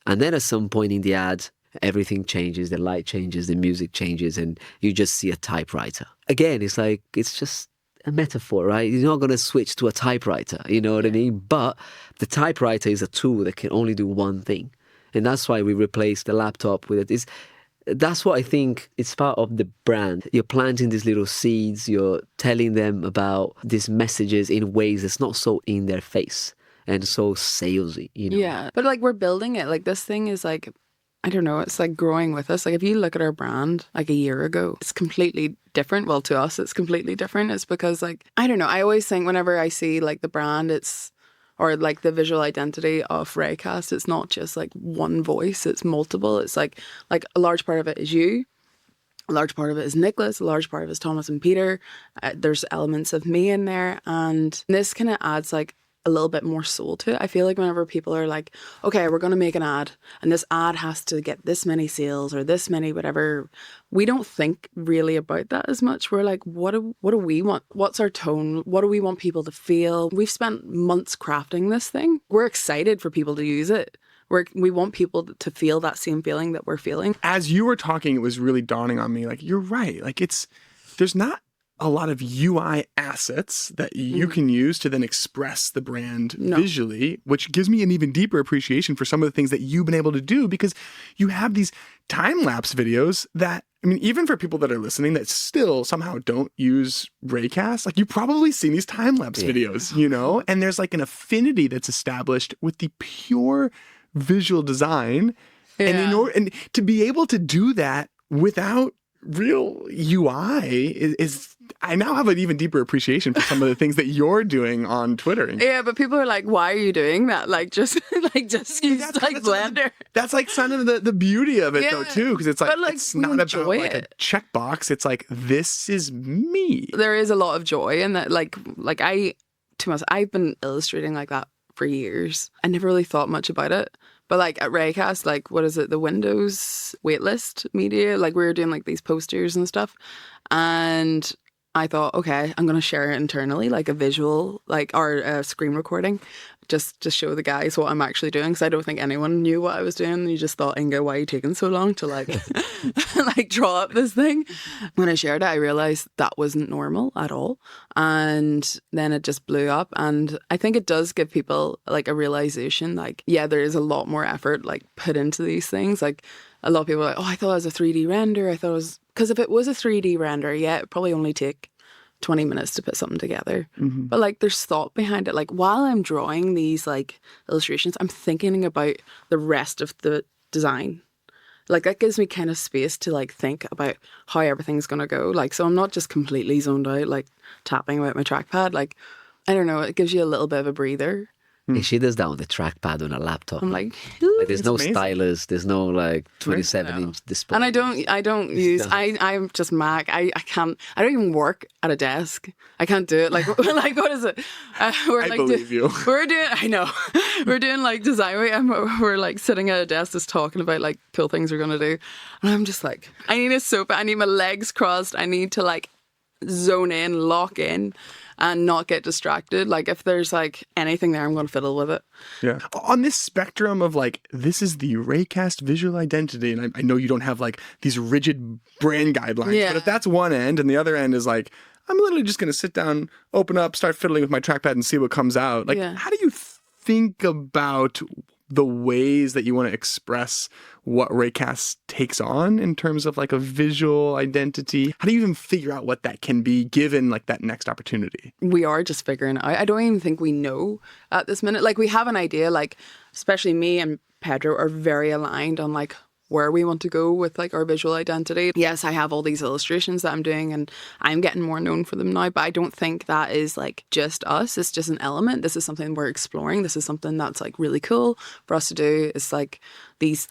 And then at some point in the ad, everything changes, the light changes, the music changes, and you just see a typewriter. Again, it's like, it's just a metaphor, right? You're not going to switch to a typewriter, you know what I mean? But the typewriter is a tool that can only do one thing. And that's why we replaced the laptop with it. That's what I think it's part of the brand. You're planting these little seeds, you're telling them about these messages in ways that's not so in their face and so salesy, you know? Yeah. But like, we're building it. Like, this thing is like, I don't know, it's like growing with us. Like, if you look at our brand like a year ago, it's completely different. Well, to us, it's completely different. It's because, like, I don't know, I always think whenever I see like the brand, or like the visual identity of Raycast, it's not just like one voice, it's multiple. It's like a large part of it is you, a large part of it is Nicholas, a large part of it is Thomas and Peter. There's elements of me in there, and this kind of adds like a little bit more soul to it. I feel like whenever people are like, okay, we're going to make an ad and this ad has to get this many sales or this many whatever, we don't think really about that as much. We're like, what do we want? What's our tone? What do we want people to feel? We've spent months crafting this thing. We're excited for people to use it. We want people to feel that same feeling that we're feeling. As you were talking, it was really dawning on me, like, you're right. Like, there's not a lot of UI assets that you can use to then express the brand visually, which gives me an even deeper appreciation for some of the things that you've been able to do, because you have these time-lapse videos that, I mean, even for people that are listening that still somehow don't use Raycast, like, you've probably seen these time-lapse videos, you know? And there's like an affinity that's established with the pure visual design. And to be able to do that without real UI is I now have an even deeper appreciation for some of the things that you're doing on Twitter. Yeah, but people are like, why are you doing that? Like, just use Blender. That's like kind of the beauty of it, though, too, because it's like, it's not about like a checkbox. It's like, this is me. There is a lot of joy in that. I've been illustrating like that for years. I never really thought much about it. But like at Raycast, like, what is it? The Windows waitlist media, like we were doing like these posters and stuff. And I thought, okay, I'm going to share it internally, like a visual, like, or a screen recording, just show the guys what I'm actually doing. Because I don't think anyone knew what I was doing. You just thought, Inga, why are you taking so long to like, like draw up this thing? When I shared it, I realized that wasn't normal at all. And then it just blew up. And I think it does give people like a realization, like, yeah, there is a lot more effort like put into these things. Like, a lot of people are like, oh, I thought it was a 3D render. I thought it was, because if it was a 3D render, yeah, it'd probably only take 20 minutes to put something together. But like, there's thought behind it. Like, while I'm drawing these like illustrations, I'm thinking about the rest of the design. Like, that gives me kind of space to like think about how everything's going to go. Like, so I'm not just completely zoned out, like tapping about my trackpad. Like, I don't know, it gives you a little bit of a breather. And she does that on the trackpad on a laptop. I'm like, Like, there's no amazing. stylus, there's no like 27-inch display. and I don't use. I'm just Mac. I can't. I don't even work at a desk. I can't do it. Like like what is it? We're I like believe you. We're doing. I know. We're doing like design week, and we're like sitting at a desk just talking about like cool things we're gonna do, and I'm just like, I need a sofa. I need my legs crossed. I need to like zone in, lock in, and not get distracted. Like if there's like anything there, I'm going to fiddle with it. Yeah. On this spectrum of like, this is the Raycast visual identity, and I know you don't have like these rigid brand guidelines, Yeah. but if that's one end and the other end is like, I'm literally just going to sit down, open up, start fiddling with my trackpad and see what comes out. Like, Yeah. how do you think about the ways that you want to express what Raycast takes on in terms of like a visual identity? How do you even figure out what that can be given like that next opportunity? We are just figuring it out. I don't even think we know at this minute. Like we have an idea, like especially me and Pedro are very aligned on like where we want to go with like our visual identity. Yes, I have all these illustrations that I'm doing and I'm getting more known for them now, but I don't think that is like just us. It's just an element. This is something we're exploring. This is something that's like really cool for us to do. It's like these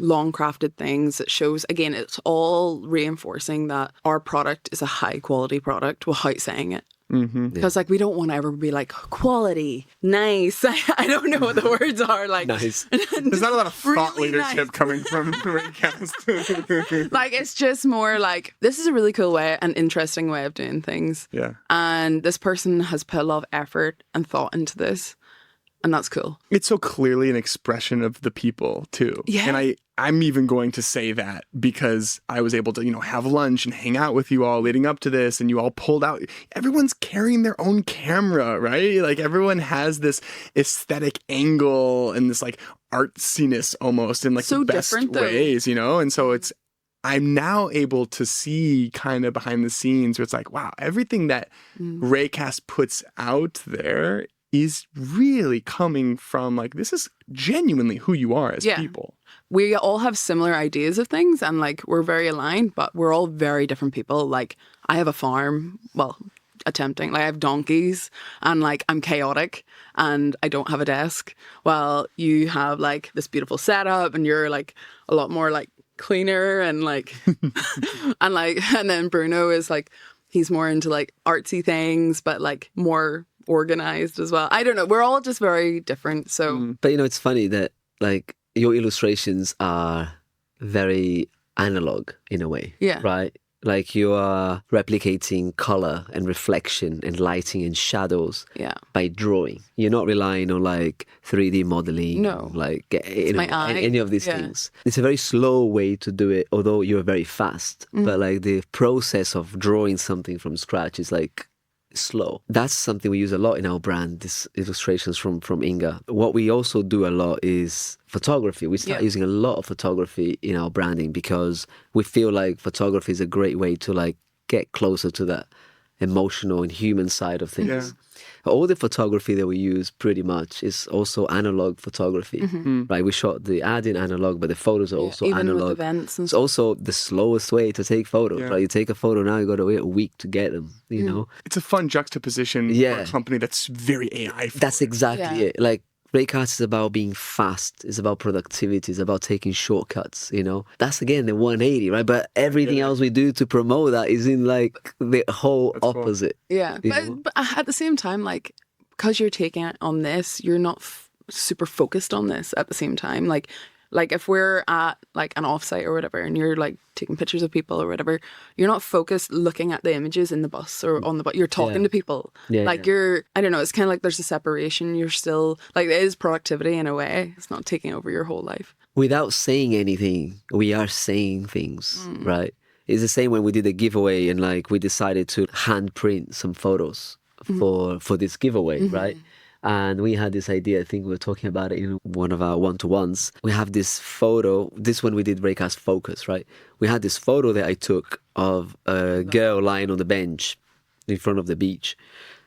long crafted things that shows, again, it's all reinforcing that our product is a high quality product without saying it. Because like we don't want to ever be like quality, nice. I don't know what the words are like. Nice. There's not a lot of thought Really leadership nice. coming from Raycast. Like it's just more like this is a really cool way, an interesting way of doing things. Yeah. And this person has put a lot of effort and thought into this, and that's cool. It's so clearly an expression of the people too. Yeah. And I'm even going to say that because I was able to, have lunch and hang out with you all leading up to this, and you all pulled out. Everyone's carrying their own camera, right? Like everyone has this aesthetic angle and this like artsiness almost in like So the best different, though. ways, And so I'm now able to see kind of behind the scenes where it's like, wow, everything that Raycast puts out there is really coming from like, this is genuinely who you are as Yeah. people. We all have similar ideas of things and like we're very aligned, but we're all very different people. Like I have a farm, well, attempting, like I have donkeys and like I'm chaotic and I don't have a desk. Well, you have like this beautiful setup and you're like a lot more like cleaner and like, and then Bruno is like, he's more into like artsy things, but like more organized as well. I don't know. We're all just very different. So But it's funny that like your illustrations are very analog in a way. Yeah. Right? Like you are replicating color and reflection and lighting and shadows yeah. by drawing. You're not relying on like 3D modeling. No. Like my eye. any of these Yeah. things. It's a very slow way to do it, although you're very fast. But like the process of drawing something from scratch is like slow. That's something we use a lot in our brand, these illustrations from Inga. What we also do a lot is photography. We start Yeah. using a lot of photography in our branding because we feel like photography is a great way to like get closer to that emotional and human side of things. Yeah. All the photography that we use pretty much is also analog photography. Right? We shot the ad in analog, but the photos are also Even analog. with events and It's stuff. also the slowest way to take photos. Yeah. Right? You take a photo now, you got to wait a week to get them. You know, It's a fun juxtaposition for Yeah. a company that's very AI forward. that's exactly Yeah. it. Like Raycast is about being fast. It's about productivity. It's about taking shortcuts. That's again the 180, right? But everything else we do to promote that is in like the whole That's cool. opposite. Yeah, You know? but at the same time, like, because you're taking it on this, you're not super focused on this at the same time. Like if we're at like an offsite or whatever, and you're like taking pictures of people or whatever, you're not focused looking at the images in the bus or on the bus. You're talking Yeah. to people. Yeah, Like you're, I don't know. It's kind of like there's a separation. You're still like it is productivity in a way. It's not taking over your whole life. Without saying anything, we are saying things, right? It's the same when we did a giveaway and like we decided to handprint some photos for this giveaway, right? And we had this idea, I think we were talking about it in one of our one-to-ones. We have this photo, this one we did Raycast Focus, right? We had this photo that I took of a girl lying on the bench in front of the beach.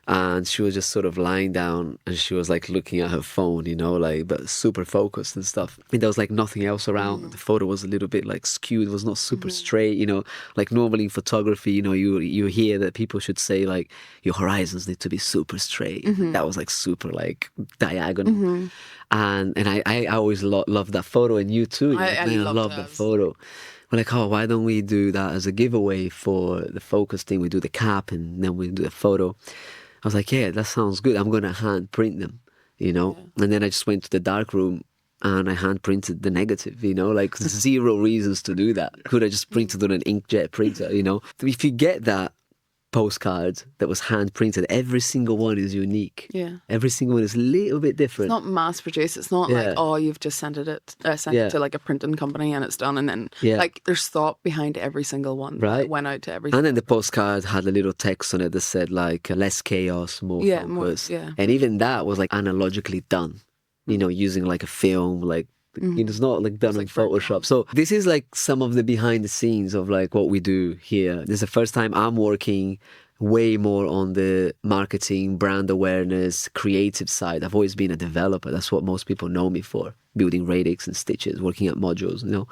And she was just sort of lying down and she was like looking at her phone, you know, like, but super focused and stuff. And there was like nothing else around. The photo was a little bit like skewed. It was not super straight, you know, like normally in photography, you know, you hear that people should say like your horizons need to be super straight. That was like super like diagonal. And I always loved that photo, and you too. I love that photo. We're like, oh, why don't we do that as a giveaway for the focus thing? We do the cap and then we do the photo. I was like, yeah, that sounds good. I'm going to hand print them, you know? Yeah. And then I just went to the dark room and I hand printed the negative, you know? Like zero reasons to do that. Could have just printed on an inkjet printer, you know? If you get that postcard that was hand printed, every single one is unique. Yeah. Every single one is a little bit different. It's not mass produced. It's not like, oh, you've just sent it to like a printing company and it's done. And then like there's thought behind every single one that went out to every. And then the postcard had a little text on it that said like less chaos, more focus. And even that was like analogically done, you know, using like a film, like it's not like done in Photoshop. So this is like some of the behind the scenes of like what we do here. This is the first time I'm working way more on the marketing, brand awareness, creative side. I've always been a developer. That's what most people know me for, building radix and stitches, working at modules, you know.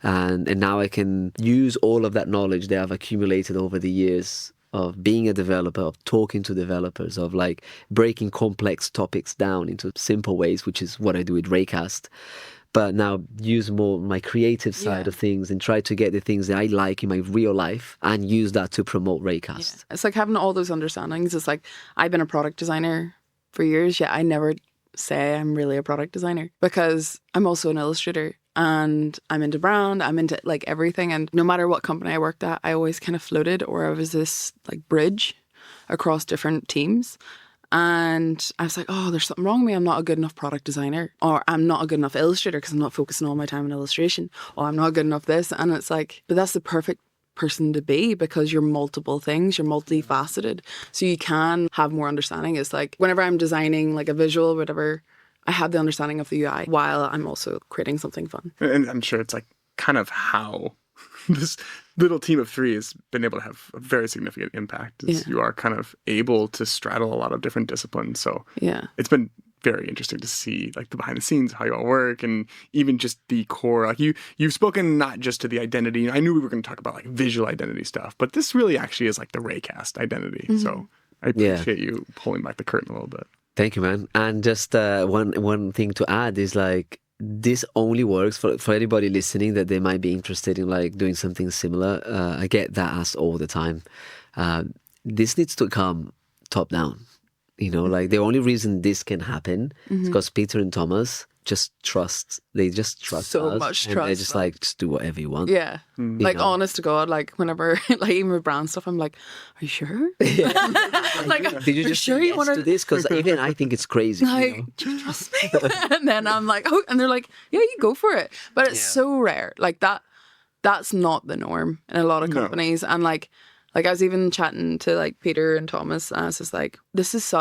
And now I can use all of that knowledge that I've accumulated over the years of being a developer, of talking to developers, of like breaking complex topics down into simple ways, which is what I do with Raycast. But now use more my creative side of things and try to get the things that I like in my real life and use that to promote Raycast. Yeah. It's like having all those understandings. It's like I've been a product designer for years, yet I never say I'm really a product designer because I'm also an illustrator and I'm into brand, I'm into like everything. And no matter what company I worked at, I always kind of floated, or I was this like bridge across different teams. And I was like, oh, there's something wrong with me. I'm not a good enough product designer, or I'm not a good enough illustrator because I'm not focusing all my time on illustration, or I'm not good enough this. And it's like, but that's the perfect person to be because you're multiple things, you're multifaceted. So you can have more understanding. It's like whenever I'm designing like a visual, whatever, I have the understanding of the UI while I'm also creating something fun. And I'm sure it's like kind of how this little team of three has been able to have a very significant impact. You are kind of able to straddle a lot of different disciplines. So it's been very interesting to see like the behind the scenes, how you all work, and even just the core. Like you've spoken not just to the identity. I knew we were going to talk about like visual identity stuff, but this really actually is like the Raycast identity. So I appreciate you pulling back the curtain a little bit. Thank you, man. And just one thing to add is like, this only works for anybody listening that they might be interested in like doing something similar. I get that asked all the time. This needs to come top down. You know, like the only reason this can happen is because Peter and Thomas just trust. They just trust so us, much and trust. they're just like, just do whatever you want. Yeah. Like, honest to God, like whenever, like even with brand stuff, I'm like, are you sure? Like, did you just sure you want to this? Because even I think it's crazy. Like, you know? do you trust me? And then I'm like, oh, and they're like, yeah, you go for it. But it's so rare. Like that's not the norm in a lot of companies. And like I was even chatting to like Peter and Thomas, and I was just like, this is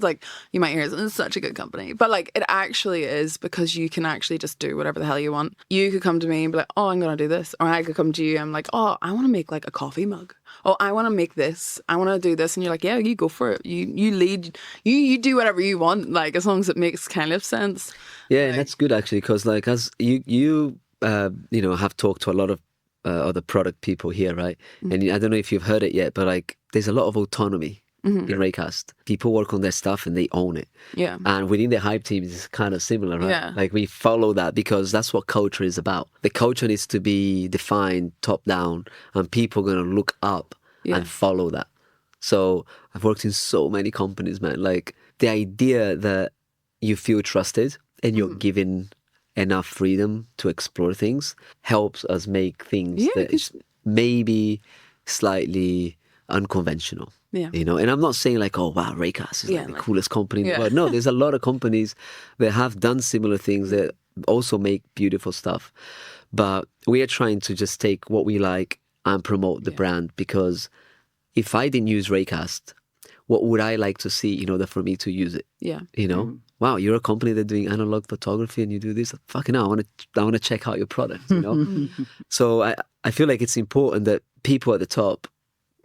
like, you might hear this is such a good company, but like it actually is, because you can actually just do whatever the hell you want. You could come to me and be like, oh, I'm gonna do this, or I could come to you, I'm like, oh, I want to make like a coffee mug. Oh, I want to make this. I want to do this, and you're like, yeah, you go for it. You lead. You do whatever you want, like as long as it makes kind of sense. Yeah, and that's good actually, because like as you know, have talked to a lot of other product people here, right? And I don't know if you've heard it yet, but like there's a lot of autonomy in Raycast. People work on their stuff and they own it. Yeah. And within the hype team, it's kind of similar, right? Yeah. Like we follow that because that's what culture is about. The culture needs to be defined top down, and people are going to look up and follow that. So I've worked in so many companies, man. Like the idea that you feel trusted and you're given enough freedom to explore things helps us make things that is maybe slightly unconventional. Yeah. You know, and I'm not saying like, oh wow, Raycast is like the coolest company in the world. No, there's a lot of companies that have done similar things that also make beautiful stuff. But we are trying to just take what we like and promote the brand, because if I didn't use Raycast, what would I like to see in order for me to use it? Yeah. You know? Wow, you're a company that's doing analog photography and you do this. Fucking hell, I want to check out your product, you know? So I feel like it's important that people at the top,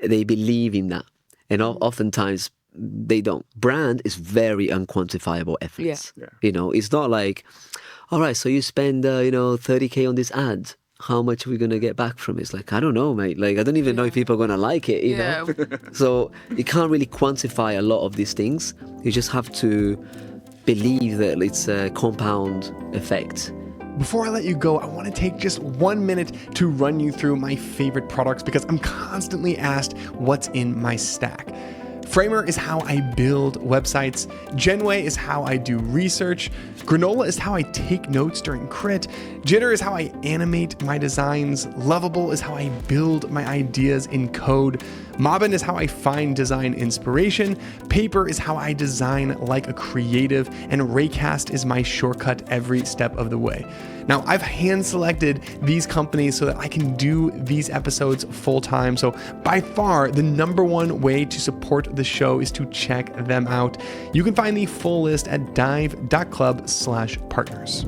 they believe in that. And oftentimes they don't. Brand is very unquantifiable efforts. Yeah. You know, it's not like, all right, so you spend, 30K on this ad. How much are we going to get back from it? It's like, I don't know, mate. Like, I don't even know if people are going to like it, you know? So you can't really quantify a lot of these things. You just have to believe that it's a compound effect. Before I let you go, I want to take just 1 minute to run you through my favorite products because I'm constantly asked what's in my stack. Framer is how I build websites. Genway is how I do research. Granola is how I take notes during crit. Jitter is how I animate my designs. Lovable is how I build my ideas in code. Mobbin is how I find design inspiration. Paper is how I design like a creative. And Raycast is my shortcut every step of the way. Now, I've hand selected these companies so that I can do these episodes full time. So by far, the number one way to support the show is to check them out. You can find the full list at dive.club/partners.